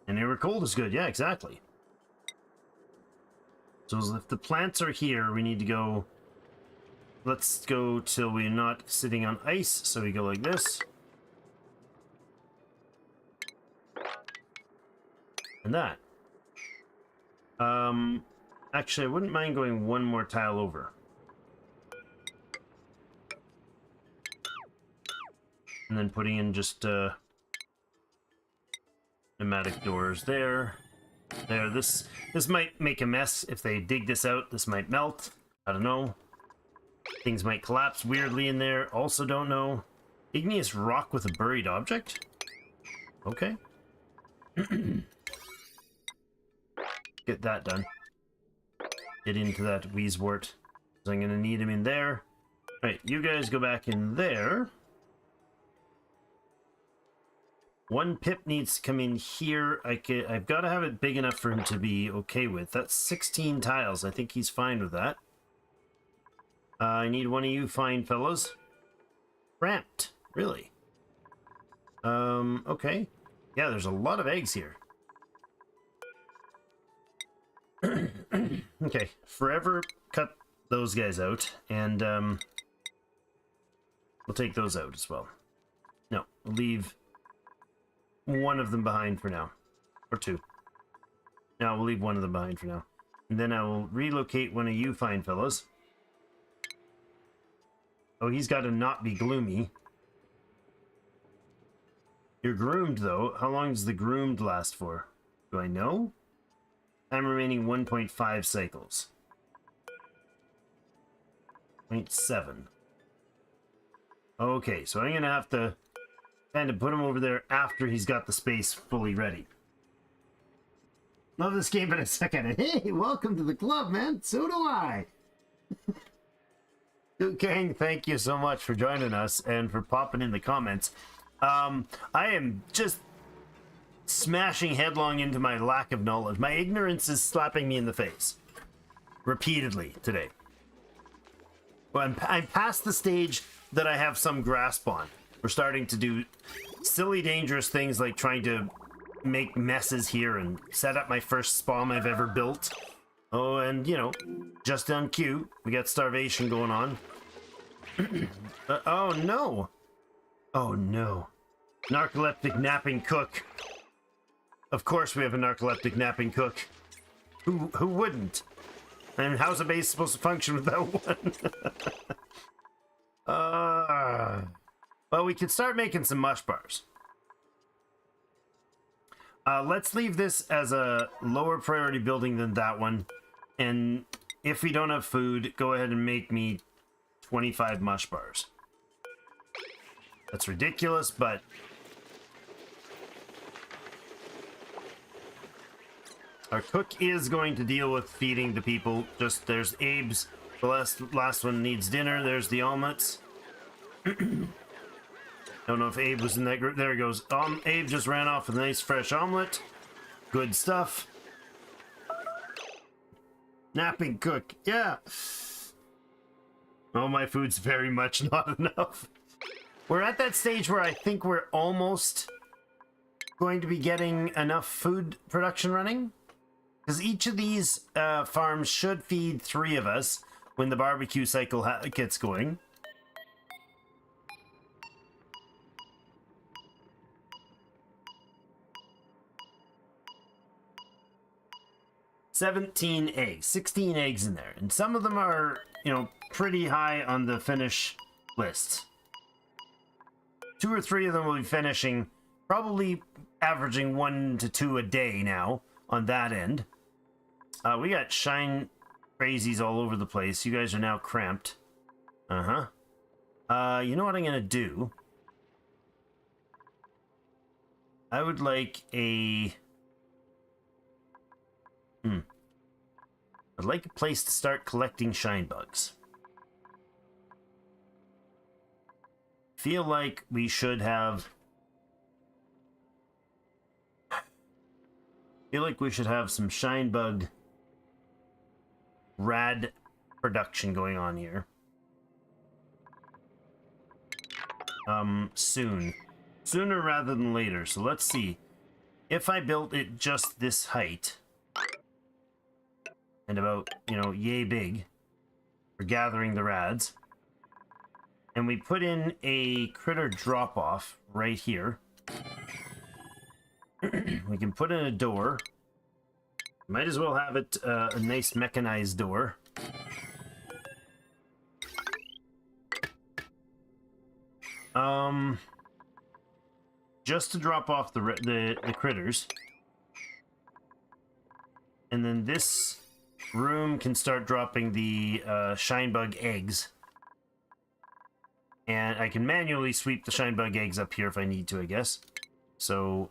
And here we're cold is good. Yeah, exactly. So if the plants are here, we need to go... Let's go till we're not sitting on ice. So we go like this. And that. Actually, I wouldn't mind going 1 more tile over. And then putting in just pneumatic doors there. There, this might make a mess if they dig this out. This might melt. I don't know. Things might collapse weirdly in there. Also don't know. Igneous rock with a buried object? Okay. Get that done. Get into that Wheezewort. So I'm going to need him in there. Alright, you guys go back in there. 1 pip needs to come in here. I've got to have it big enough for him to be okay with. That's 16 tiles. I think he's fine with that. I need 1 of you fine fellows. Ramped. Really? Okay. Yeah, there's a lot of eggs here. Okay, forever cut those guys out, and we'll take those out as well. No, we'll leave 1 of them behind for now. Or 2. No, we'll leave 1 of them behind for now. And then I will relocate 1 of you fine fellows. Oh, he's got to not be gloomy. You're groomed, though. How long does the groomed last for? Do I know? Time remaining 1.5 cycles. 0.7. Okay, so I'm going to have to kind of put him over there after he's got the space fully ready. Love this game in a second. Hey, welcome to the club, man. So do I. King, thank you so much for joining us and for popping in the comments. I am just smashing headlong into my lack of knowledge. My ignorance is slapping me in the face repeatedly today. Well, I'm past the stage that I have some grasp on. We're starting to do silly, dangerous things like trying to make messes here and set up my first SPOM I've ever built. Oh, and, you know, just on cue, we got starvation going on. Oh, no. Oh, no. Narcoleptic napping cook. Of course we have a narcoleptic napping cook. Who wouldn't? And how's a base supposed to function without one? Well, we could start making some mush bars. Let's leave this as a lower priority building than that one. And if we don't have food, go ahead and make me 25 mush bars. That's ridiculous, but... Our cook is going to deal with feeding the people. Just, there's Abe's. The last one needs dinner. There's the omelets. Don't know if Abe was in that group. There he goes. Abe just ran off with a nice fresh omelet. Good stuff. Napping cook. Yeah. Oh, my food's very much not enough. We're at that stage where I think we're almost going to be getting enough food production running. Because each of these farms should feed 3 of us when the barbecue cycle gets going. $17 eggs, 16 eggs in there. And some of them are, you know, pretty high on the finish list. 2 or 3 of them will be finishing, probably averaging 1 to 2 a day now on that end. We got shine crazies all over the place. You guys are now cramped. You know what I'm gonna do? I would like a... I'd like a place to start collecting shine bugs. Feel like we should have... feel like we should have some shine bug rad production going on here. Soon. Sooner rather than later. So let's see. If I built it just this height, and about, you know, yay big for gathering the rads, and we put in a critter drop-off right here, we can put in a door. Might as well have it a nice mechanized door. Just to drop off the critters. And then this room can start dropping the shine bug eggs. And I can manually sweep the shine bug eggs up here if I need to, I guess. So,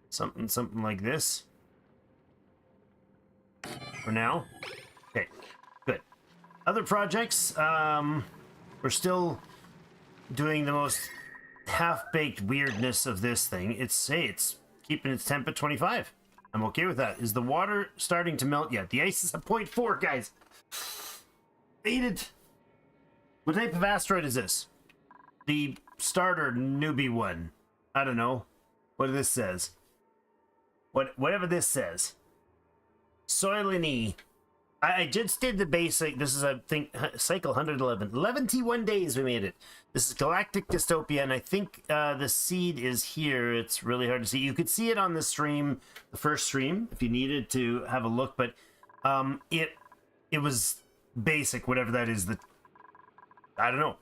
something like this. For now. Okay, good. Other projects, we're still doing the most half-baked weirdness of this thing. It's keeping its temp at 25. I'm okay with that. Is the water starting to melt yet? The ice is at 0.4, guys. Eat it. What type of asteroid is this? The starter newbie one. I don't know what this says. Whatever this says. Soilini. I just did the basic. This is, I think, cycle 111. 111 days we made it. This is Galactic Dystopia, and I think the seed is here. It's really hard to see. You could see it on the stream, the first stream, if you needed to have a look, but it was basic, whatever that is. I don't know.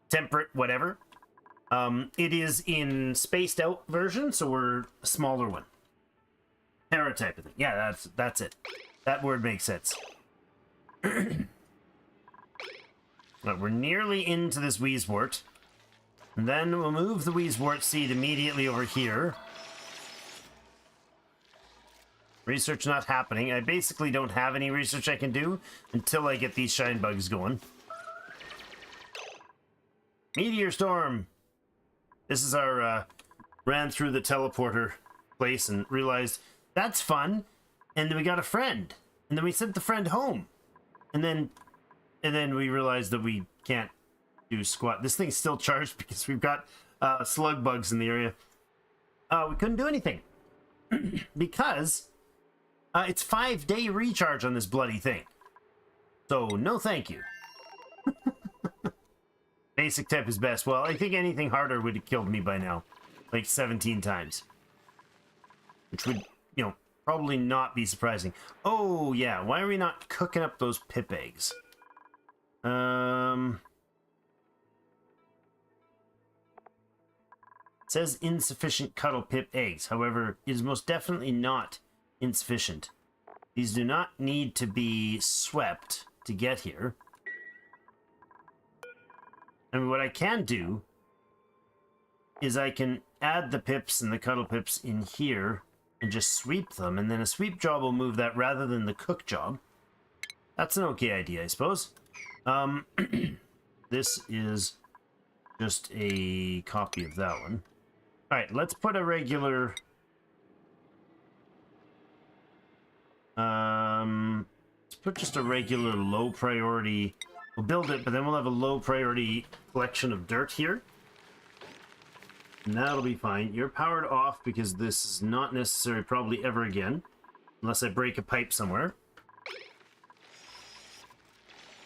Temperate, whatever. It is in spaced out version, so we're a smaller one. Terra type of thing. Yeah, that's it. That word makes sense. But we're nearly into this Wheezewort. And then we'll move the Wheezewort seed immediately over here. Research not happening. I basically don't have any research I can do until I get these shine bugs going. Meteor storm! This is our, ran through the teleporter place and realized that's fun. And then we got a friend. And then we sent the friend home. And then we realized that we can't do squat. This thing's still charged because we've got slug bugs in the area. We couldn't do anything. Because it's 5-day recharge on this bloody thing. So, no thank you. Basic type is best. Well, I think anything harder would have killed me by now. Like 17 times. Which would, you know, probably not be surprising. Oh, yeah. Why are we not cooking up those pip eggs? It says insufficient cuddle pip eggs. However, it is most definitely not insufficient. These do not need to be swept to get here. And what I can do is I can add the pips and the cuddle pips in here and just sweep them, and then a sweep job will move that rather than the cook job. That's an okay idea, I suppose. This is just a copy of that one. Alright, let's put a regular... let's put just a regular low priority... We'll build it, but then we'll have a low priority collection of dirt here. And that'll be fine. You're powered off because this is not necessary probably ever again. Unless I break a pipe somewhere.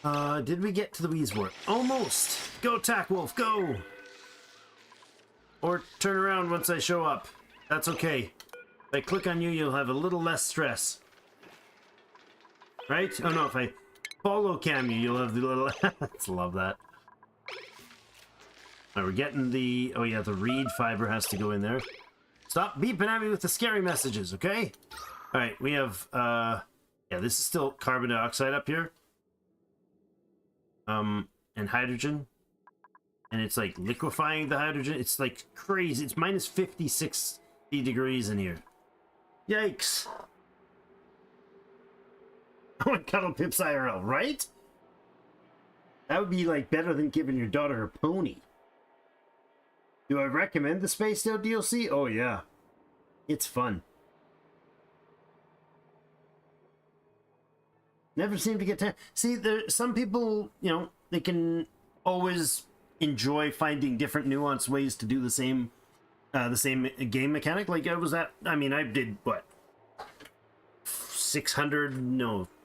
Did we get to the Wheezewort? Almost! Go, Tack Wolf, go! Or turn around once I show up. That's okay. If I click on you, you'll have a little less stress. Right? Oh no, if I follow cam you, you'll have the little... Let's love that. Alright, we're getting the... Oh yeah, the reed fiber has to go in there. Stop beeping at me with the scary messages, okay? Alright, we have Yeah, this is still carbon dioxide up here. And hydrogen. And it's like liquefying the hydrogen. It's like crazy. It's minus 56 degrees in here. Yikes. I want Cuddle Pips IRL, right? That would be like better than giving your daughter a pony. Do I recommend the Spaced Out DLC? Oh yeah. It's fun. Never seem to get time. See, there some people, you know, they can always enjoy finding different nuanced ways to do the same game mechanic. Like I was at, I mean, I did what,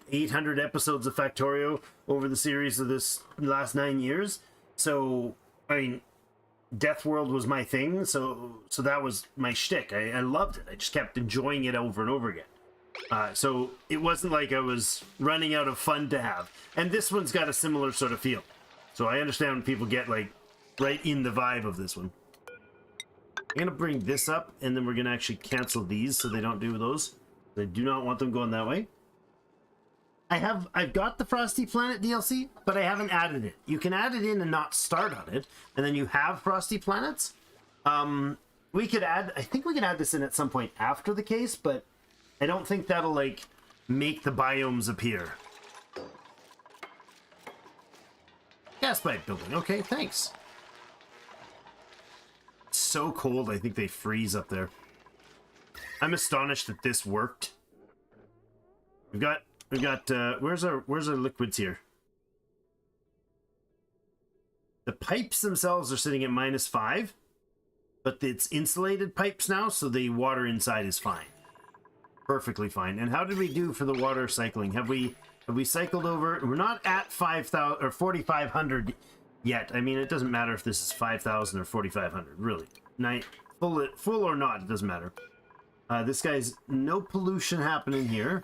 800 episodes of Factorio over the series of this last 9 years. So I mean, Death World was my thing, so that was my shtick. I loved it. I just kept enjoying it over and over again. So it wasn't like I was running out of fun to have. And this one's got a similar sort of feel. So I understand when people get like right in the vibe of this one. I'm gonna bring this up, and then we're gonna actually cancel these so they don't do those. I do not want them going that way. I've got the Frosty Planet DLC, but I haven't added it. You can add it in and not start on it, and then you have Frosty Planets. We could add, I think we can add this in at some point after the case, but I don't think that'll like make the biomes appear. Gas pipe building. Okay, thanks. It's so cold, I think they freeze up there. I'm astonished that this worked. We've got where's our liquids here? The pipes themselves are sitting at -5, but it's insulated pipes now, so the water inside is fine. Perfectly fine. And how did we do for the water cycling? Have we cycled over? We're not at 5,000 or 4,500 yet. I mean, it doesn't matter if this is 5,000 or 4,500, really. Full or not, it doesn't matter. This guy's no pollution happening here.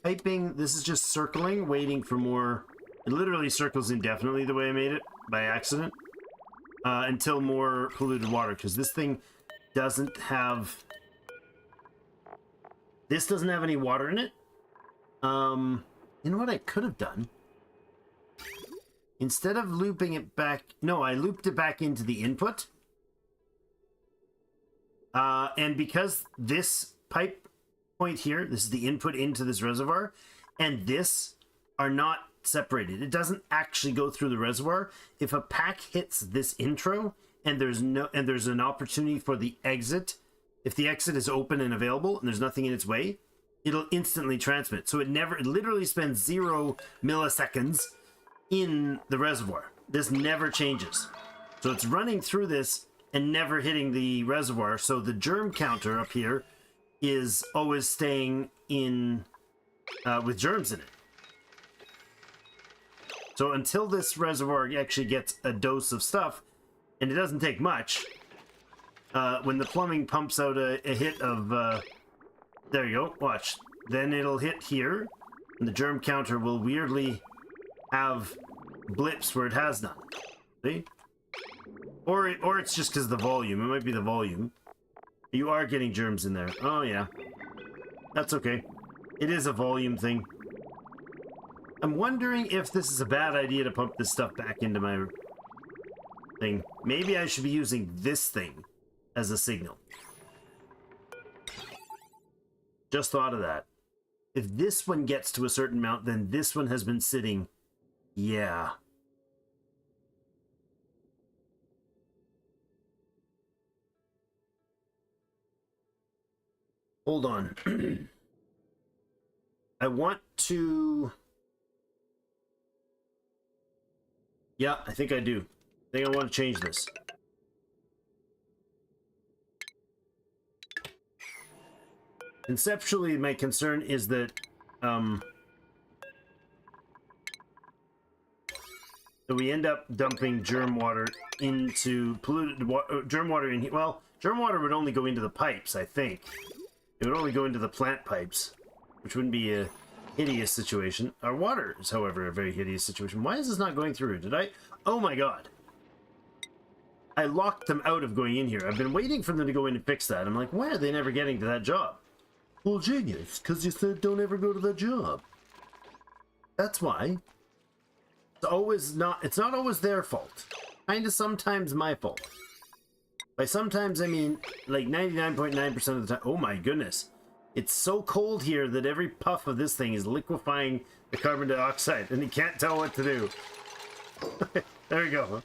Piping, this is just circling, waiting for more. It literally circles indefinitely the way I made it by accident, until more polluted water, because this thing doesn't have, this doesn't have any water in it. You know what I could have done? Instead of looping it back, no, I looped it back into the input. And because this pipe point here, this is the input into this reservoir, and this are not separated. It doesn't actually go through the reservoir. If a pack hits this intro and there's an opportunity for the exit, if the exit is open and available and there's nothing in its way, it'll instantly transmit. So it literally spends 0 milliseconds in the reservoir. This never changes. So it's running through this and never hitting the reservoir. So the germ counter up here is always staying in with germs in it. So until this reservoir actually gets a dose of stuff, and it doesn't take much, when the plumbing pumps out a hit of, there you go, watch. Then it'll hit here, and the germ counter will weirdly have blips where it has none. See? Or it's just because of the volume. It might be the volume. You are getting germs in there. Oh, yeah. That's okay. It is a volume thing. I'm wondering if this is a bad idea to pump this stuff back into my thing. Maybe I should be using this thing as a signal. Just thought of that. If this one gets to a certain amount, then this one has been sitting. Yeah. Hold on. I want to... Yeah, I think I do. I think I want to change this. Conceptually, my concern is that that we end up dumping germ water into polluted water. Germ water in here. Well, germ water would only go into the pipes, I think. It would only go into the plant pipes, which wouldn't be a hideous situation. Our water is, however, a very hideous situation. Why is this not going through? Did I? Oh my god. I locked them out of going in here. I've been waiting for them to go in and fix that. I'm like, why are they never getting to that job? Well, genius, because you said don't ever go to that job. That's why. It's not always their fault. Kind of sometimes my fault. By sometimes, I mean like 99.9% of the time. Oh my goodness. It's so cold here that every puff of this thing is liquefying the carbon dioxide, and you can't tell what to do. There you go. All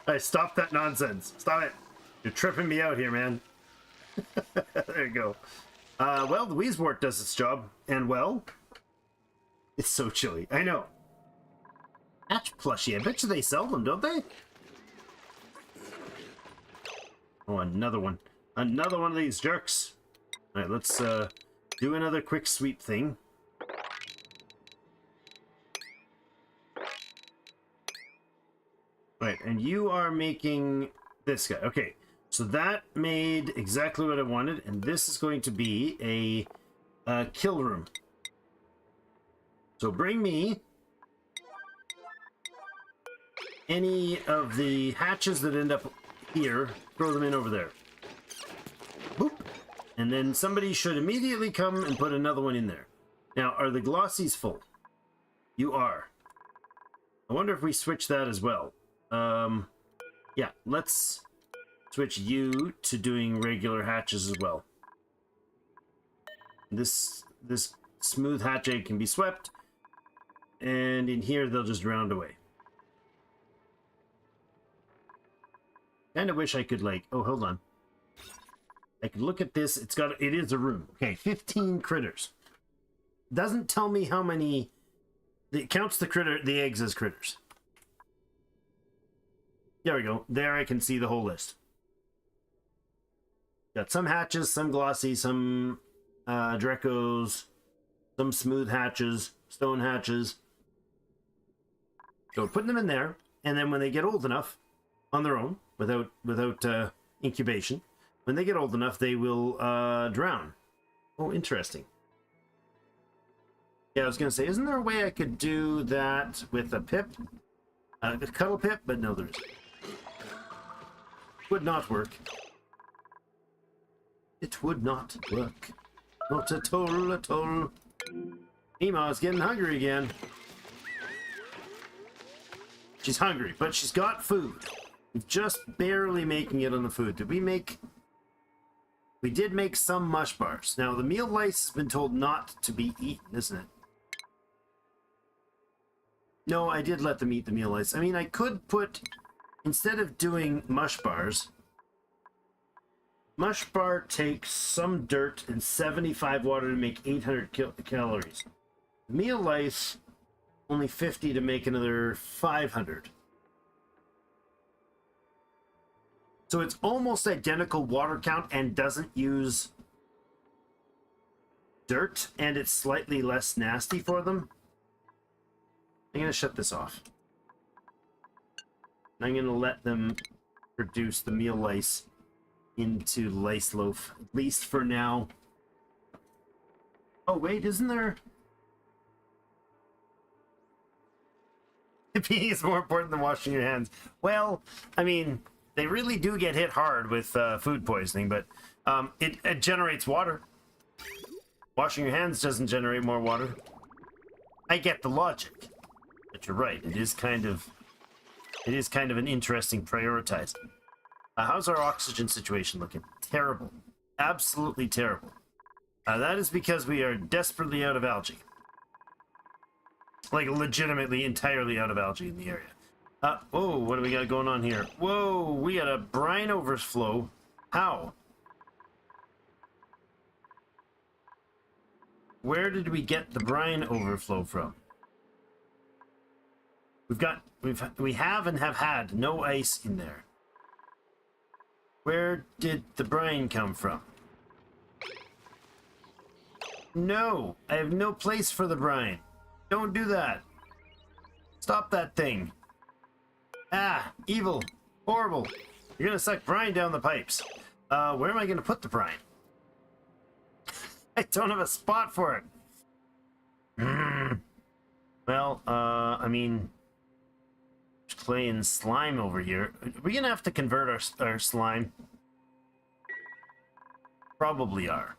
right, stop that nonsense. Stop it. You're tripping me out here, man. There you go. Well, the Wheezewort does its job, and well, it's so chilly. I know. Hatch plushie. I bet you they sell them, don't they? Oh, another one. Another one of these jerks. All right, let's do another quick sweep thing. Right, and you are making this guy. Okay, so that made exactly what I wanted, and this is going to be a kill room. So bring me any of the hatches that end up here, throw them in over there. Boop. And then somebody should immediately come and put another one in there. Now, are the glossies full? You are. I wonder if we switch that as well. Yeah, let's switch you to doing regular hatches as well. This smooth hatch egg can be swept, and in here they'll just round away. Kind of wish I could, like, oh, hold on. I could look at this. It is a room. Okay, 15 critters. Doesn't tell me how many. It counts the eggs as critters. There we go. There I can see the whole list. Got some hatches, some glossy, some Drecos, some smooth hatches, stone hatches. So putting them in there, and then when they get old enough, on their own, without incubation, when they get old enough, they will drown. Oh, interesting. Yeah, I was going to say, isn't there a way I could do that with a pip? A cuddle pip? But no, there isn't. Would not work. It would not work. Not at all, at all. Ema's getting hungry again. She's hungry, but she's got food. We're just barely making it on the food. Did we make... We did make some mush bars. Now, the meal lice has been told not to be eaten, isn't it? No, I did let them eat the meal lice. I mean, I could put... Instead of doing mush bars... Mush bar takes some dirt and 75 water to make 800 calories. Meal lice, only 50 to make another 500. So it's almost identical water count and doesn't use dirt, and it's slightly less nasty for them. I'm going to shut this off. I'm going to let them produce the meal lice into lice loaf, at least for now. Oh wait, isn't there... Peeing is more important than washing your hands. Well, I mean, they really do get hit hard with food poisoning, but it generates water. Washing your hands doesn't generate more water. I get the logic, but you're right. It is kind of an interesting prioritizing. How's our oxygen situation looking? Terrible. Absolutely terrible. That is because we are desperately out of algae. Like, legitimately, entirely out of algae in the area. Whoa, what do we got going on here? Whoa, we got a brine overflow. How? Where did we get the brine overflow from? We have and have had no ice in there. Where did the brine come from? No, I have no place for the brine. Don't do that. Stop that thing. Ah, evil, horrible. You're gonna suck brine down the pipes. Where am I gonna put the brine? I don't have a spot for it. Well, I mean, there's clay and slime over here. Are we gonna have to convert our slime? Probably are.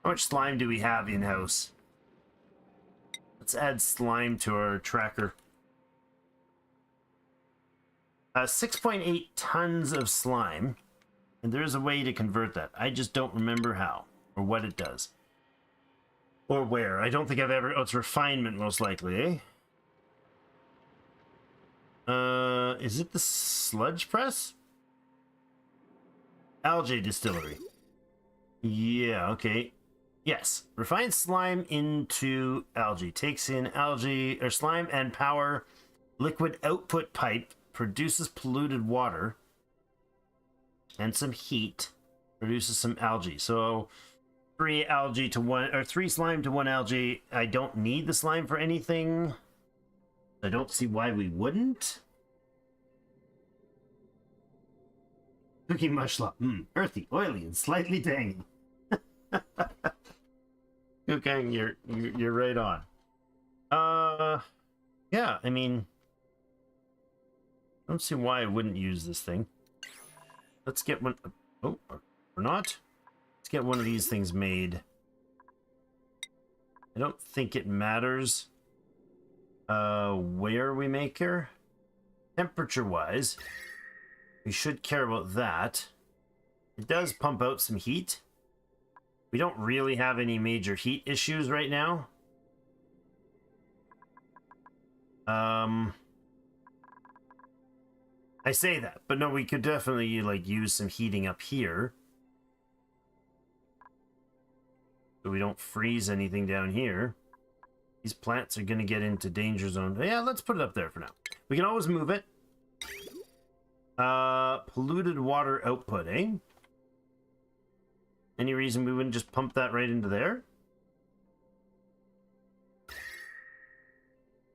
How much slime do we have in-house? Let's add slime to our tracker. 6.8 tons of slime. And there's a way to convert that. I just don't remember how or what it does. Or where. I don't think I've ever... Oh, it's refinement most likely, eh? Is it the sludge press? Algae distillery. Yeah, okay. Yes. Refined slime into algae. Takes in algae or slime and power. Liquid output pipe. Produces polluted water. And some heat. Produces some algae. So 3 algae to 1, or 3 slime to 1 algae. I don't need the slime for anything. I don't see why we wouldn't. Cookie mush slop. Earthy, oily, and slightly tangy. Okay, you're right on. Yeah, I mean, I don't see why I wouldn't use this thing. Let's get one. Oh, or not. Let's get one of these things made. I don't think it matters where we make her. Temperature-wise, we should care about that. It does pump out some heat. We don't really have any major heat issues right now. I say that, but no, we could definitely like use some heating up here. So we don't freeze anything down here. These plants are going to get into danger zone. Yeah, let's put it up there for now. We can always move it. Polluted water output, eh? Any reason we wouldn't just pump that right into there?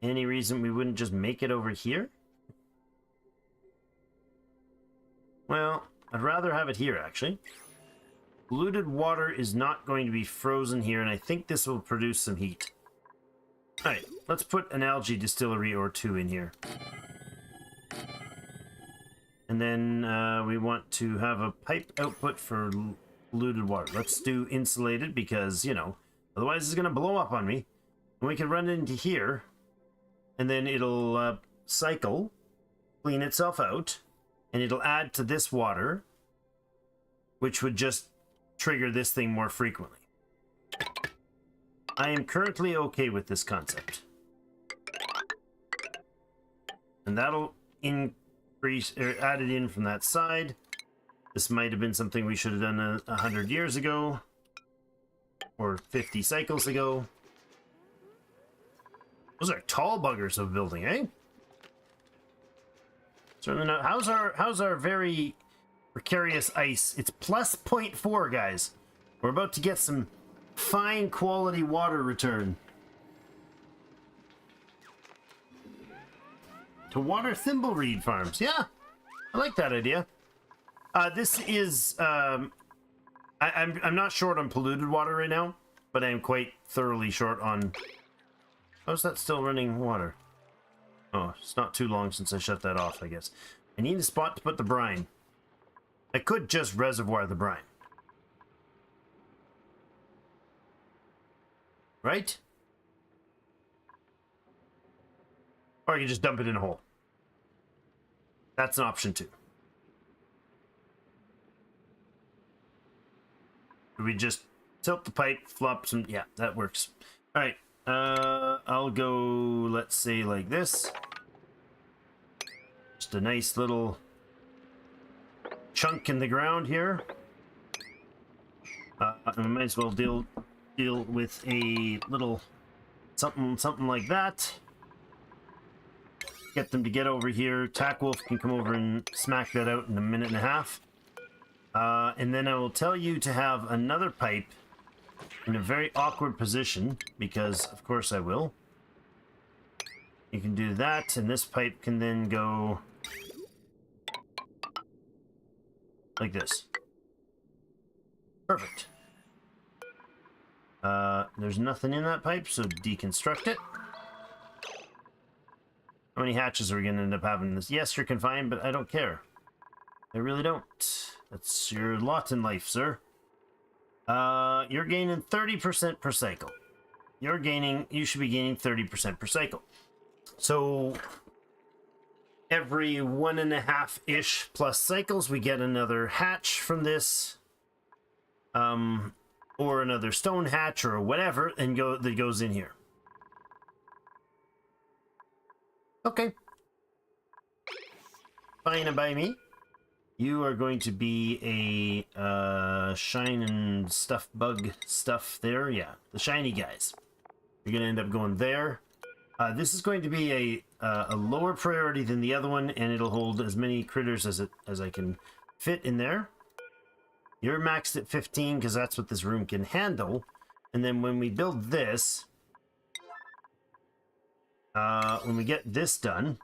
Any reason we wouldn't just make it over here? Well, I'd rather have it here, actually. Polluted water is not going to be frozen here, and I think this will produce some heat. Alright, let's put an algae distillery or 2 in here. And then we want to have a pipe output for polluted water. Let's do insulated because, you know, otherwise it's going to blow up on me. And we can run it into here, and then it'll cycle, clean itself out, and it'll add to this water, which would just trigger this thing more frequently. I am currently okay with this concept. And that'll increase, or add it in from that side. This might have been something we should have done 100 years ago. Or 50 cycles ago. Those are tall buggers of building, eh? Certainly not. How's our very precarious ice? It's plus 0.4, guys. We're about to get some fine quality water return. To water thimbleweed farms. Yeah, I like that idea. This is I'm not short on polluted water right now, but I am quite thoroughly short on. How's that still running water? Oh, it's not too long since I shut that off, I guess. I need a spot to put the brine. I could just reservoir the brine. Right? Or I can just dump it in a hole. That's an option too. We just tilt the pipe, flop some... Yeah, that works. Alright. I'll go, let's say, like this. Just a nice little chunk in the ground here. And we might as well deal with a little something like that. Get them to get over here. Tack Wolf can come over and smack that out in a minute and a half. And then I will tell you to have another pipe in a very awkward position, because of course I will. You can do that, and this pipe can then go like this. Perfect. There's nothing in that pipe, so deconstruct it. How many hatches are we going to end up having in this? Yes, you're confined, but I don't care. I really don't. That's your lot in life, sir. You're gaining 30% per cycle. You should be gaining 30% per cycle. So every 1.5-ish plus cycles, we get another hatch from this. Or another stone hatch or whatever, and that goes in here. Okay. Fine by me. You are going to be a shine and stuff bug stuff there. Yeah, the shiny guys. You're going to end up going there. This is going to be a lower priority than the other one, and it'll hold as many critters as I can fit in there. You're maxed at 15 because that's what this room can handle. And then when we build this, when we get this done,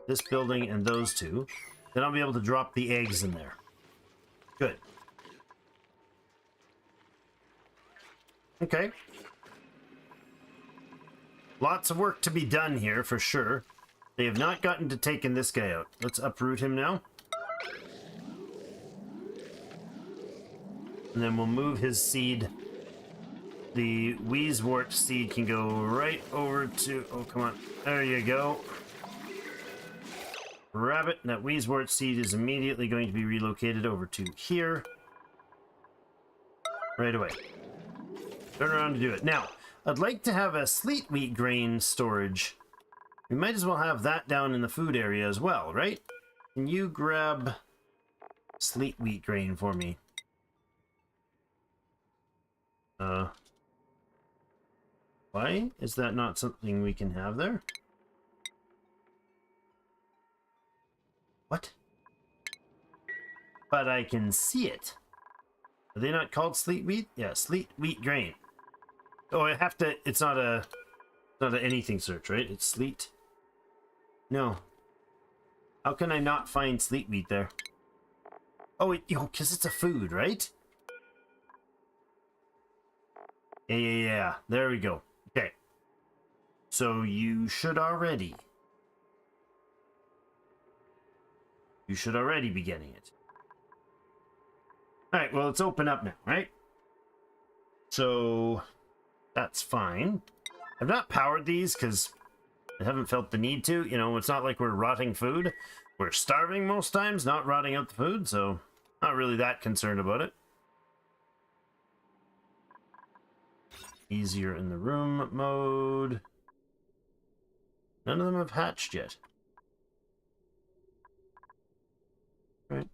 this building and those two, then I'll be able to drop the eggs in there. Good. Okay. Lots of work to be done here for sure. They have not gotten to taking this guy out. Let's uproot him now. And then we'll move his seed. The Wheezewort seed can go right over to... Oh, come on. There you go. Rabbit. That Wheezewort seed is immediately going to be relocated over to here. Right away. Turn around to do it. Now, I'd like to have a sleet wheat grain storage. We might as well have that down in the food area as well, right? Can you grab sleet wheat grain for me? Why is that not something we can have there? What? But I can see it. Are they not called sleet wheat? Yeah, sleet wheat grain. Oh, I have to. It's not a anything search, right? It's sleet. No. How can I not find sleet wheat there? Oh, because it's a food, right? Yeah. There we go. Okay. So you should already be getting it. Alright, well, it's open up now, right? So that's fine. I've not powered these because I haven't felt the need to. You know, it's not like we're rotting food. We're starving most times, not rotting out the food, so not really that concerned about it. Easier in the room mode. None of them have hatched yet. Right.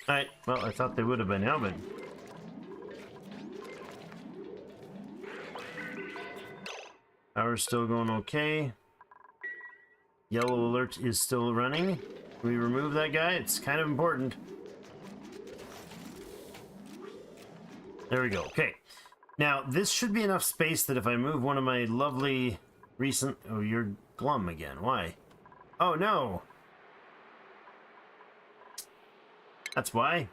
Alright, well, I thought they would have by now, but... Power's still going okay. Yellow alert is still running. Can we remove that guy? It's kind of important. There we go. Okay. Now, this should be enough space that if I move one of my lovely recent... Oh, you're glum again. Why? Oh, no. That's why.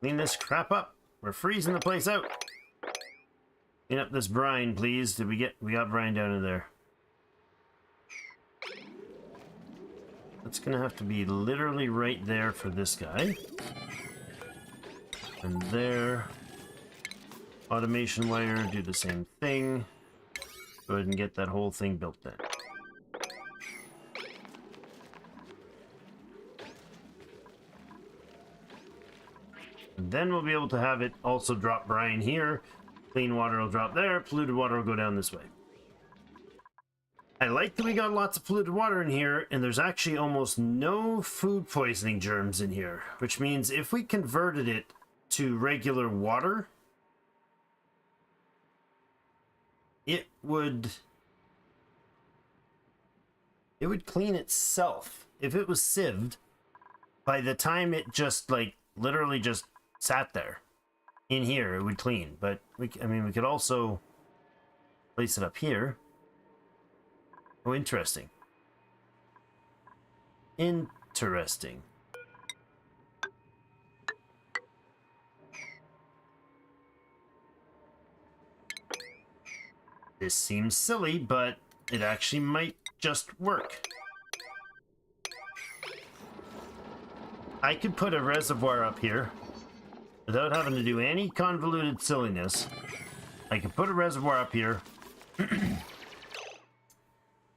Clean this crap up. We're freezing the place out. Clean up this brine, please. We got brine down in there. That's gonna have to be literally right there for this guy. And there. Automation wire, do the same thing. Go ahead and get that whole thing built then. And then we'll be able to have it also drop brine here. Clean water will drop there, polluted water will go down this way. I like that we got lots of polluted water in here, and there's actually almost no food poisoning germs in here, which means if we converted it to regular water, it would clean itself. If it was sieved, by the time it just like literally just sat there in here, it would clean. But we could also place it up here. Oh, interesting. Interesting. This seems silly, but it actually might just work. I could put a reservoir up here without having to do any convoluted silliness. I could put a reservoir up here,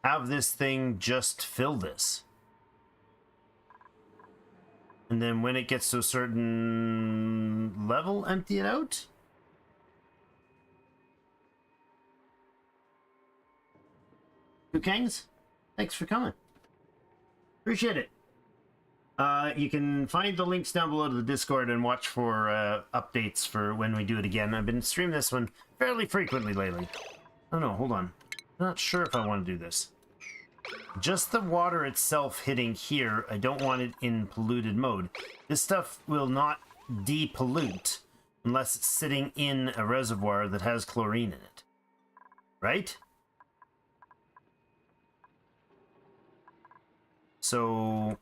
have this thing just fill this. And then when it gets to a certain level, empty it out. Kookangs, thanks for coming. Appreciate it. You can find the links down below to the Discord and watch for updates for when we do it again. I've been streaming this one fairly frequently lately. Oh no, hold on. I'm not sure if I want to do this. Just the water itself hitting here, I don't want it in polluted mode. This stuff will not depollute unless it's sitting in a reservoir that has chlorine in it. Right? So,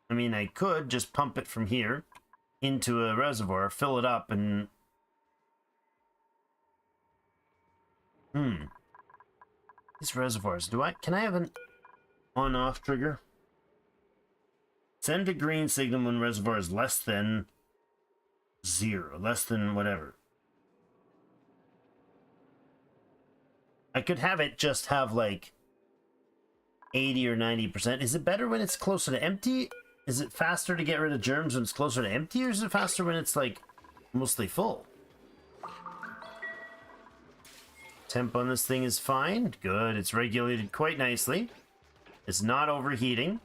I mean, I could just pump it from here into a reservoir, fill it up, and... These reservoirs, can I have an on-off trigger? Send a green signal when reservoir is less than 0, less than whatever. I could have it just have like 80 or 90%. Is it better when it's closer to empty? Is it faster to get rid of germs when it's closer to empty, or is it faster when it's like mostly full? Temp on this thing is fine. Good. It's regulated quite nicely. It's not overheating.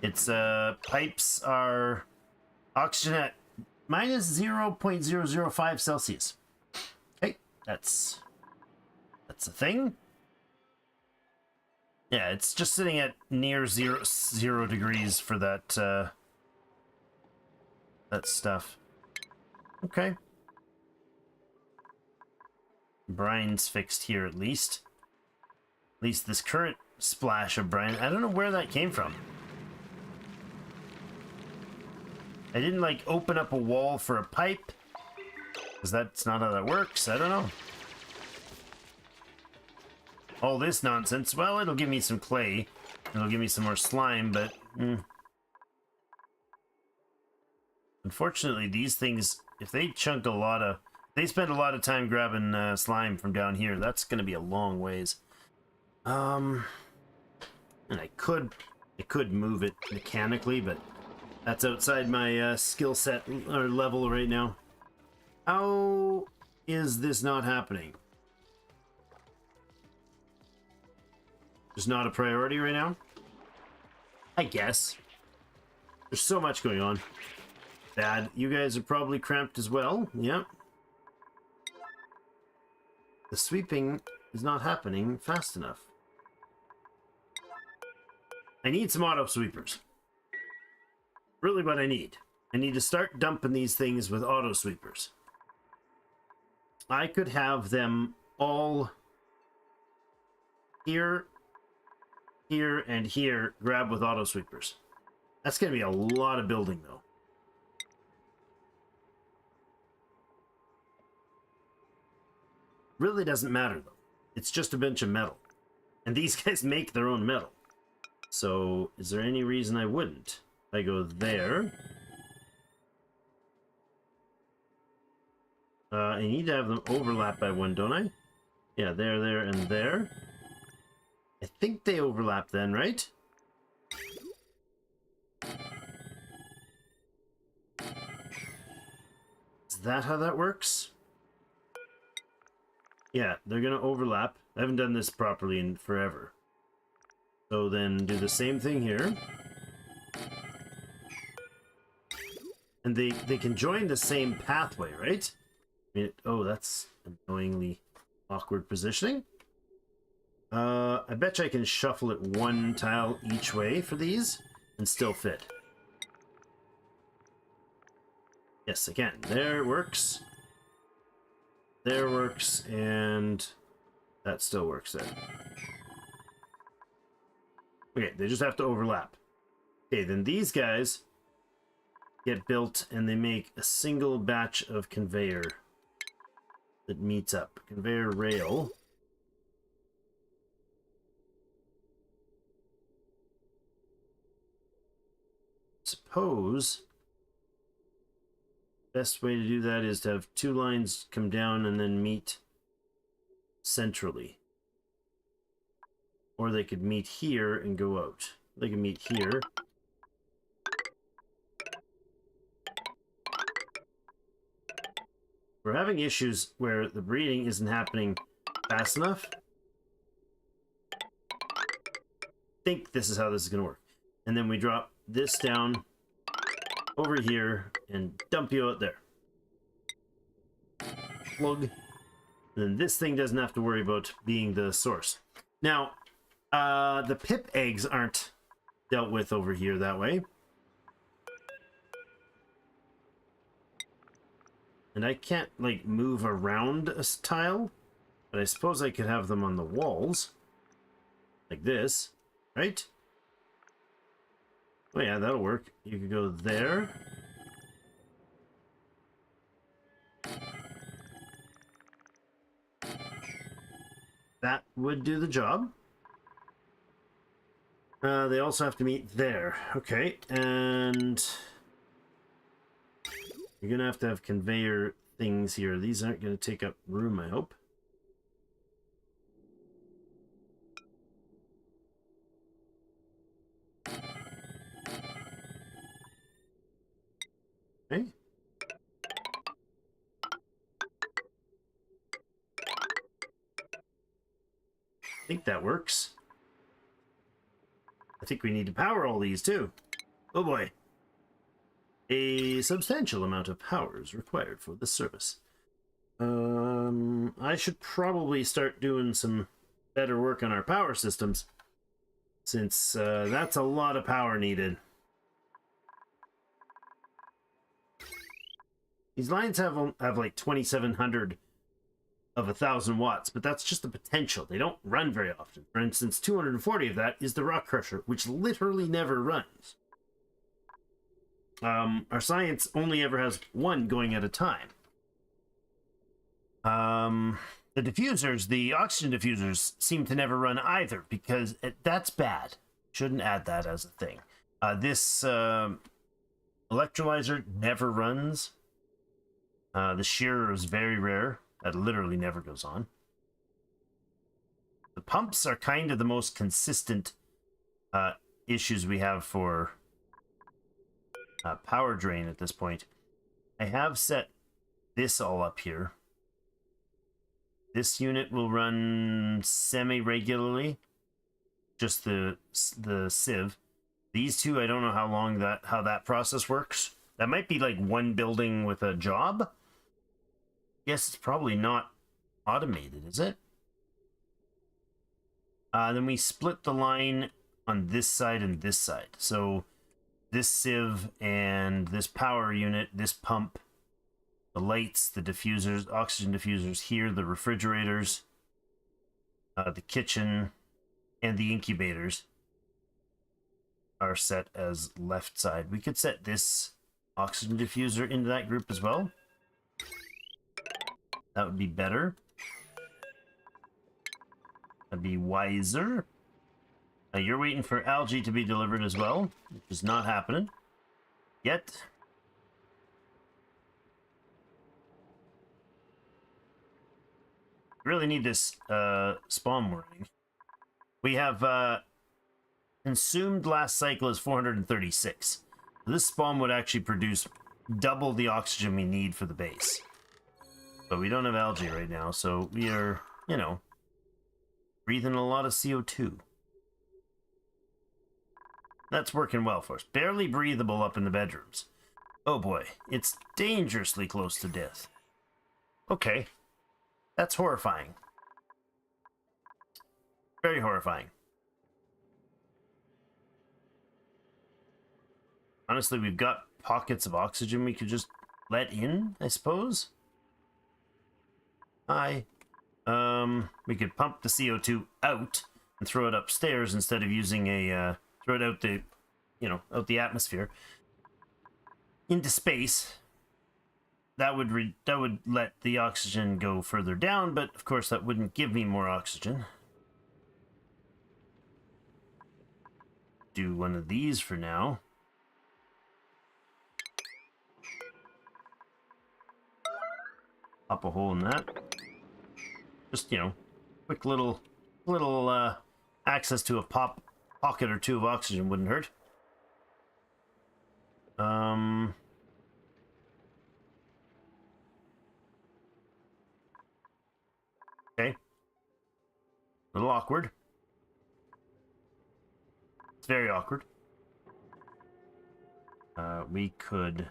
Its pipes are oxygen at minus 0.005 Celsius. Okay, that's a thing. Yeah, it's just sitting at near zero degrees for that that stuff. Okay. Brine's fixed here at least. At least this current splash of brine. I don't know where that came from. I didn't like open up a wall for a pipe, because that's not how that works. I don't know. All this nonsense, well, it'll give me some clay. It'll give me some more slime, but... Unfortunately, these things, if they chunk a lot of... They spend a lot of time grabbing slime from down here. That's going to be a long ways. And I could move it mechanically, but that's outside my skill set or level right now. How is this not happening? Just not a priority right now? I guess. There's so much going on. Bad. You guys are probably cramped as well. Yep. The sweeping is not happening fast enough. I need some auto sweepers. Really what I need. I need to start dumping these things with auto sweepers. I could have them all here, here, and here grab with auto sweepers. That's going to be a lot of building though. Really doesn't matter though. It's just a bunch of metal. And these guys make their own metal. So, is there any reason I wouldn't? I go there. I need to have them overlap by one, don't I? Yeah, there, and there. I think they overlap then, right? Is that how that works? Yeah, they're gonna overlap. I haven't done this properly in forever. So then do the same thing here. And they can join the same pathway, right? I mean, oh, that's annoyingly awkward positioning. I bet you I can shuffle it one tile each way for these and still fit. Yes, I can. There works. There works, and that still works there. Okay, they just have to overlap. Okay, then these guys get built and they make a single batch of conveyor that meets up. Conveyor rail. Suppose Best way to do that is to have two lines come down and then meet centrally. Or they could meet here and go out. They can meet here. We're having issues where the breeding isn't happening fast enough. I think this is how this is going to work. And then we drop this down over here and dump you out there. Plug. And then this thing doesn't have to worry about being the source. Now, the pip eggs aren't dealt with over here that way. And I can't, like, move around a tile, but I suppose I could have them on the walls. Like this, right? Oh yeah, that'll work. You could go there. That would do the job. They also have to meet there. Okay, and you're gonna have to have conveyor things here. These aren't gonna take up room, I hope. Okay. I think that works. I think we need to power all these too. Oh boy. A substantial amount of power is required for this service. I should probably start doing some better work on our power systems, since that's a lot of power needed. These lines have like 2,700 of 1,000 watts, but that's just the potential. They don't run very often. For instance, 240 of that is the rock crusher, which literally never runs. Our science only ever has one going at a time. The diffusers, the oxygen diffusers, seem to never run either, because that's bad. Shouldn't add that as a thing. This electrolyzer never runs. The shearer is very rare. That literally never goes on. The pumps are kind of the most consistent issues we have for power drain at this point. I have set this all up here. This unit will run semi-regularly, just the sieve. These two, I don't know how that process works. That might be like one building with a job. Yes, it's probably not automated, is it? Then we split the line on this side and this side. So this sieve and this power unit, this pump, the lights, the diffusers, oxygen diffusers here, the refrigerators, the kitchen, and the incubators are set as left side. We could set this oxygen diffuser into that group as well. That would be better. That'd be wiser. You're waiting for algae to be delivered as well, which is not happening yet. Really need this SPOM working. We have consumed last cycle is 436. This SPOM would actually produce double the oxygen we need for the base. But we don't have algae right now, so we are, you know, breathing a lot of CO2. That's working well for us. Barely breathable up in the bedrooms. Oh boy, it's dangerously close to death. Okay. That's horrifying. Very horrifying. Honestly, we've got pockets of oxygen we could just let in, I suppose. Hi. We could pump the CO2 out and throw it upstairs instead of using a, throw it out the, you know, out the atmosphere. Into space. That would let the oxygen go further down, but of course that wouldn't give me more oxygen. Do one of these for now. Pop a hole in that. Just, you know, quick little access to a pocket or two of oxygen wouldn't hurt. Okay. A little awkward. It's very awkward. We could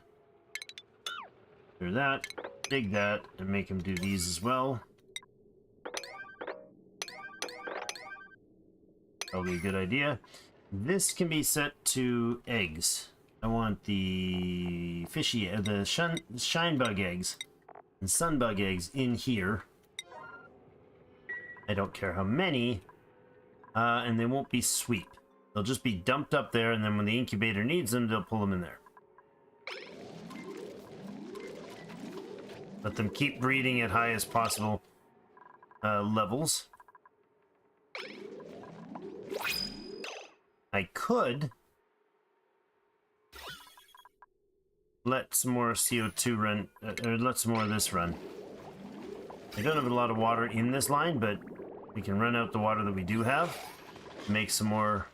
do that, dig that, and make him do these as well. Probably a good idea. This can be set to eggs. I want the fishy, the shine bug eggs and sun bug eggs in here. I don't care how many, and they won't be sweep. They'll just be dumped up there, and then when the incubator needs them, they'll pull them in there. Let them keep breeding at highest possible levels. I could let some more CO2 run, or let some more of this run. I don't have a lot of water in this line, but we can run out the water that we do have, make some more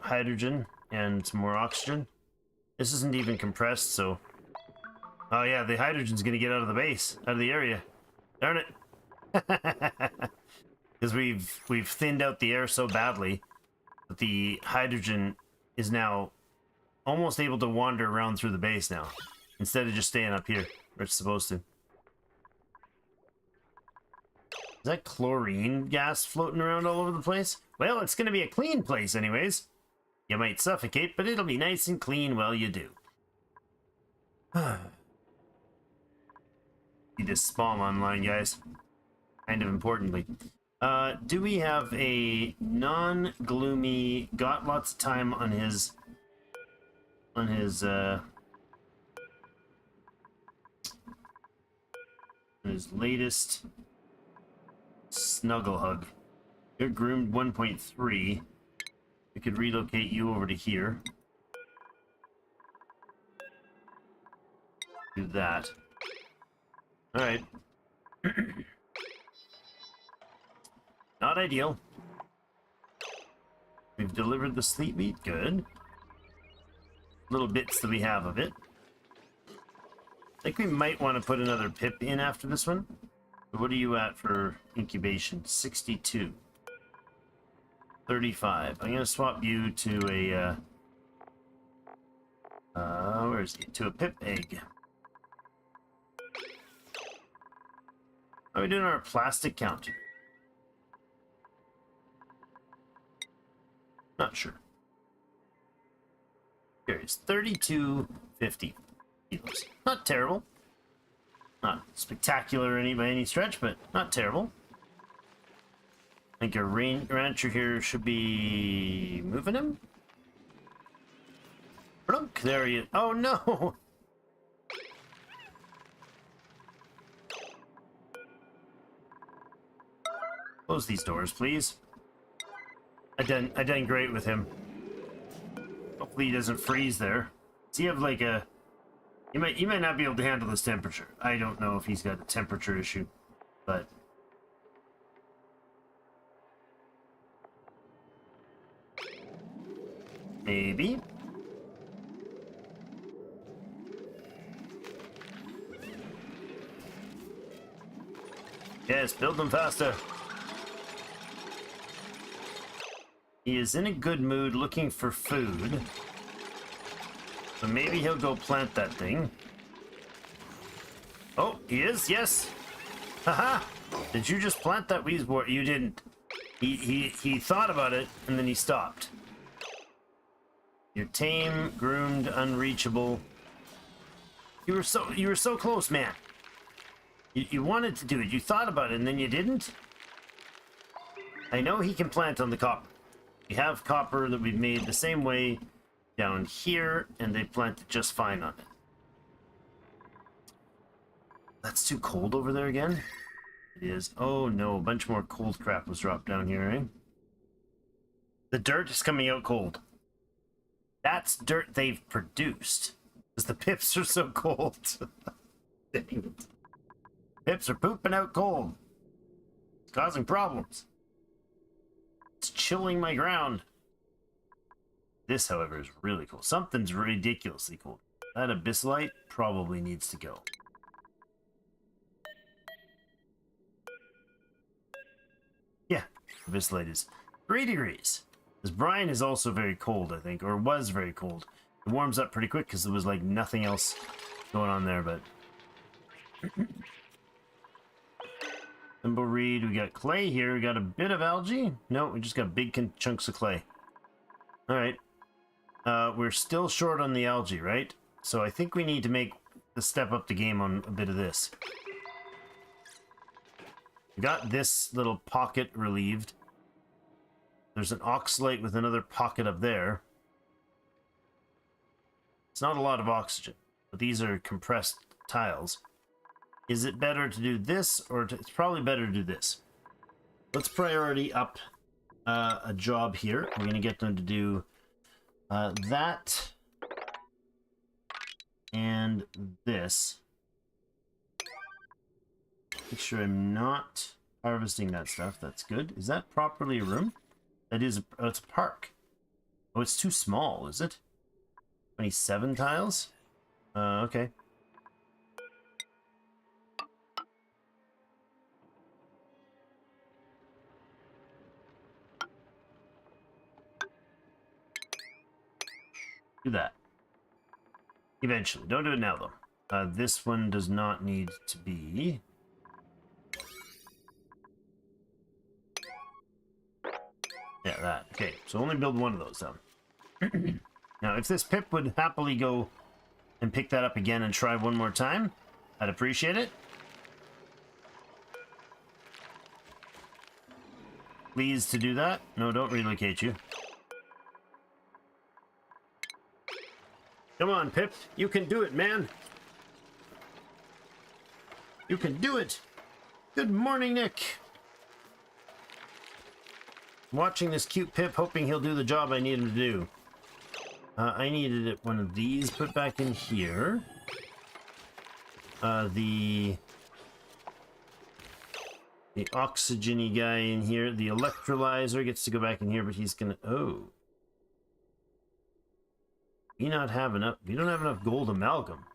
hydrogen and some more oxygen. This isn't even compressed, so... Oh yeah, the hydrogen's gonna get out of the base, out of the area. Darn it! Because we've thinned out the air so badly that the hydrogen is now almost able to wander around through the base now, instead of just staying up here where it's supposed to. Is that chlorine gas floating around all over the place? Well, it's gonna be a clean place anyways. You might suffocate, but it'll be nice and clean while you do. Need this SPOM online, guys. Kind of importantly. Do we have a non-gloomy, got lots of time on his latest snuggle hug? You're groomed 1.3. We could relocate you over to here. Do that. Alright. Not ideal. We've delivered the sleep meat. Good. Little bits that we have of it. I think we might want to put another pip in after this one. What are you at for incubation? 62. 35. I'm going to swap you to a... where is he? To a pip egg. How are we doing our plastic count? Not sure. Here it's 3250 kilos. Not terrible. Not spectacular by any stretch, but not terrible. I think our rancher here should be moving him. Look, there he is. Oh no! Close these doors, please. I done great with him. Hopefully he doesn't freeze there. Does he have like a... You might not be able to handle this temperature. I don't know if he's got a temperature issue, but... Maybe. Yes, build them faster. He is in a good mood looking for food. So maybe he'll go plant that thing. Oh, he is? Yes. Haha. Did you just plant that weed? You didn't. He thought about it and then he stopped. You're tame, groomed, unreachable. You were so close, man. You wanted to do it. You thought about it and then you didn't. I know he can plant on the copper. We have copper that we've made the same way down here, and they planted just fine on it. That's too cold over there again? It is. Oh no, a bunch more cold crap was dropped down here, eh? The dirt is coming out cold. That's dirt they've produced. Because the pips are so cold. Dang it. Pips are pooping out cold. It's causing problems. It's chilling my ground. This, however, is really cool. Something's ridiculously cool. That abyssalite probably needs to go. Yeah, abyssalite is 3 degrees. This brine is also very cold, I think, or was very cold. It warms up pretty quick because there was like nothing else going on there, but... Thimbleweed, we got clay here. We got a bit of algae. No, we just got big chunks of clay. Alright. We're still short on the algae, right? So I think we need to make the step up the game on a bit of this. We got this little pocket relieved. There's an oxalate with another pocket up there. It's not a lot of oxygen, but these are compressed tiles. Is it better to do this, or it's probably better to do this. Let's priority up a job here. We're going to get them to do that and this. Make sure I'm not harvesting that stuff. That's good. Is that properly a room? That is, oh, it's a park. Oh, it's too small, is it? 27 tiles? Okay. Do that. Eventually. Don't do it now, though. This one does not need to be... Yeah, that. Okay, so only build one of those, then. Now, if this pip would happily go and pick that up again and try one more time, I'd appreciate it. Please to do that. No, don't relocate you. Come on, Pip. You can do it, man. You can do it. Good morning, Nick. Watching this cute Pip, hoping he'll do the job I need him to do. I needed one of these put back in here. The oxygen-y guy in here. The electrolyzer gets to go back in here, but he's gonna... Oh. We don't have enough gold amalgam.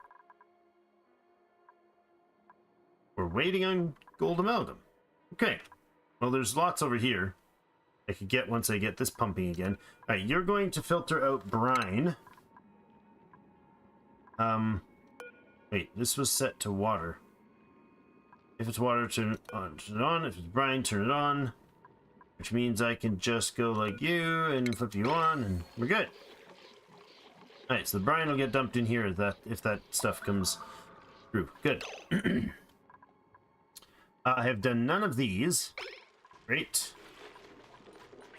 We're waiting on gold amalgam. Okay. Well, there's lots over here I could get once I get this pumping again. Alright, you're going to filter out brine. Wait, this was set to water. If it's water, turn it on. If it's brine, turn it on. Which means I can just go like you and flip you on, and we're good. Alright, so the brine will get dumped in here if that stuff comes through. Good. I have done none of these. Great.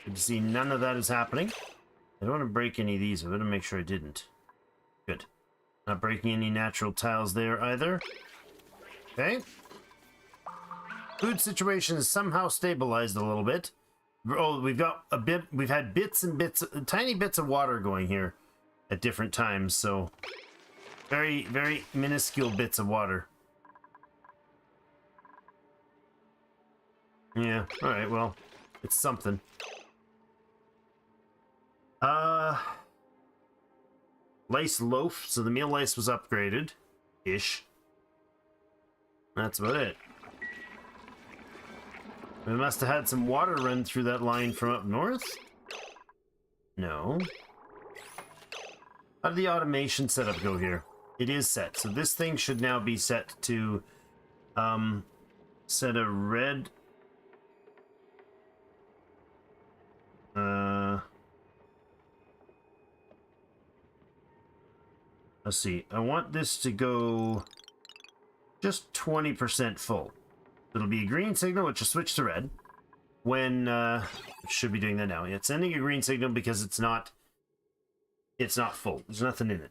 Good to see none of that is happening. I don't want to break any of these. I want to make sure I didn't. Good. Not breaking any natural tiles there either. Okay. Food situation is somehow stabilized a little bit. Oh, we've got a bit. We've had bits and bits, tiny bits of water going here at different times. So very, very minuscule bits of water. Yeah. All right. Well, it's something. Lice loaf. So the meal lice was upgraded, ish. That's about it. We must have had some water run through that line from up north? No. How did the automation setup go here? It is set. So this thing should now be set to set a red let's see. I want this to go just 20% full. It'll be a green signal, which will switch to red. When it should be doing that now. It's sending a green signal because it's not full. There's nothing in it.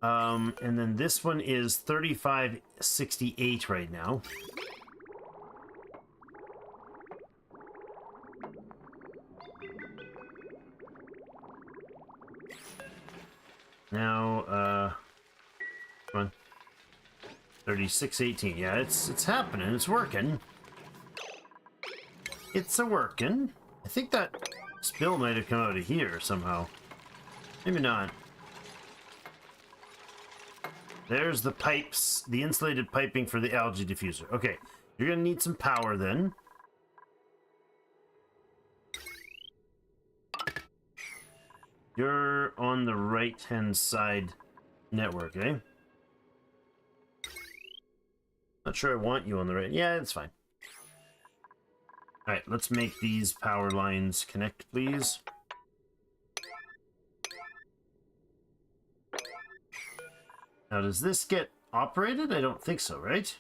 And then this one is 3568 right now. Now, 3618. Yeah, it's happening. It's working. It's a working. I think that spill might have come out of here somehow. Maybe not. There's the pipes, the insulated piping for the algae diffuser. Okay, you're gonna need some power then. You're on the right-hand side network, eh? Not sure I want you on the right. Yeah, it's fine. All right, let's make these power lines connect, please. Now, does this get operated? I don't think so, right?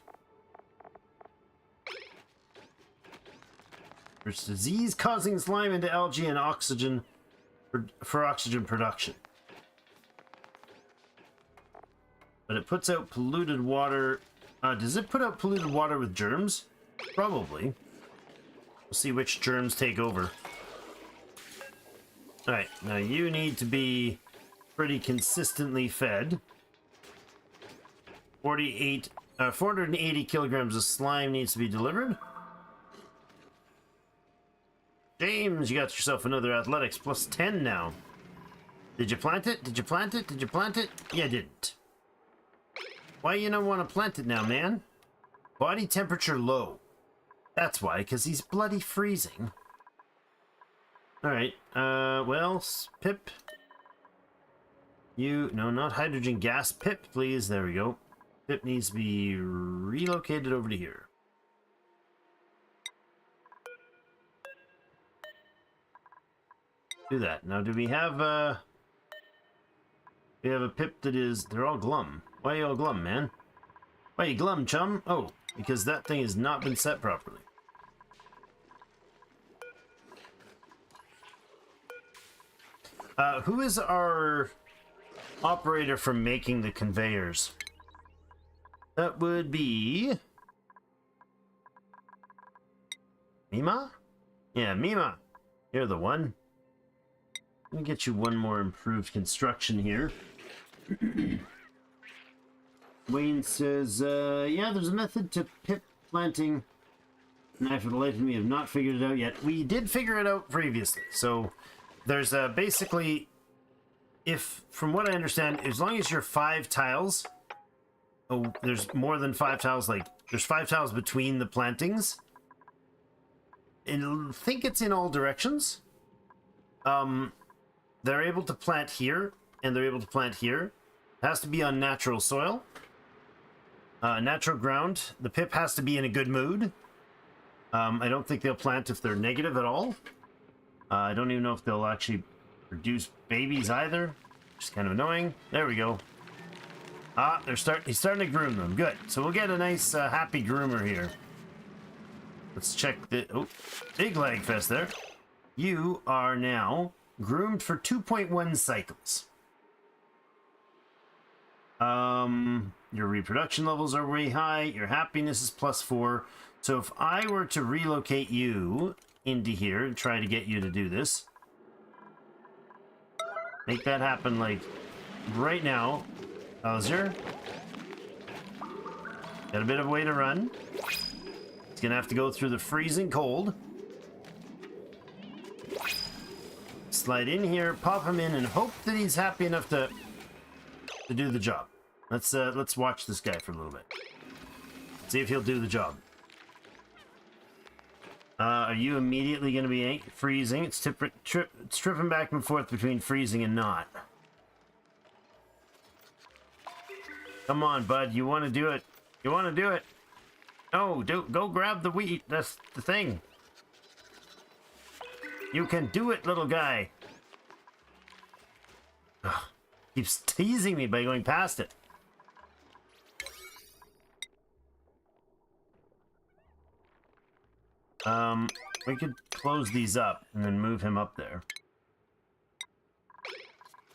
There's disease causing slime into algae and oxygen for oxygen production. But it puts out polluted water. Does it put out polluted water with germs? Probably. We'll see which germs take over. Alright, now you need to be pretty consistently fed. 480 kilograms of slime needs to be delivered. James, you got yourself another athletics plus 10 now. Did you plant it? Did you plant it? Did you plant it? You didn't. Why you don't want to plant it now, man? Body temperature low. That's why, because he's bloody freezing. Alright, well, Pip. No, not hydrogen gas. Pip, please. There we go. Pip needs to be relocated over to here. Do that. Now, do we have a Pip that is... They're all glum. Why are you all glum, man? Why are you glum, chum? Oh, because that thing has not been set properly. Who is our operator for making the conveyors? That would be... Mima? Yeah, Mima. You're the one. Let me get you one more improved construction here. Wayne says, yeah, there's a method to pip planting. And I, for the life of me, have not figured it out yet. We did figure it out previously. So there's basically, if, from what I understand, as long as you're 5 tiles, oh, there's more than 5 tiles, like, there's 5 tiles between the plantings. And I think it's in all directions. They're able to plant here, and they're able to plant here. It has to be on natural soil. Natural ground. The pip has to be in a good mood. I don't think they'll plant if they're negative at all. I don't even know if they'll actually produce babies either. Which is kind of annoying. There we go. He's starting to groom them. Good. So we'll get a nice happy groomer here. Let's check the... Oh, big lag fest there. You are now groomed for 2.1 cycles. Your reproduction levels are way high. Your happiness is +4. So if I were to relocate you into here and try to get you to do this, make that happen like right now. Howser. Got a bit of a way to run. He's gonna have to go through the freezing cold. Slide in here, pop him in, and hope that he's happy enough to do the job. Let's watch this guy for a little bit. See if he'll do the job. Are you immediately going to be freezing? It's tripping back and forth between freezing and not. Come on, bud. You want to do it. You want to do it. No, go grab the wheat. That's the thing. You can do it, little guy. Ugh, keeps teasing me by going past it. We could close these up and then move him up there.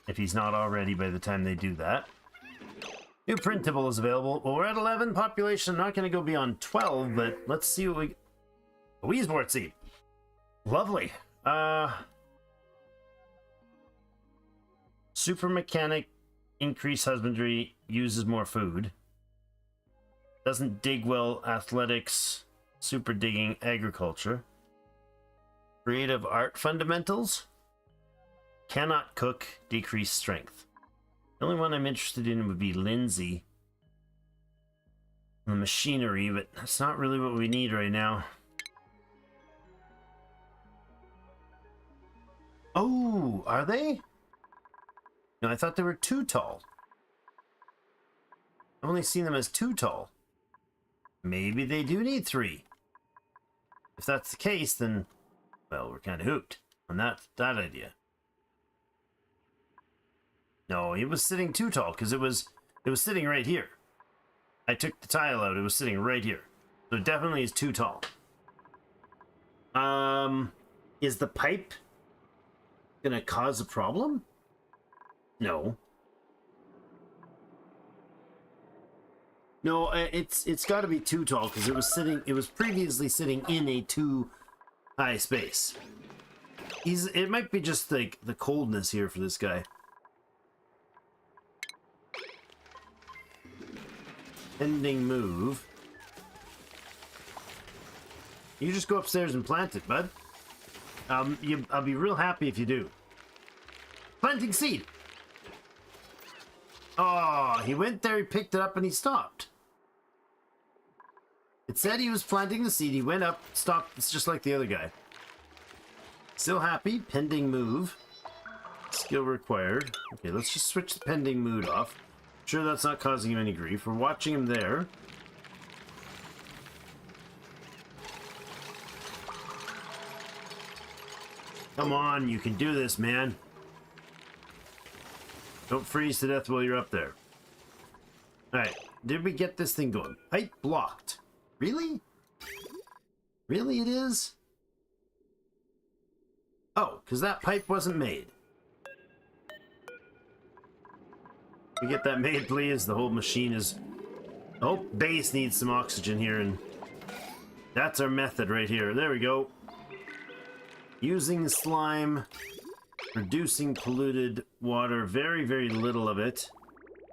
If he's not already by the time they do that. New printable is available. Well, we're at 11 population. I'm not going to go beyond 12, but let's see what we... A Weezebort seed. Lovely. Super mechanic, increase husbandry, uses more food. Doesn't dig well, athletics, super digging, agriculture. Creative art fundamentals. Cannot cook, decreased strength. The only one I'm interested in would be Lindsay. The machinery, but that's not really what we need right now. Oh, are they? No, I thought they were too tall. I've only seen them as too tall. Maybe they do need 3. If that's the case, then, well, we're kind of hooked on that idea. No, it was sitting too tall because it was sitting right here. I took the tile out. It was sitting right here. So it definitely is too tall. Is the pipe gonna cause a problem? No. No, it's got to be too tall because it was previously sitting in a too high space. It might be just like the coldness here for this guy. Pending move. You just go upstairs and plant it, bud. I'll be real happy if you do. Planting seed. Oh, he went there, he picked it up, and he stopped. It said he was planting the seed. He went up, stopped. It's just like the other guy. Still happy. Pending move. Skill required. Okay, let's just switch the pending mood off. Sure, that's not causing him any grief. We're watching him there. Come on, you can do this, man. Don't freeze to death while you're up there. Alright, did we get this thing going? Pipe blocked. Really? Really it is? Oh, because that pipe wasn't made. Can we get that made, please? The whole machine is... The whole base needs some oxygen here, and that's our method right here. There we go. Using slime, reducing polluted water, very, very little of it.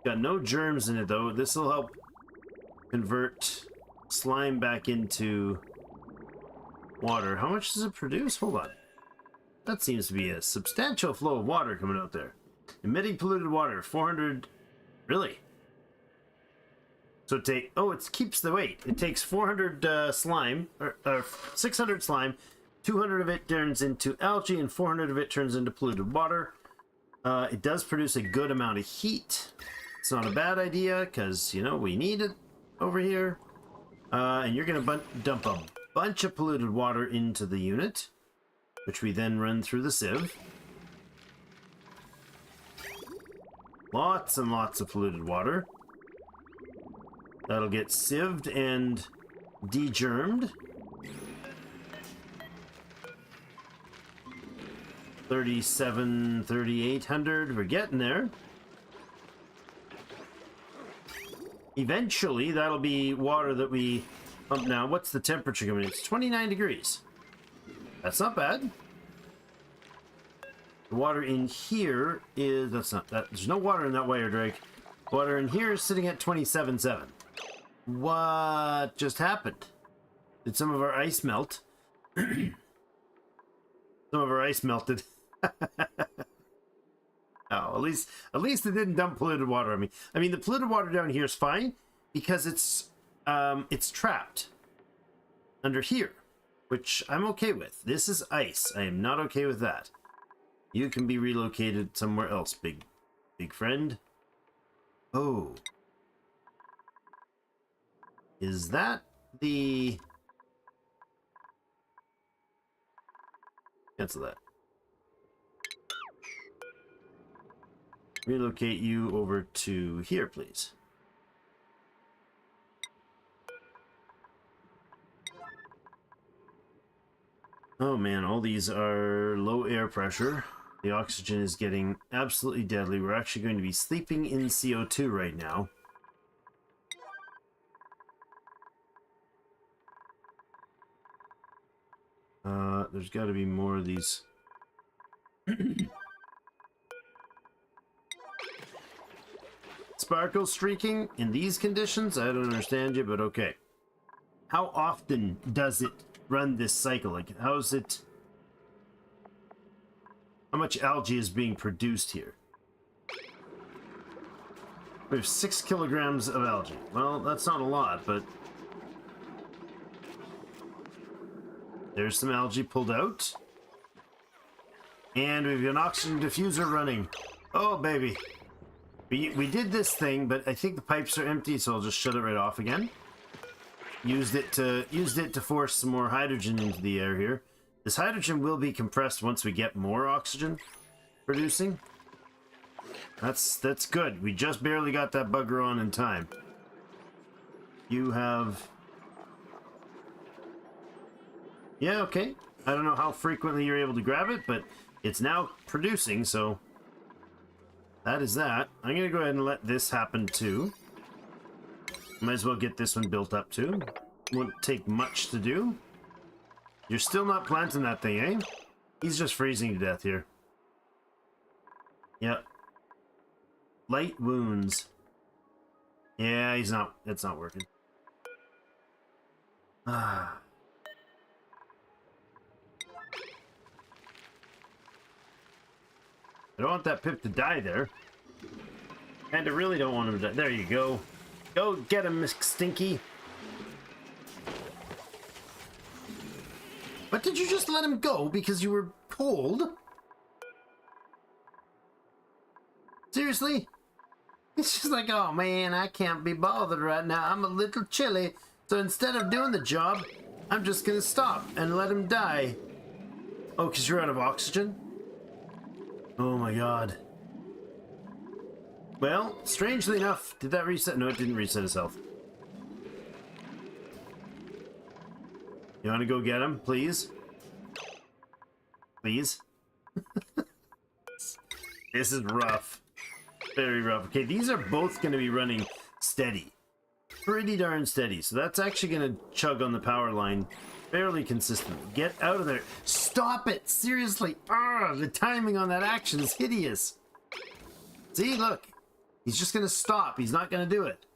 Got no germs in it, though. This will help convert slime back into water. How much does it produce? Hold on. That seems to be a substantial flow of water coming out there. Emitting polluted water, 400... Really? So it keeps the weight. It takes 400 slime, or 600 slime, 200 of it turns into algae, and 400 of it turns into polluted water. It does produce a good amount of heat. It's not a bad idea, because, you know, we need it over here. And you're going to dump a bunch of polluted water into the unit, which we then run through the sieve. Lots and lots of polluted water. That'll get sieved and degermed. 3,800. We're getting there. Eventually, that'll be water that we pump now. What's the temperature coming in? It's 29 degrees. That's not bad. The water in here is... That's not that. There's no water in that wire drake. Water in here is sitting at 27.7. What just happened? Did some of our ice melt? Some of our ice melted. Oh, at least it didn't dump polluted water on me. I mean, the polluted water down here is fine because it's trapped under here, which I'm okay with. This is ice. I am not okay with that. You can be relocated somewhere else, big friend. Oh. Is that the... Cancel that. Relocate you over to here, please. Oh man, all these are low air pressure. The oxygen is getting absolutely deadly. We're actually going to be sleeping in CO2 right now. There's got to be more of these. sparkle streaking in these conditions? I don't understand you, but okay. How often does it run this cycle? Like, how much algae is being produced here? We have 6 kilograms of algae. Well, that's not a lot, but there's some algae pulled out. And we've got an oxygen diffuser running. Oh, baby. We did this thing, but I think the pipes are empty, so I'll just shut it right off again. Used it to force some more hydrogen into the air here. This hydrogen will be compressed once we get more oxygen producing. That's good. We just barely got that bugger on in time. You have... Yeah, okay. I don't know how frequently you're able to grab it, but it's now producing, so that is that. I'm going to go ahead and let this happen too. Might as well get this one built up too. Won't take much to do. You're still not planting that thing, eh? He's just freezing to death here. Yep. Light wounds. Yeah, he's not. It's not working. Ah. I don't want that pip to die there. And I really don't want him to die. There you go. Go get him, Miss Stinky. But did you just let him go because you were cold? Seriously? It's just like, oh man, I can't be bothered right now. I'm a little chilly. So instead of doing the job, I'm just gonna stop and let him die. Oh, because you're out of oxygen? Oh my god. Well, strangely enough, did that reset? No, it didn't reset his health. You want to go get him, please? Please? This is rough. Very rough. Okay, these are both going to be running steady. Pretty darn steady. So that's actually going to chug on the power line fairly consistently. Get out of there. Stop it! Seriously. Ugh, the timing on that action is hideous. See, look. He's just going to stop. He's not going to do it.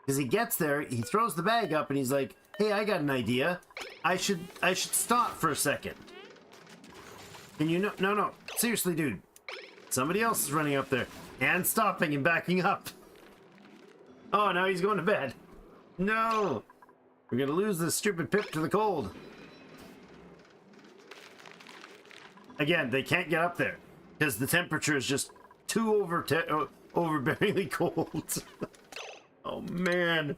Because he gets there, he throws the bag up, and he's like, hey, I got an idea. I should stop for a second. And you know, no. Seriously, dude. Somebody else is running up there and stopping and backing up. Oh, now he's going to bed. No. We're going to lose this stupid pip to the cold. Again, they can't get up there because the temperature is just too overbearingly cold. Oh, man.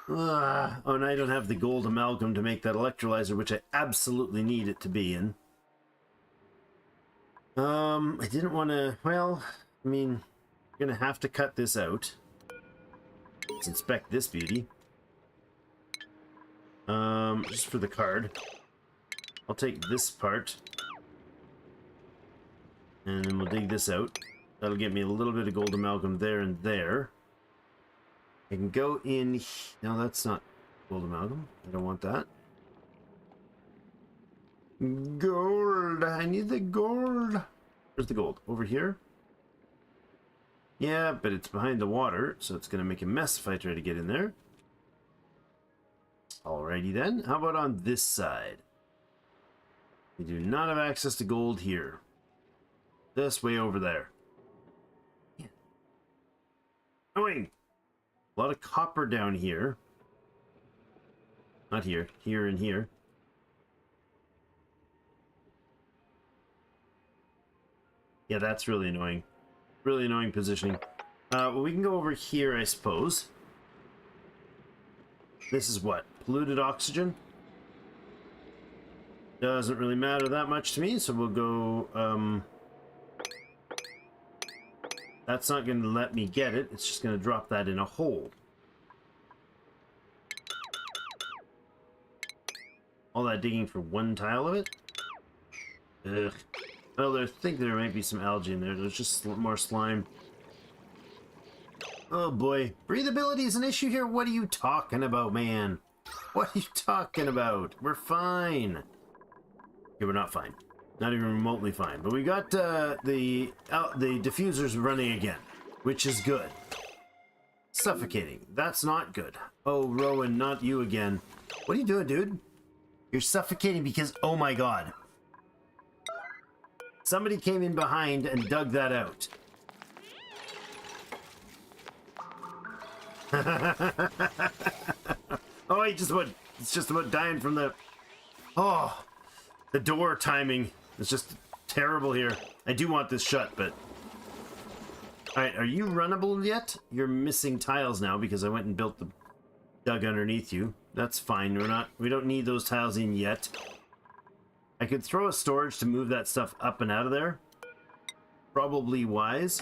Oh, and I don't have the gold amalgam to make that electrolyzer, which I absolutely need it to be in. I didn't want to... Well, I mean, I'm going to have to cut this out. Let's inspect this beauty. Just for the card. I'll take this part. And then we'll dig this out. That'll get me a little bit of gold amalgam there and there. I can go in... No, that's not gold amalgam. I don't want that. Gold! I need the gold! Where's the gold? Over here? Yeah, but it's behind the water, so it's going to make a mess if I try to get in there. Alrighty then. How about on this side? We do not have access to gold here. This way over there. Yeah. Annoying! A lot of copper down here. Not here. Here and here. Yeah, that's really annoying. Really annoying positioning. Well, we can go over here, I suppose. This is what? Polluted oxygen? Doesn't really matter that much to me, so we'll go... That's not going to let me get it. It's just going to drop that in a hole. All that digging for one tile of it? Ugh. Well, I think there might be some algae in there. There's just more slime. Oh boy. Breathability is an issue here? What are you talking about, man? What are you talking about? We're fine. Okay, we're not fine. Not even remotely fine. But we got the diffusers running again. which is good. Suffocating. That's not good. Oh, Rowan, not you again. What are you doing, dude? You're suffocating because, oh my god. Somebody came in behind and dug that out. Oh, it's just about dying from the... Oh, the door timing is just terrible here. I do want this shut, but... Alright, are you runnable yet? You're missing tiles now because I went and built the dug underneath you. That's fine. We don't need those tiles in yet. I could throw a storage to move that stuff up and out of there. Probably wise.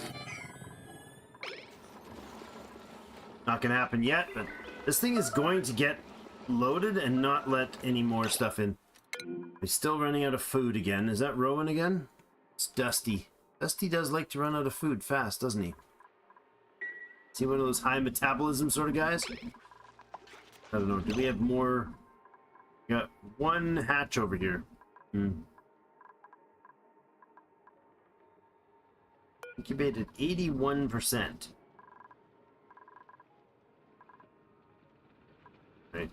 Not gonna happen yet, but this thing is going to get loaded and not let any more stuff in. We're still running out of food again. Is that Rowan again? It's Dusty. Dusty does like to run out of food fast, doesn't he? Is he one of those high metabolism sort of guys? I don't know. Do we have more? We got one hatch over here. Incubated 81%. Right.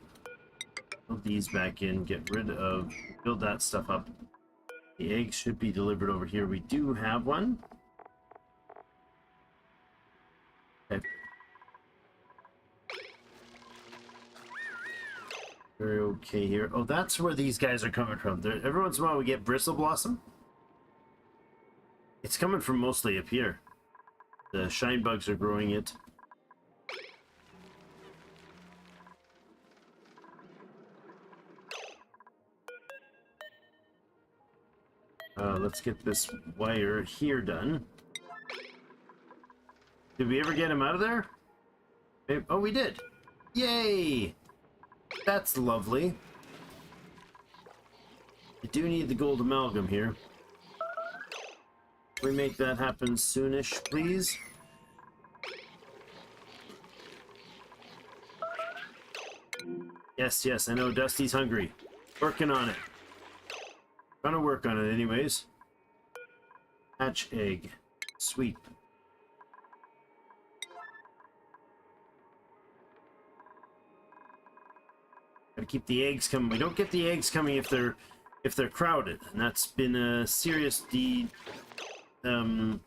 Put these back in, get rid of, build that stuff up. The eggs should be delivered over here. We do have one. Okay. Very okay here. Oh, that's where these guys are coming from. Every once in a while we get bristle blossom. It's coming from mostly up here. The shine bugs are growing it. Let's get this wire here done. Did we ever get him out of there? Oh, we did. Yay! That's lovely. I do need the gold amalgam here. Can we make that happen soonish, please? Yes, yes, I know Dusty's hungry. Working on it. Gonna work on it anyways. Hatch egg. Sweet. Gotta keep the eggs coming. We don't get the eggs coming if they're crowded, and that's been a serious delay on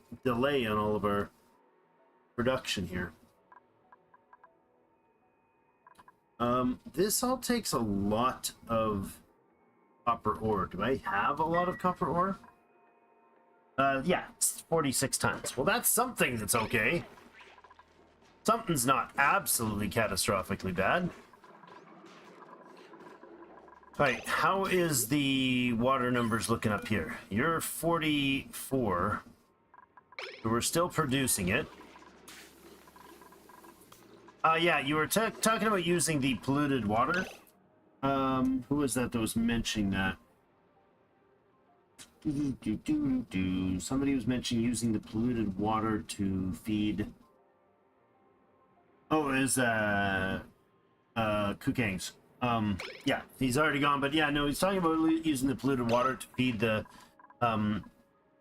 all of our production here. This all takes a lot of copper ore. Do I have a lot of copper ore? Yeah, it's 46 tons. Well, that's something that's okay. Something's not absolutely catastrophically bad. Right, how is the water numbers looking up here? You're 44. So we're still producing it. Yeah, you were talking about using the polluted water. Who was that was mentioning that? Somebody was mentioning using the polluted water to feed. Oh, it was Kukang's. Yeah, he's already gone, but yeah, no, he's talking about using the polluted water to feed the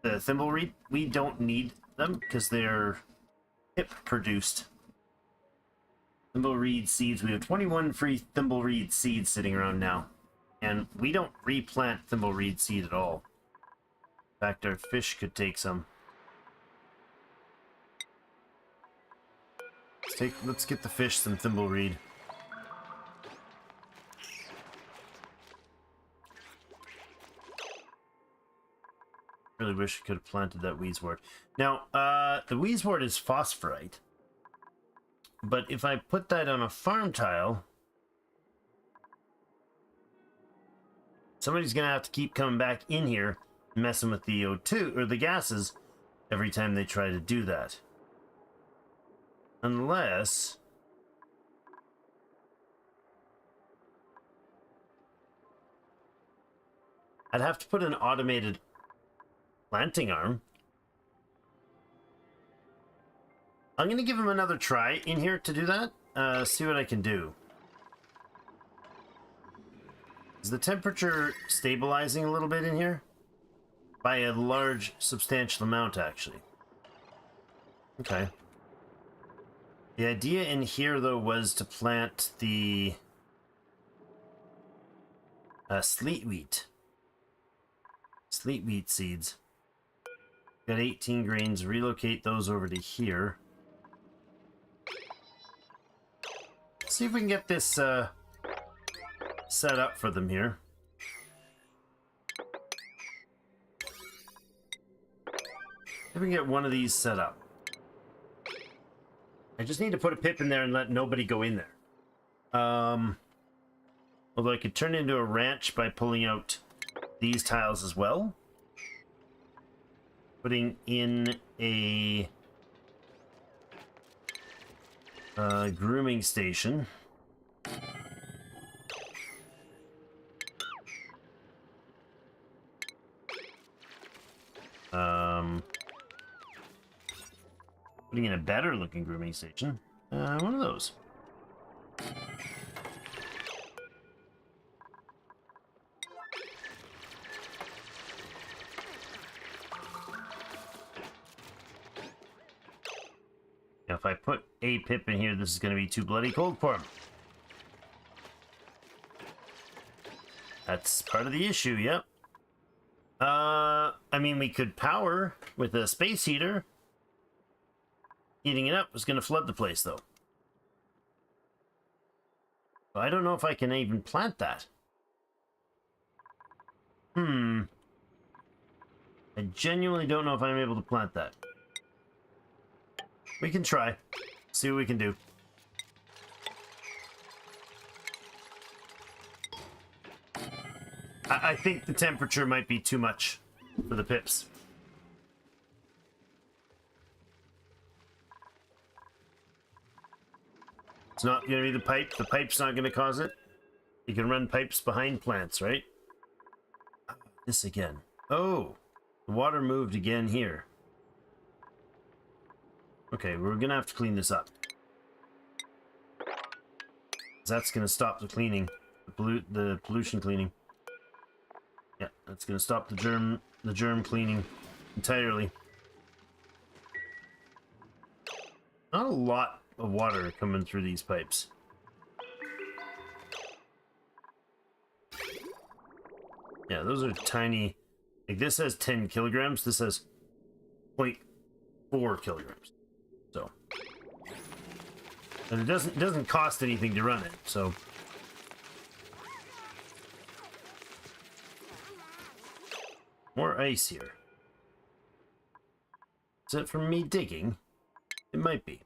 thimbleweed. We don't need them because they're hip produced. Thimbleweed seeds. We have 21 free thimbleweed seeds sitting around now, and we don't replant thimbleweed seed at all. In fact, our fish could take some. Let's get the fish some thimbleweed. Really wish I could have planted that wheezewort. Now, the wheezewort is phosphorite. But if I put that on a farm tile, somebody's going to have to keep coming back in here messing with the O2 or the gases every time they try to do that. Unless I'd have to put an automated planting arm. I'm going to give him another try in here to do that. See what I can do. Is the temperature stabilizing a little bit in here? By a large, substantial amount, actually. Okay. The idea in here, though, was to plant the sleet wheat seeds. Got 18 grains. Relocate those over to here. See if we can get this set up for them here. If we can get one of these set up. I just need to put a pip in there and let nobody go in there. Although I could turn it into a ranch by pulling out these tiles as well. Putting in a grooming station. Putting in a better looking grooming station. One of those. Now, if I put a pip in here, this is going to be too bloody cold for him. That's part of the issue, yep. I mean, we could power with a space heater. Heating it up is going to flood the place, though. So I don't know if I can even plant that. I genuinely don't know if I'm able to plant that. We can try. See what we can do. I think the temperature might be too much for the pips. It's not going to be the pipe. The pipe's not going to cause it. You can run pipes behind plants, right? This again. Oh, the water moved again here. Okay, we're going to have to clean this up. That's going to stop the cleaning, the pollution cleaning. Yeah, that's going to stop the germ cleaning entirely. Not a lot of water coming through these pipes. Yeah, those are tiny. Like this has 10 kilograms. This has 0.4 kilograms. So, and it doesn't cost anything to run it. So, more ice here. Is it from me digging? It might be.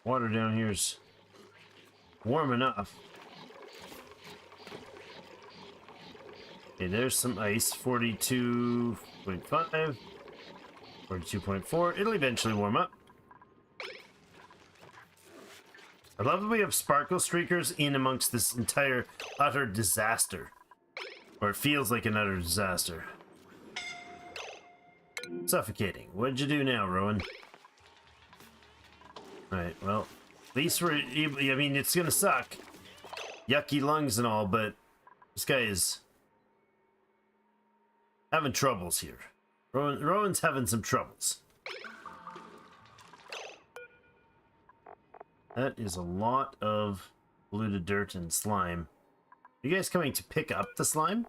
Water down here is warm enough. Okay, there's some ice. 42.5, 42.4. It'll eventually warm up. I love that we have sparkle streakers in amongst this entire utter disaster. Or it feels like an utter disaster. Suffocating. What'd you do now, Rowan? Alright, well, at least we're... I mean, it's gonna suck. Yucky lungs and all, but this guy is having troubles here. Rowan's having some troubles. That is a lot of polluted dirt and slime. Are you guys coming to pick up the slime?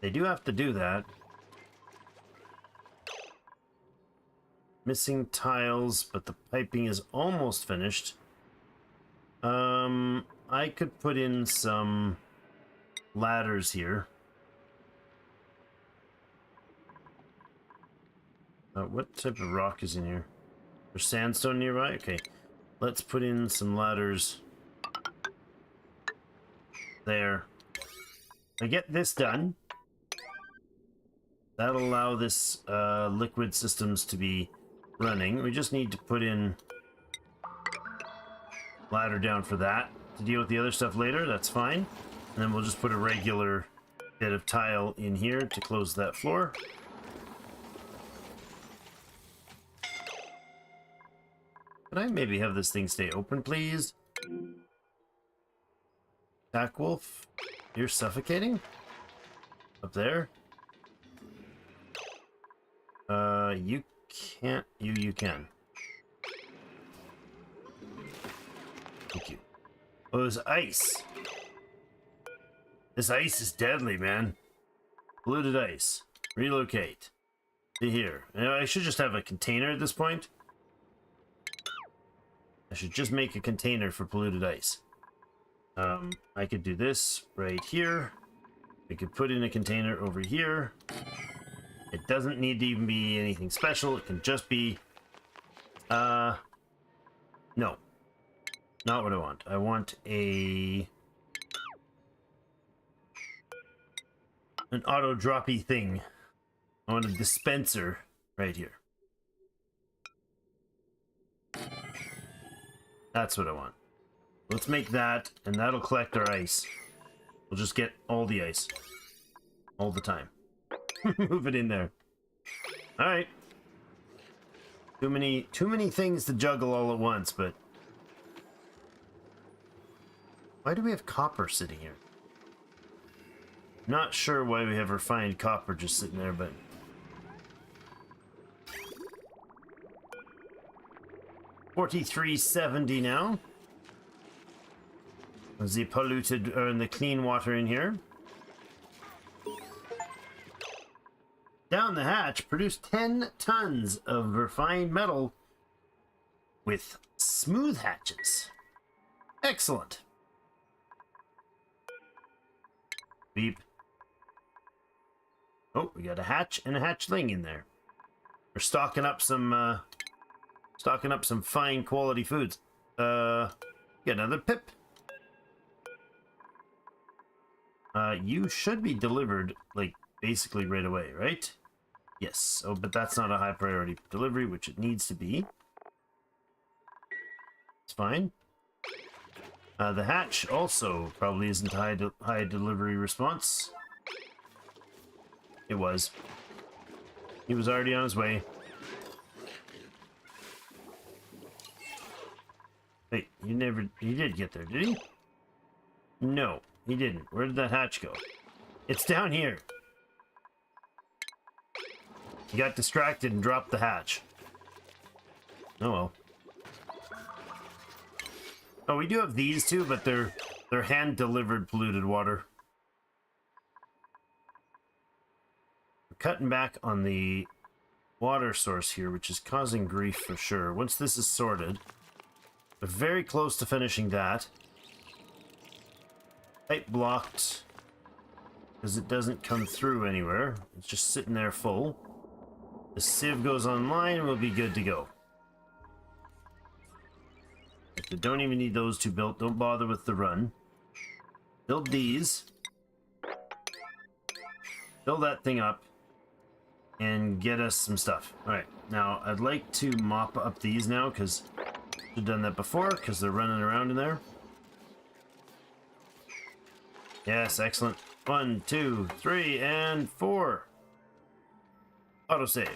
They do have to do that. Missing tiles, but the piping is almost finished. I could put in some ladders here. What type of rock is in here? There's sandstone nearby? Okay. Let's put in some ladders there. I get this done. That'll allow this liquid systems to be running. We just need to put in ladder down for that to deal with the other stuff later. That's fine. And then we'll just put a regular bit of tile in here to close that floor. Could I maybe have this thing stay open, please? Pack Wolf, you're suffocating? Up there. You can't. You can. Thank you. Oh, it's ice. This ice is deadly, man. Polluted ice. Relocate. To here. I should just have a container at this point. I should just make a container for polluted ice. I could do this right here. I could put in a container over here. It doesn't need to even be anything special. It can just be... No. Not what I want. I want an auto-droppy thing. I want a dispenser right here. That's what I want. Let's make that, and that'll collect our ice. We'll just get all the ice. All the time. Move it in there. Alright. Too many things to juggle all at once, but... Why do we have copper sitting here? Not sure why we have refined copper just sitting there, but... $43.70 now. The polluted, or the clean water in here. Down the hatch, produced 10 tons of refined metal with smooth hatches. Excellent. Beep. Oh, we got a hatch and a hatchling in there. We're stocking up some fine quality foods. Get another pip. You should be delivered, like, basically right away, right? Yes. Oh, but that's not a high priority delivery, which it needs to be. It's fine. The hatch also probably isn't high delivery response. It was. He was already on his way. Wait, he did get there, did he? No, he didn't. Where did that hatch go? It's down here. He got distracted and dropped the hatch. Oh well. Oh, we do have these too, but they're hand-delivered polluted water. We're cutting back on the water source here, which is causing grief for sure. Once this is sorted, we're very close to finishing that. Pipe blocked because it doesn't come through anywhere. It's just sitting there full. The sieve goes online, we'll be good to go. If you don't even need those two built, don't bother with the run. Build these. Build that thing up. And get us some stuff. Alright, now I'd like to mop up these now, because I've done that before, because they're running around in there. Yes, excellent. 1, 2, 3, and 4. Autosave.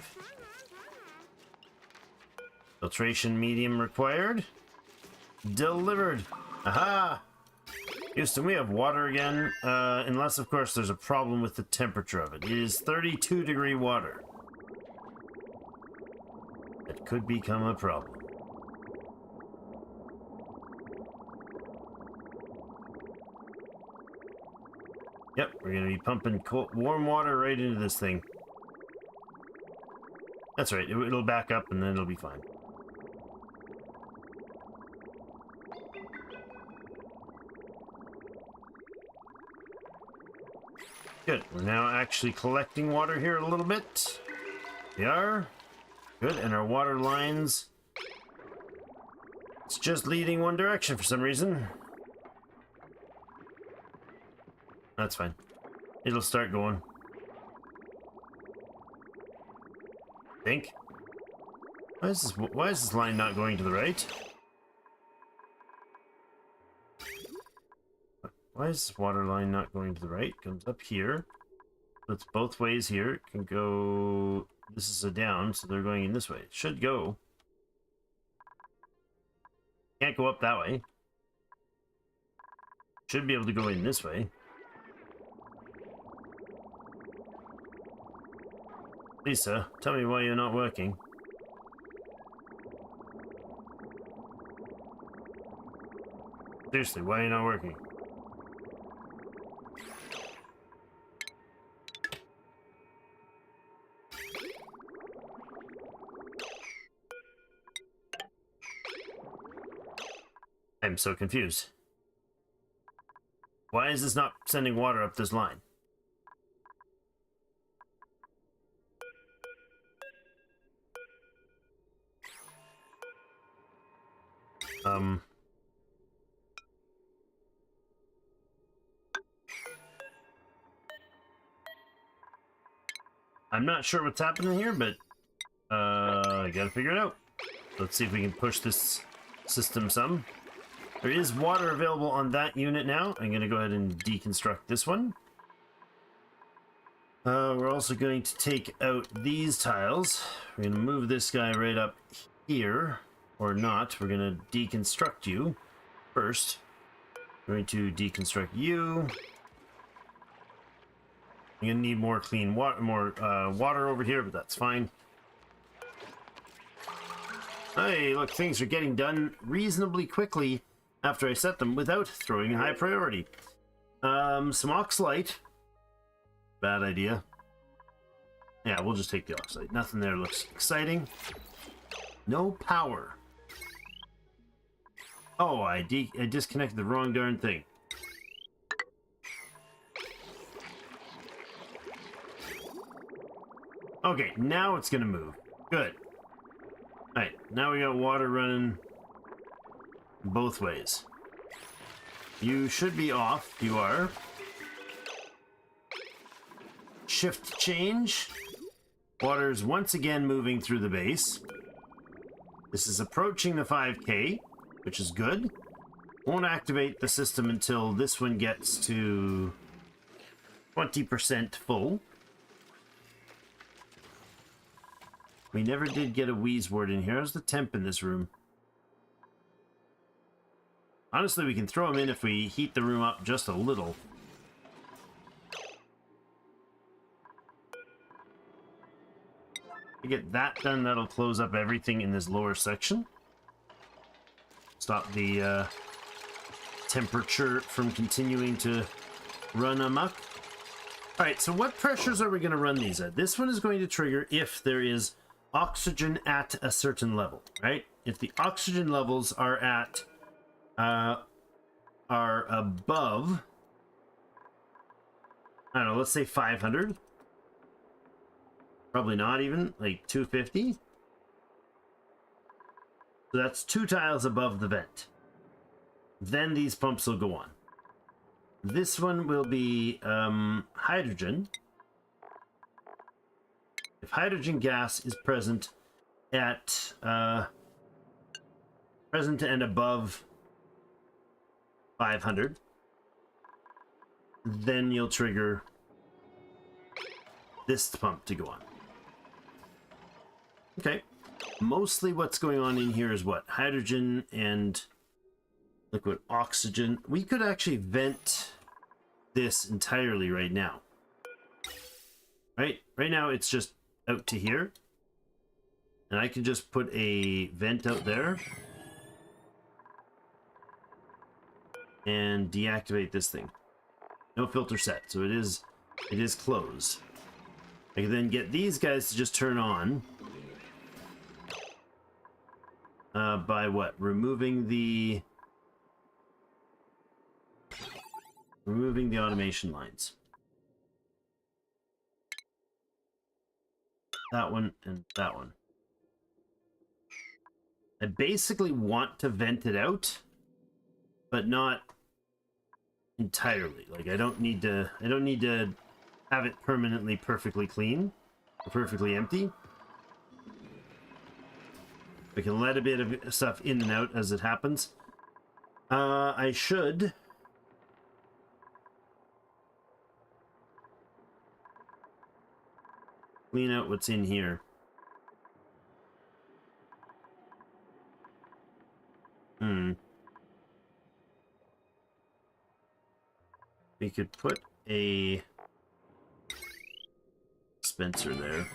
Filtration medium required. Delivered. Aha! Houston, we have water again. Unless, of course, there's a problem with the temperature of it. It is 32-degree water. That could become a problem. Yep, we're going to be pumping warm water right into this thing. That's right, it'll back up and then it'll be fine. Good, we're now actually collecting water here a little bit. We are. Good, and our water lines... It's just leading one direction for some reason. That's fine. It'll start going. Think. Why is this line not going to the right? Why is this water line not going to the right? It comes up here. So it's both ways here. It can go... This is a down, so they're going in this way. It should go. Can't go up that way. Should be able to go in this way. Lisa, tell me why you're not working. Seriously, why are you not working? I'm so confused. Why is this not sending water up this line? I'm not sure what's happening here, but I gotta figure it out. Let's see if we can push this system some. There is water available on that unit now. I'm gonna go ahead and deconstruct this one. We're also going to take out these tiles. We're gonna move this guy right up here, or not. We're gonna deconstruct you first. We're going to deconstruct you. I'm gonna need more clean water, water over here, but that's fine. Hey, look, things are getting done reasonably quickly after I set them without throwing a high priority. Some oxalite. Bad idea. Yeah, we'll just take the oxalite. Nothing there looks exciting. No power. Oh, I disconnected the wrong darn thing. Okay, now it's gonna move. Good. Alright, now we got water running both ways. You should be off. You are. Shift change. Water is once again moving through the base. This is approaching the 5K, which is good. Won't activate the system until this one gets to 20% full. We never did get a wheeze ward in here. How's the temp in this room? Honestly, we can throw them in if we heat the room up just a little. To get that done, that'll close up everything in this lower section. Stop the temperature from continuing to run amok. Alright, so what pressures are we going to run these at? This one is going to trigger if there is oxygen at a certain level, right? If the oxygen levels are at are above, I don't know, let's say 500. Probably not even, like 250. So that's 2 tiles above the vent. Then these pumps will go on. This one will be hydrogen. If hydrogen gas is present at present and above 500, then you'll trigger this pump to go on. Okay. Mostly what's going on in here is what? Hydrogen and liquid oxygen. We could actually vent this entirely right now. Right now it's just out to here. And I can just put a vent out there. And deactivate this thing. No filter set, so it is closed. I can then get these guys to just turn on. By what? Removing the automation lines. That one and that one. I basically want to vent it out, but not entirely. Like I don't need to have it permanently perfectly clean or perfectly empty. We can let a bit of stuff in and out as it happens. I should clean out what's in here. We could put a dispenser there.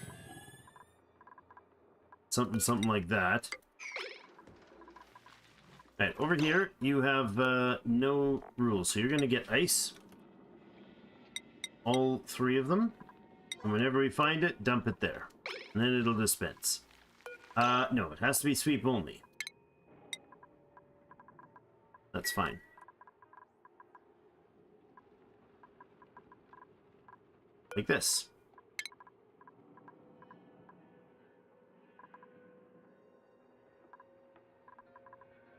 something like that. Alright, over here, you have no rules. So you're going to get ice. All 3 of them. And whenever we find it, dump it there. And then it'll dispense. No, it has to be sweep only. That's fine. Like this.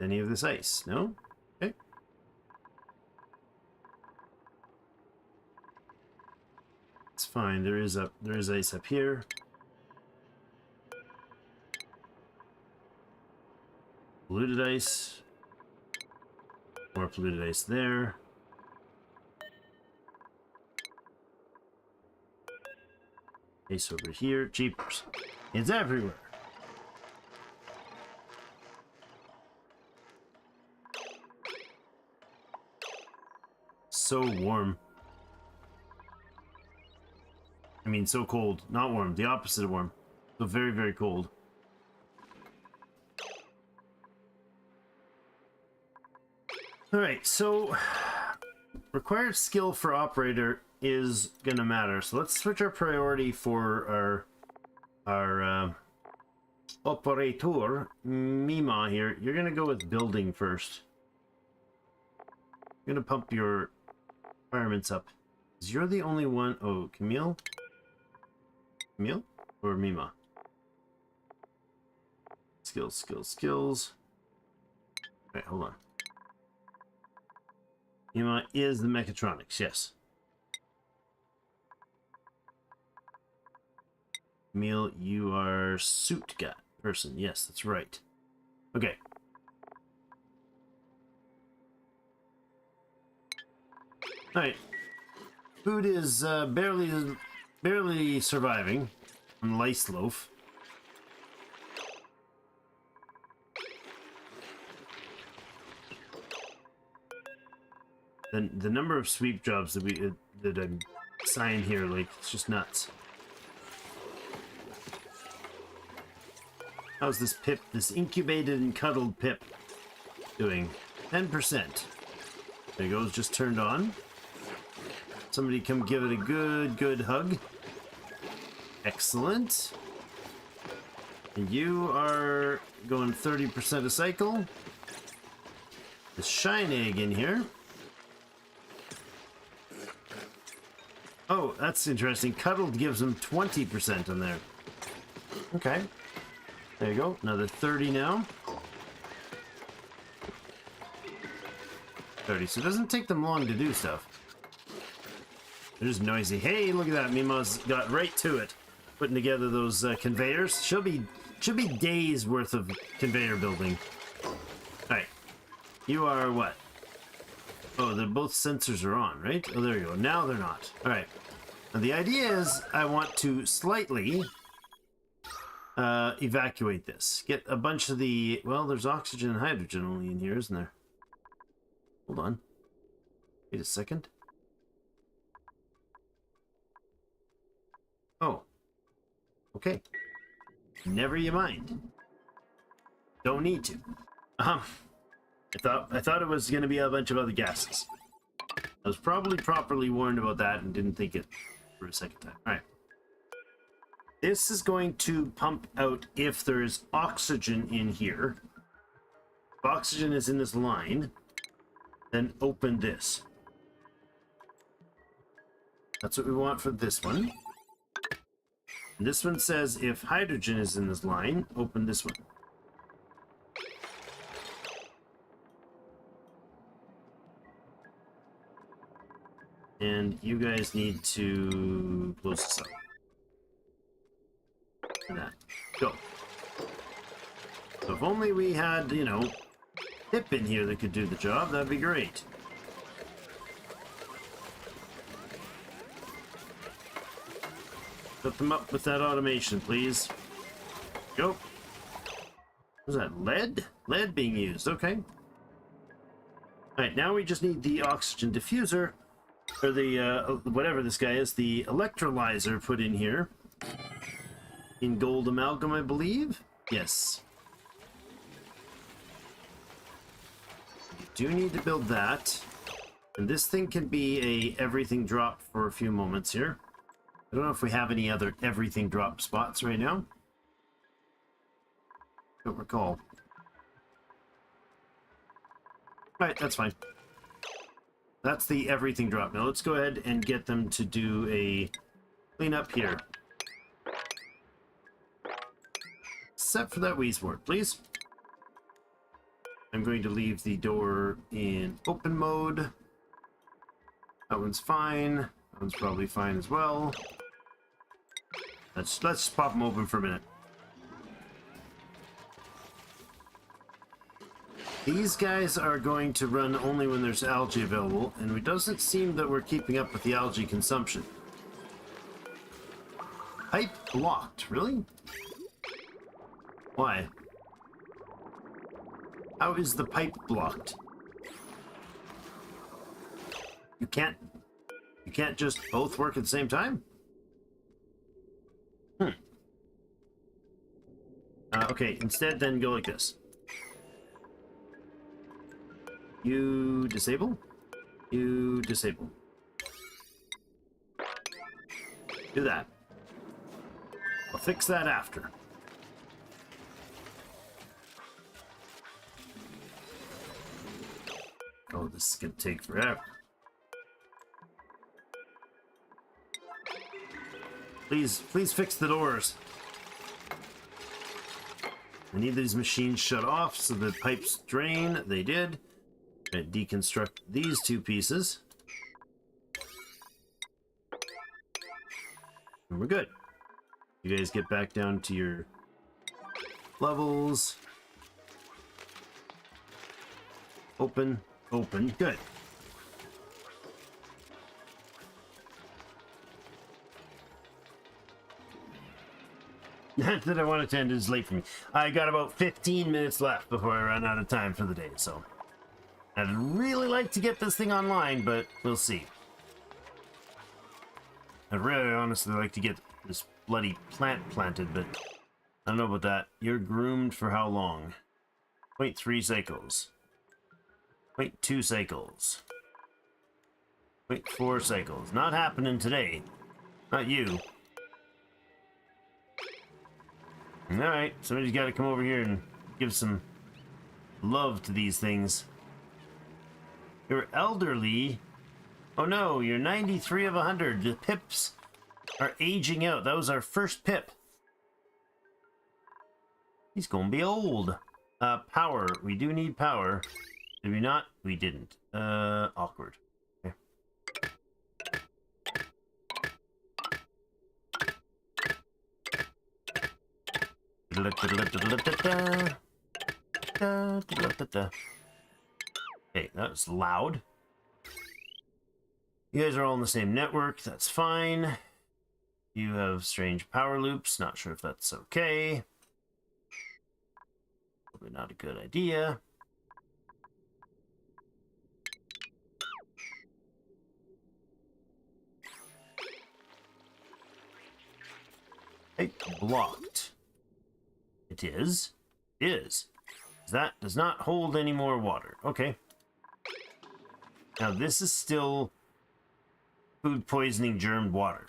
Any of this ice? No? Okay. It's fine. There is ice up here. Polluted ice. More polluted ice there. Ice over here. Jeepers. It's everywhere. So warm. I mean, so cold. Not warm. The opposite of warm. So very, very cold. Alright, so required skill for operator is gonna matter. So let's switch our priority for our operator, Mima here. You're gonna go with building first. You're gonna pump your requirements up. 'Cause you're the only one. Oh, Camille? Camille? Or Mima? Skills, skills, skills. Alright, hold on. Mima is the mechatronics, yes. Camille, you are suit guy person. Yes, that's right. Okay. Alright. Food is barely surviving on lice loaf. The number of sweep jobs that I'm assigned here, like, it's just nuts. How's this pip, this incubated and cuddled pip doing? 10%. There it goes, just turned on. Somebody come give it a good hug. Excellent. And you are going 30% a cycle. The shine egg in here. Oh, that's interesting. Cuddled gives them 20% on there. Okay. There you go. Another 30 now. 30. So it doesn't take them long to do stuff. They're just noisy. Hey, look at that. Mima's got right to it. Putting together those conveyors. Should be days worth of conveyor building. Alright. You are what? Oh, they're both sensors are on, right? Oh, there you go. Now they're not. Alright. Now the idea is I want to slightly evacuate this. Get a bunch of the... Well, there's oxygen and hydrogen only in here, isn't there? Hold on. Wait a second. Oh. Okay. Never you mind. Don't need to. I thought it was going to be a bunch of other gases. I was probably properly warned about that and didn't think it for a second time. All right. This is going to pump out if there is oxygen in here. If oxygen is in this line, then open this. That's what we want for this one. And this one says if hydrogen is in this line, open this one. And you guys need to close this up. And that. Go. So if only we had, you know, Pip in here that could do the job, that'd be great. Put them up with that automation, please. Go. Was that lead? Lead being used, okay. Alright, now we just need the oxygen diffuser, or the, whatever this guy is, the electrolyzer put in here. In gold amalgam, I believe. Yes. You do need to build that. And this thing can be a everything drop for a few moments here. I don't know if we have any other everything drop spots right now. Don't recall. Right, that's fine. That's the everything drop. Now let's go ahead and get them to do a cleanup here. Except for that Wheezewort, please. I'm going to leave the door in open mode. That one's fine. That one's probably fine as well. Let's just pop them open for a minute. These guys are going to run only when there's algae available, and it doesn't seem that we're keeping up with the algae consumption. Pipe blocked, really? Why? How is the pipe blocked? You can't just both work at the same time? Okay, instead then go like this. You disable. You disable. Do that. I'll fix that after. Oh, this is gonna take forever. Please fix the doors. I need these machines shut off so the pipes drain. They did. I deconstruct these two pieces. And we're good. You guys get back down to your levels. Open, open, good. Not that I want to end, is late for me. I got about 15 minutes left before I run out of time for the day, so I'd really like to get this thing online, but we'll see. I'd really honestly like to get this bloody plant planted, but I don't know about that. You're groomed for how long? 0.3 cycles. 0.2 cycles. 0.4 cycles. Not happening today. Not you. Alright, somebody's got to come over here and give some love to these things. You're elderly. Oh no, you're 93 of 100. The pips are aging out. That was our first pip. He's gonna be old. Power. We do need power. Did we not? We didn't. Awkward. Okay. Okay, that's loud. You guys are all in the same network. That's fine. You have strange power loops. Not sure if that's okay. Probably not a good idea. Hey, blocked. It is. It is. That does not hold any more water. Okay. Now this is still food poisoning germed water.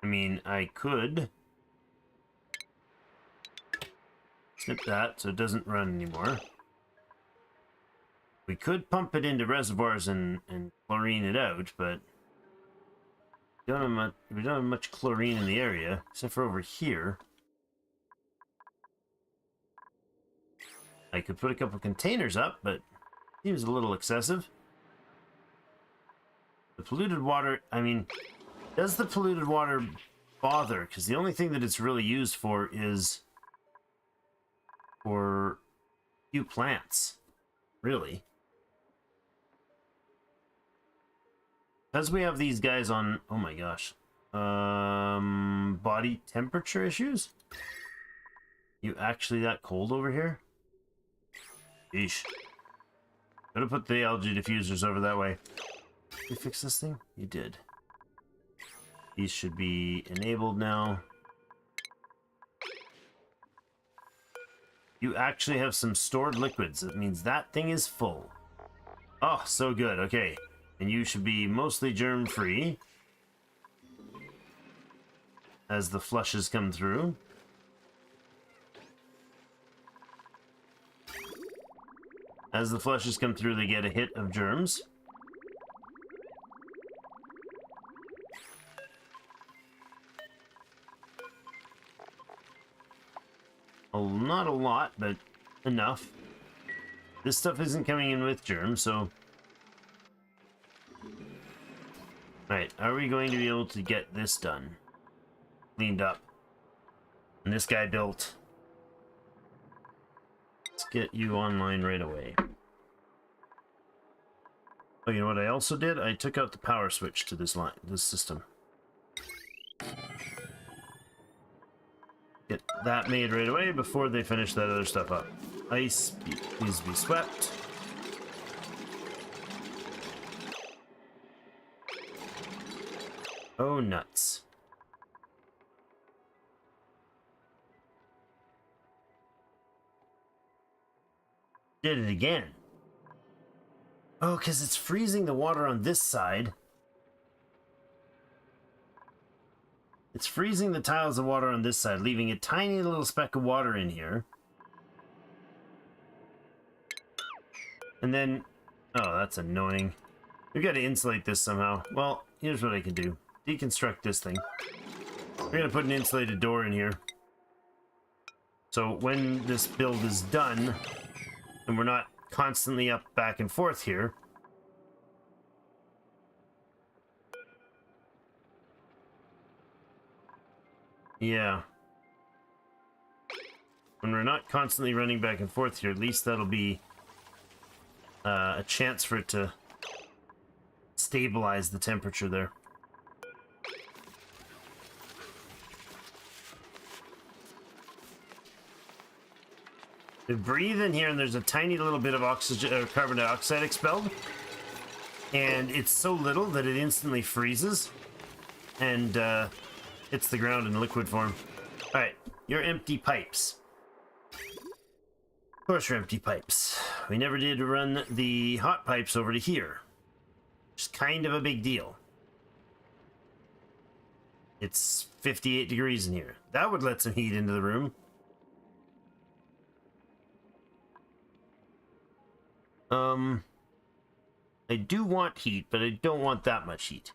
I mean, I could snip that so it doesn't run anymore. We could pump it into reservoirs and chlorine it out, but we don't have much chlorine in the area, except for over here. I could put a couple containers up, but it seems a little excessive. The polluted water, I mean, does the polluted water bother? Because the only thing that it's really used for is for a few plants, really. Because we have these guys on, oh my gosh, Body temperature issues? You actually that cold over here? Yeesh. Gotta put the algae diffusers over that way. Did you fix this thing? You did. These should be enabled now. You actually have some stored liquids. That means that thing is full. Oh, so good. Okay. And you should be mostly germ-free as the flushes come through. As the flushes come through, they get a hit of germs. Not a lot, but enough. This stuff isn't coming in with germs, so... Alright, are we going to be able to get this done? Cleaned up. And this guy built. Let's get you online right away. Oh, you know what I also did? I took out the power switch to this line, this system. Get that made right away before they finish that other stuff up. Ice needs to be swept. Oh, nuts. Did it again. Oh, because it's freezing the water on this side. It's freezing the tiles of water on this side, leaving a tiny little speck of water in here. And then... Oh, that's annoying. We've got to insulate this somehow. Well, here's what I can do. Deconstruct this thing. We're going to put an insulated door in here. So when this build is done, and we're not constantly up back and forth here, yeah. When we're not constantly running back and forth here, at least that'll be a chance for it to stabilize the temperature there. We breathe in here and there's a tiny little bit of oxygen or carbon dioxide expelled. And it's so little that it instantly freezes and hits the ground in liquid form. Alright, your empty pipes. Of course, your empty pipes. We never did run the hot pipes over to here. Which is kind of a big deal. It's 58 degrees in here. That would let some heat into the room. I do want heat, but I don't want that much heat.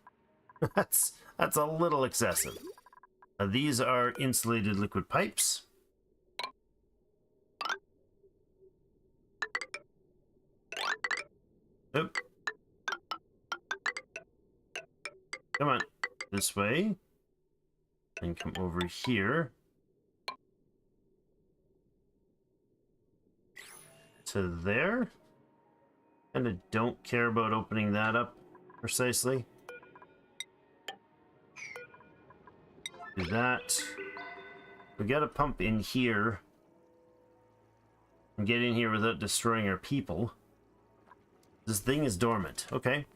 That's a little excessive. These are insulated liquid pipes. Oop. Come on, this way. And come over here. To there. And I don't care about opening that up precisely. Do that. We got to pump in here and get in here without destroying our people. This thing is dormant. Okay.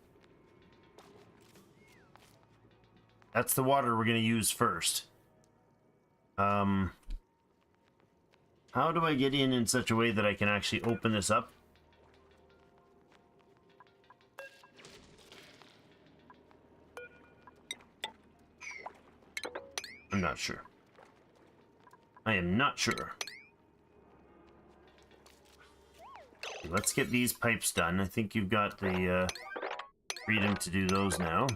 That's the water we're going to use first. How do I get in such a way that I can actually open this up? I'm not sure. I am not sure. Let's get these pipes done. I think you've got the freedom to do those now.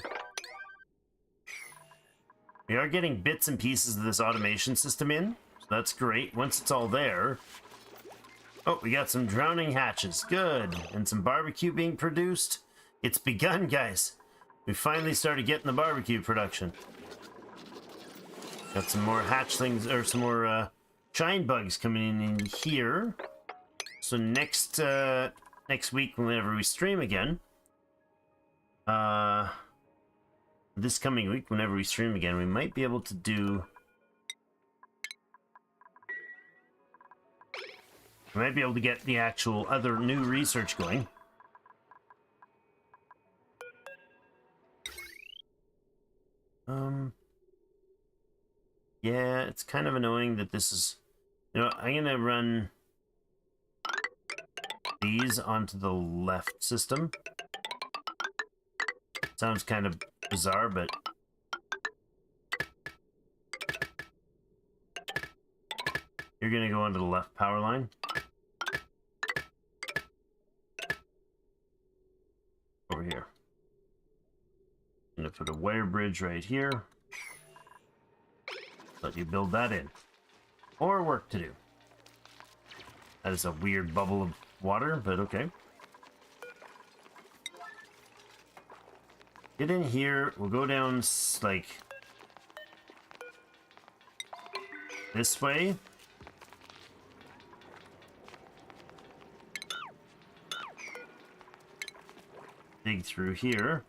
We are getting bits and pieces of this automation system in, so that's great. Once it's all there... Oh, we got some drowning hatches. Good. And some barbecue being produced. It's begun, guys. We finally started getting the barbecue production. Got some more hatchlings, or some more shine bugs coming in here. So next week, whenever we stream again, this coming week, whenever we stream again, we might be able to do... We might be able to get the actual other new research going. Yeah, it's kind of annoying that this is... You know, I'm gonna run these onto the left system. Sounds kind of bizarre, but... You're gonna go onto the left power line. Over here. I'm gonna put a wire bridge right here. Let you build that in. More work to do. That is a weird bubble of water, but okay. Get in here. We'll go down like this way. Dig through here.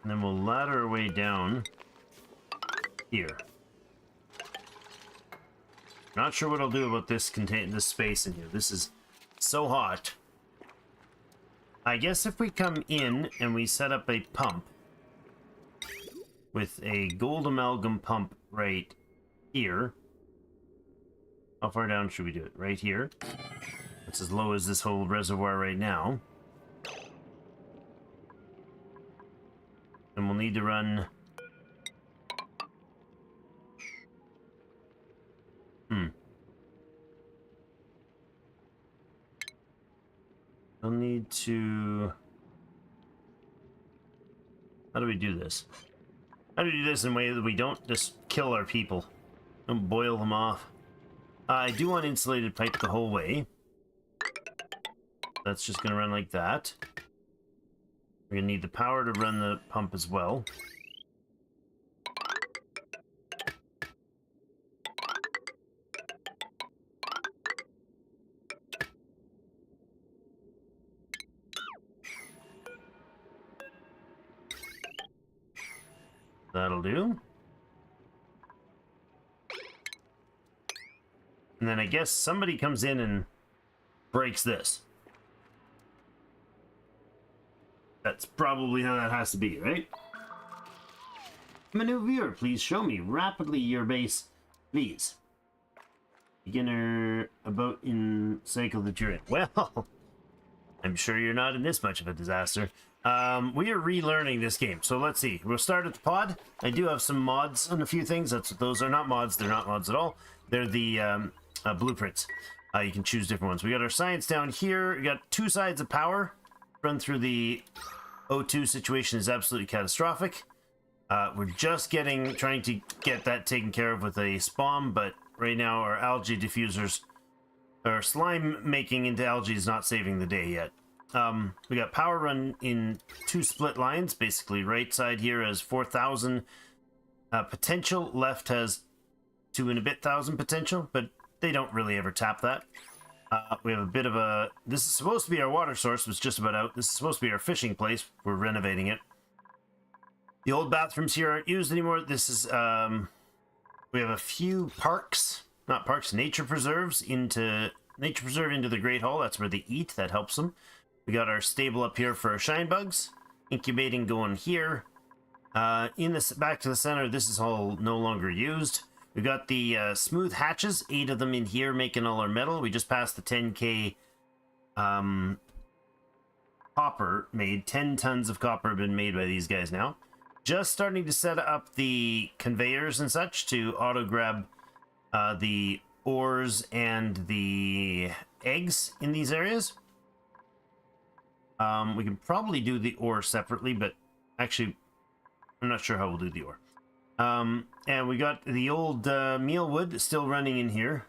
And then we'll ladder our way down here. Not sure what I'll do about this space in here. This is so hot. I guess if we come in and we set up a pump with a gold amalgam pump right here. How far down should we do it? Right here. It's as low as this whole reservoir right now. And we'll need to run... We'll need to... How do we do this? How do we do this in a way that we don't just kill our people? Don't boil them off. I do want insulated pipe the whole way. That's just going to run like that. We're going to need the power to run the pump as well. That'll do. And then I guess somebody comes in and breaks this. That's probably how that has to be, right? I'm a new viewer. Please show me rapidly your base, please. Beginner about in cycle that you're in. Well, I'm sure you're not in this much of a disaster. We are relearning this game, so let's see. We'll start at the pod. I do have some mods on a few things. Those are not mods. They're not mods at all. They're the blueprints. You can choose different ones. We got our science down here. We got two sides of power. Run through the O2 situation is absolutely catastrophic. We're just trying to get that taken care of with a SPOM, but right now our algae diffusers, our slime making into algae is not saving the day yet. We got power run in two split lines. Basically, right side here has 4,000 potential. Left has 2 and a bit thousand potential, but they don't really ever tap that. We have a bit of a... This is supposed to be our water source. It's just about out. This is supposed to be our fishing place. We're renovating it. The old bathrooms here aren't used anymore. This is... we have a few parks. Not parks, nature preserves into... Nature preserve into the Great Hall. That's where they eat. That helps them. We got our stable up here for our shine bugs. Incubating going here. In this back to the center, this is all no longer used. We got the smooth hatches, 8 of them in here, making all our metal. We just passed the 10k copper made. 10 tons of copper have been made by these guys now. Just starting to set up the conveyors and such to auto grab the ores and the eggs in these areas. We can probably do the ore separately, but actually, I'm not sure how we'll do the ore. And we got the old mealwood still running in here.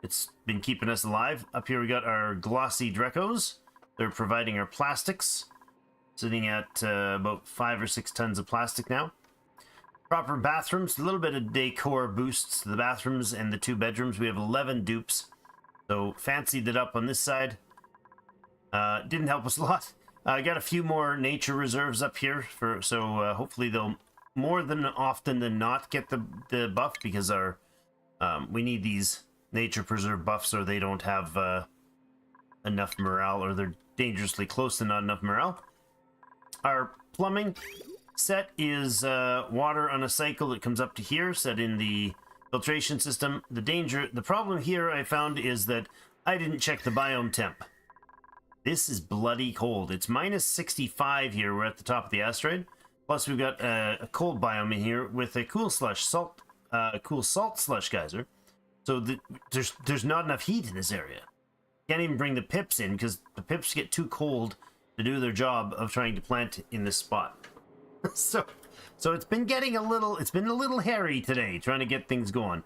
It's been keeping us alive. Up here we got our glossy Drecos. They're providing our plastics. Sitting at about 5 or 6 tons of plastic now. Proper bathrooms. A little bit of decor boosts to the bathrooms and the 2 bedrooms. We have 11 dupes. So fancied it up on this side. Didn't help us a lot. I got a few more nature reserves up here, so hopefully they'll more than often than not get the buff, because our we need these nature preserve buffs, or they don't have enough morale, or they're dangerously close to not enough morale. Our plumbing set is water on a cycle that comes up to here, set in the filtration system. The problem here I found is that I didn't check the biome temp. This is bloody cold. It's minus 65 here. We're at the top of the asteroid. Plus we've got a cold biome in here with a cool salt slush geyser. So there's not enough heat in this area. Can't even bring the pips in because the pips get too cold to do their job of trying to plant in this spot. so it's been a little hairy today trying to get things going.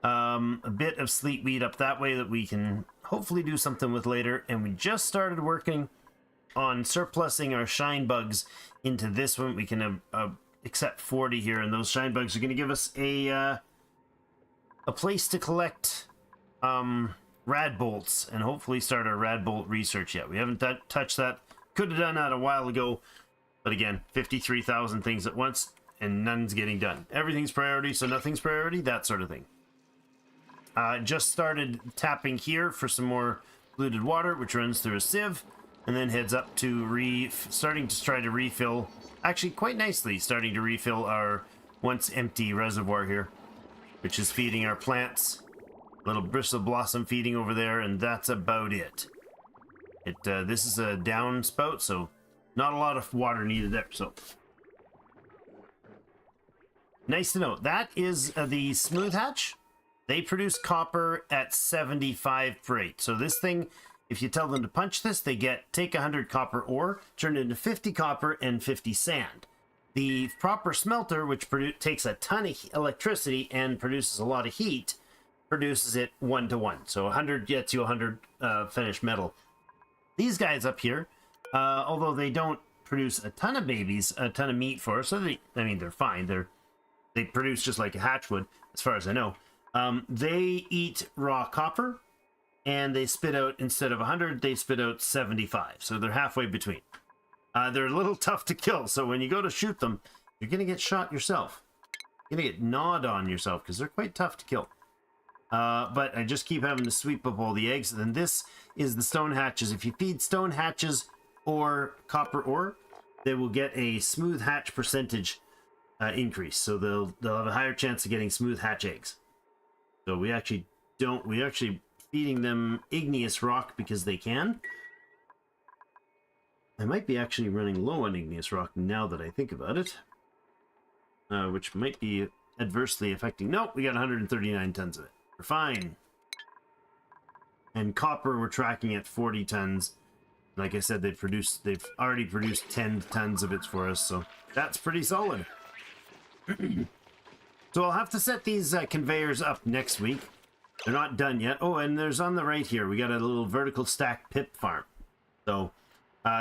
A bit of sleet weed up that way that we can hopefully do something with later, and we just started working on surplusing our shine bugs into this one. We can accept 40 here, and those shine bugs are going to give us a place to collect rad bolts and hopefully start our rad bolt research yet. We haven't touched that. Could have done that a while ago, but again, 53,000 things at once and none's getting done. Everything's priority, so nothing's priority, that sort of thing. Just started tapping here for some more polluted water, which runs through a sieve and then heads up to starting to try to refill, actually quite nicely starting to refill our once empty reservoir here, which is feeding our plants. Little bristle blossom feeding over there, and that's about it. This is a downspout, so not a lot of water needed there. So nice to know. That is the smooth hatch. They produce copper at 75 per 8. So this thing, if you tell them to punch this, they take 100 copper ore, turn it into 50 copper and 50 sand. The proper smelter, which takes a ton of electricity and produces a lot of heat, produces it 1-to-1. So 100 gets you 100 finished metal. These guys up here, although they don't produce a ton of babies, a ton of meat for us, so they're fine. They produce just like a hatch would, as far as I know. They eat raw copper, and they spit out, instead of 100, they spit out 75. So they're halfway between. They're a little tough to kill, so when you go to shoot them, you're going to get shot yourself. You're going to get gnawed on yourself, because they're quite tough to kill. But I just keep having to sweep up all the eggs. And then this is the stone hatches. If you feed stone hatches or copper ore, they will get a smooth hatch percentage increase. So they'll have a higher chance of getting smooth hatch eggs. So we're actually feeding them igneous rock because they can. I might be actually running low on igneous rock now that I think about it. Which might be adversely affecting. Nope, we got 139 tons of it. We're fine. And copper, we're tracking at 40 tons. Like I said, they've already produced 10 tons of it for us, so that's pretty solid. So I'll have to set these conveyors up next week. They're not done yet. Oh, and there's on the right here, we got a little vertical stack pip farm. So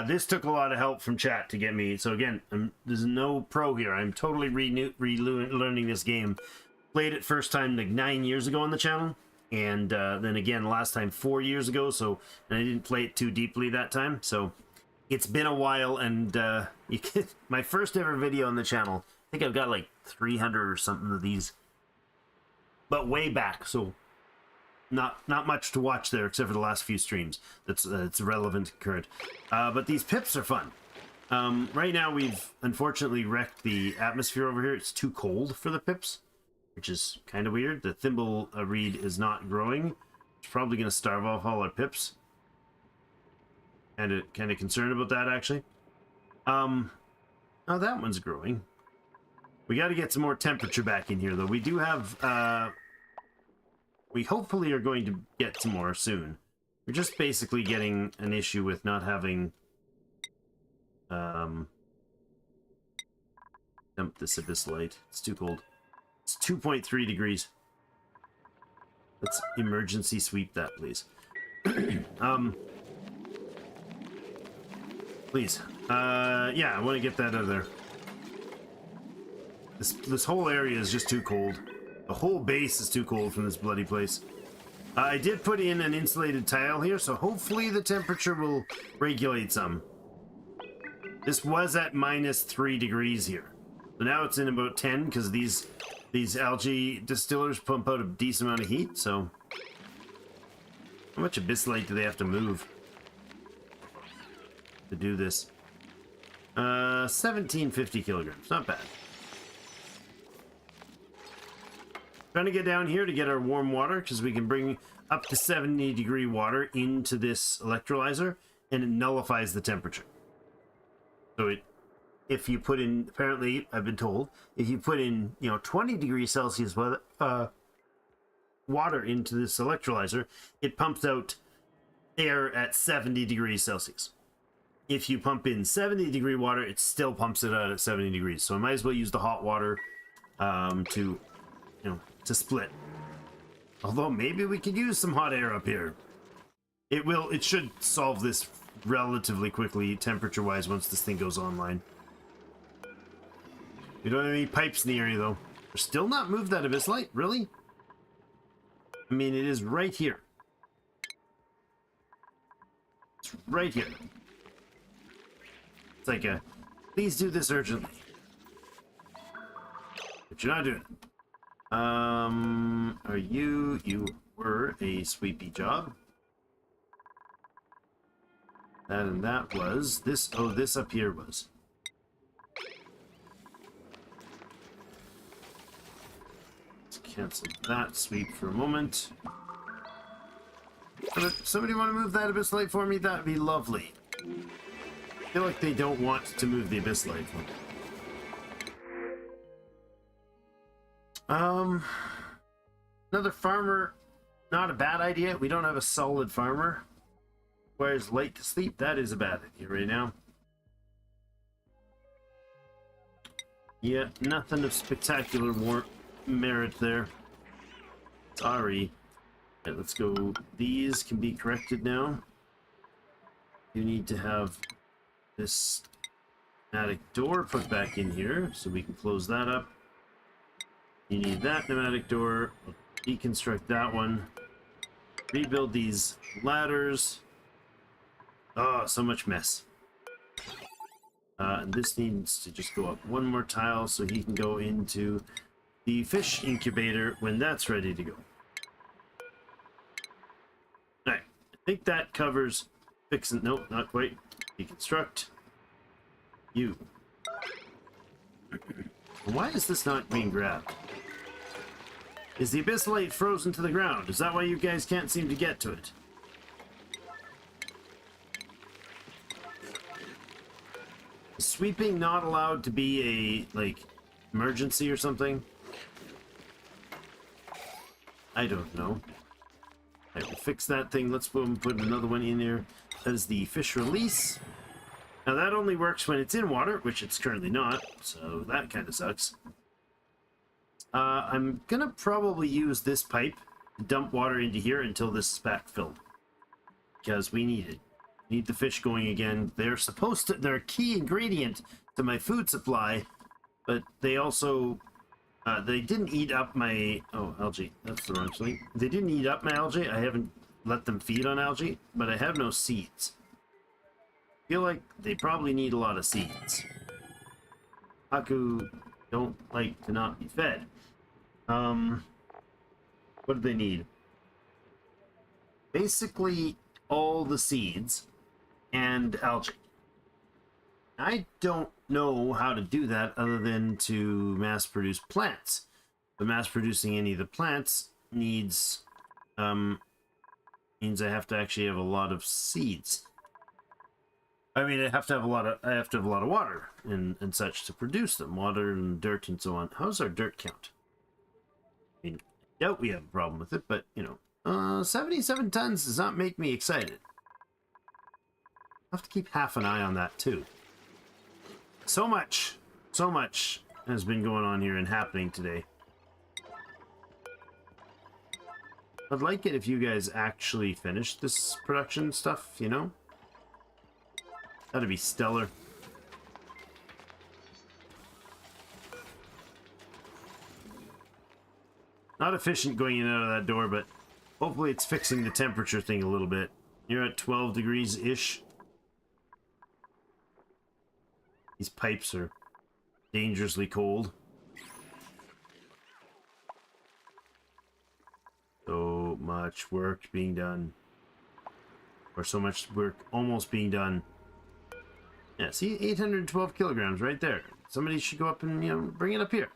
this took a lot of help from chat to get me. So again, there's no pro here. I'm totally relearning this game. Played it first time like 9 years ago on the channel, and then again last time 4 years ago. So, and I didn't play it too deeply that time. So it's been a while, and my first ever video on the channel, I think I've got like 300 or something of these, but way back. So not much to watch there except for the last few streams. That's relevant and current. But these pips are fun. Right now we've unfortunately wrecked the atmosphere over here. It's too cold for the pips, which is kind of weird. The thimble reed is not growing. It's probably going to starve off all our pips. And kind of concerned about that, actually. Oh, that one's growing. We got to get some more temperature back in here, though. We do have... we hopefully are going to get some more soon. We're just basically getting an issue with not having... dump this abyss light. It's too cold. It's 2.3 degrees. Let's emergency sweep that, please. Please. Yeah, I want to get that out of there. This whole area is just too cold. The whole base is too cold from this bloody place. I did put in an insulated tile here, so hopefully the temperature will regulate some. This was at -3 degrees here. So now it's in about 10 because these algae distillers pump out a decent amount of heat. So how much abyssite do they have to move to do this? 1750 kilograms. Not bad. Trying to get down here to get our warm water because we can bring up to 70-degree water into this electrolyzer and it nullifies the temperature. So if you put in, apparently I've been told, if you put in 20 degrees Celsius water into this electrolyzer, it pumps out air at 70 degrees Celsius. If you pump in 70-degree water, it still pumps it out at 70 degrees. So I might as well use the hot water to split. Although maybe we could use some hot air up here. It should solve this relatively quickly, temperature-wise, once this thing goes online. We don't have any pipes in the area, though. We're still not moved that abyssite? Really? I mean, it is right here. It's right here. It's like please do this urgently. But you're not doing it. Are you were a sweepy job. And that was this. Oh, this up here was. Let's cancel that sweep for a moment. If somebody want to move that abyssite for me, that'd be lovely. I feel like they don't want to move the abyssite for me. Another farmer, not a bad idea. We don't have a solid farmer. Requires light to sleep. That is a bad idea right now. Yeah, nothing of spectacular merit there. Sorry. Okay, let's go. These can be corrected now. You need to have this pneumatic door put back in here so we can close that up. You need that pneumatic door. We'll deconstruct that one. Rebuild these ladders. Oh, so much mess. And this needs to just go up one more tile so he can go into the fish incubator when that's ready to go. Alright, I think that covers fixing. Nope, not quite. Deconstruct. You. Why is this not being grabbed? Is the abyssite frozen to the ground? Is that why you guys can't seem to get to it? Is sweeping not allowed to be a, like, emergency or something? I don't know. Alright, we'll fix that thing. Let's put another one in there. That is the fish release. Now that only works when it's in water, which it's currently not, so that kind of sucks. I'm gonna probably use this pipe to dump water into here until this is back filled. Because we need it. We need the fish going again. They're a key ingredient to my food supply, but they also, they didn't eat up my, oh, algae, that's the wrong thing. They didn't eat up my algae. I haven't let them feed on algae, but I have no seeds. I feel like they probably need a lot of seeds. Haku don't like to not be fed. What do they need? Basically all the seeds and algae. I don't know how to do that other than to mass produce plants. But mass producing any of the plants needs means I have to actually have a lot of seeds. I mean, I have to have a lot of water and such to produce them, water and dirt and so on. How's our dirt count? I mean, I doubt we have a problem with it, but you know, 77 tons does not make me excited. I'll have to keep half an eye on that too. So much has been going on here and happening today. I'd like it if you guys actually finished this production stuff, you know? That'd be stellar. Not efficient going in and out of that door, but hopefully it's fixing the temperature thing a little bit. You're at 12 degrees-ish. These pipes are dangerously cold. So much work being done. Or so much work almost being done. Yeah, see, 812 kilograms right there. Somebody should go up and, you know, bring it up here.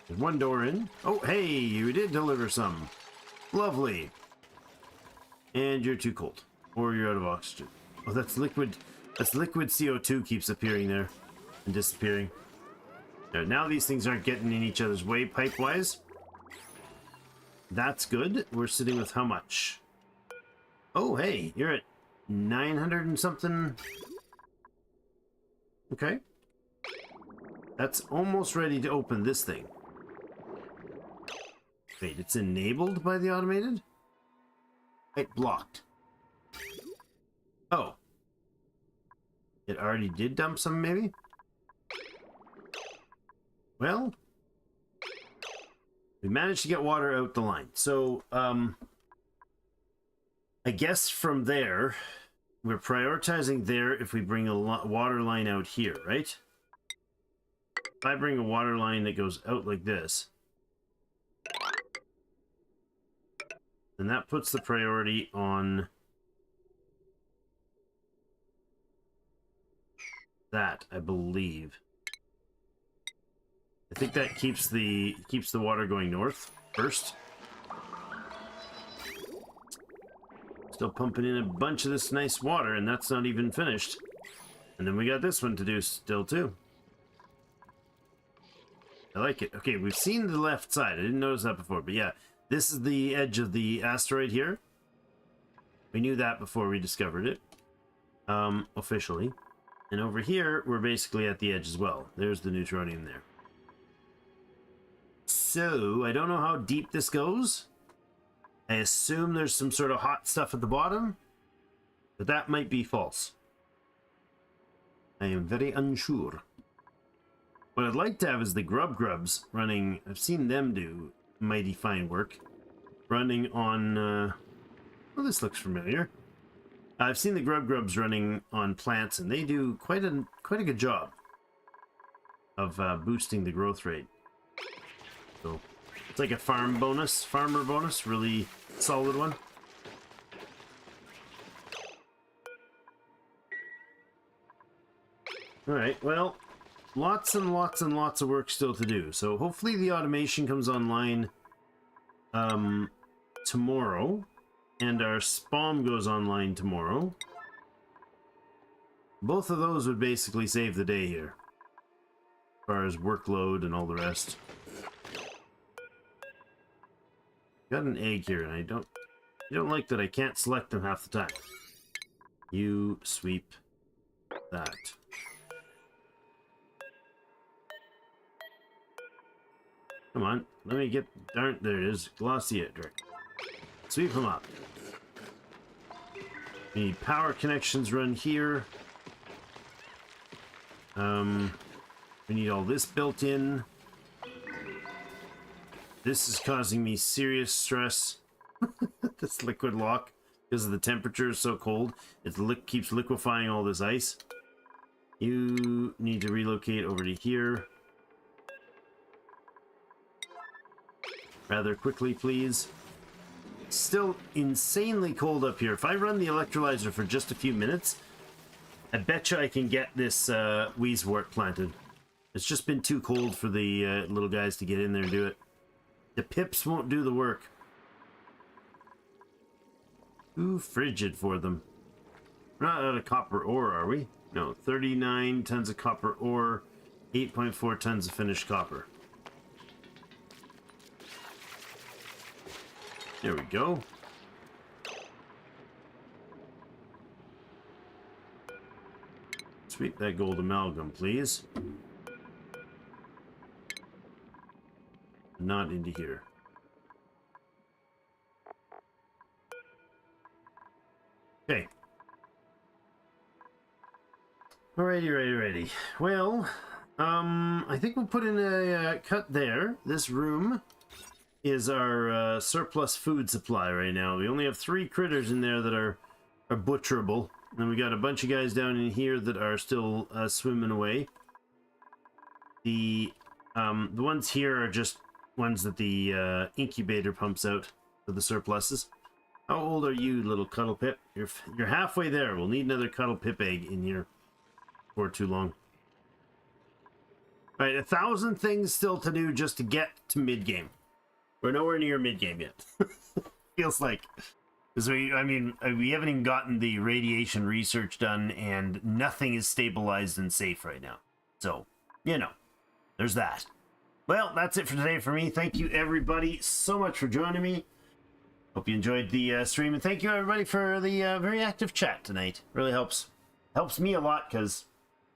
There's one door in. Oh, hey, you did deliver some. Lovely. And you're too cold. Or you're out of oxygen. Oh, that's liquid. That's liquid CO2 keeps appearing there. And disappearing. Now these things aren't getting in each other's way pipe-wise. That's good. We're sitting with how much? Oh, hey, you're at 900 and something. Okay. That's almost ready to open this thing. Wait, it's enabled by the automated? Right, blocked. Oh. It already did dump some, maybe? Well, we managed to get water out the line. So, I guess from there, we're prioritizing there if we bring a water line out here, right? If I bring a water line that goes out like this, then that puts the priority on that, I believe. I think that keeps the water going north first. Still pumping in a bunch of this nice water, and that's not even finished. And then we got this one to do still too. I like it. Okay, we've seen the left side. I didn't notice that before, but yeah, this is the edge of the asteroid here. We knew that before we discovered it, officially. And over here, we're basically at the edge as well. There's the neutronium there. So, I don't know how deep this goes. I assume there's some sort of hot stuff at the bottom, but that might be false. I am very unsure. What I'd like to have is the grubs running. I've seen them do mighty fine work. Running on, well, this looks familiar. I've seen the grubs running on plants, and they do quite a good job of boosting the growth rate. So it's like a farmer bonus, really solid one. All right, well, lots and lots and lots of work still to do. So hopefully the automation comes online tomorrow, and our SPOM goes online tomorrow. Both of those would basically save the day here, as far as workload and all the rest. Got an egg here, and I don't like that I can't select them half the time. You sweep that. Come on, let me get, darn, there it is, glossy drink. Sweep them up. We need power connections run here. We need all this built in. This is causing me serious stress. This liquid lock, because the temperature is so cold, it keeps liquefying all this ice. You need to relocate over to here. Rather quickly, please. It's still insanely cold up here. If I run the electrolyzer for just a few minutes, I bet you I can get this Wheezewort planted. It's just been too cold for the little guys to get in there and do it. The pips won't do the work. Too frigid for them. We're not out of copper ore, are we? No, 39 tons of copper ore, 8.4 tons of finished copper. There we go. Sweep that gold amalgam, please. Not into here. Okay. Alrighty. Well, I think we'll put in a cut there. This room is our surplus food supply right now. We only have 3 critters in there that are butcherable. And we got a bunch of guys down in here that are still swimming away. The ones here are just ones that the incubator pumps out for the surpluses. How old are you, little cuddle pip? You're halfway there. We'll need another cuddle pip egg in here for too long. All right, 1,000 things still to do just to get to mid-game. We're nowhere near mid-game yet. Feels like. Because we haven't even gotten the radiation research done, and nothing is stabilized and safe right now. So, you know, there's that. Well, that's it for today for me. Thank you, everybody, so much for joining me. Hope you enjoyed the stream, and thank you, everybody, for the very active chat tonight. Really helps me a lot, because,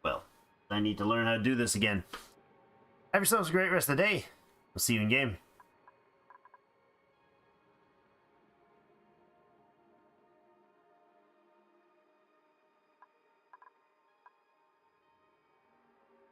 well, I need to learn how to do this again. Have yourselves a great rest of the day. We'll see you in game.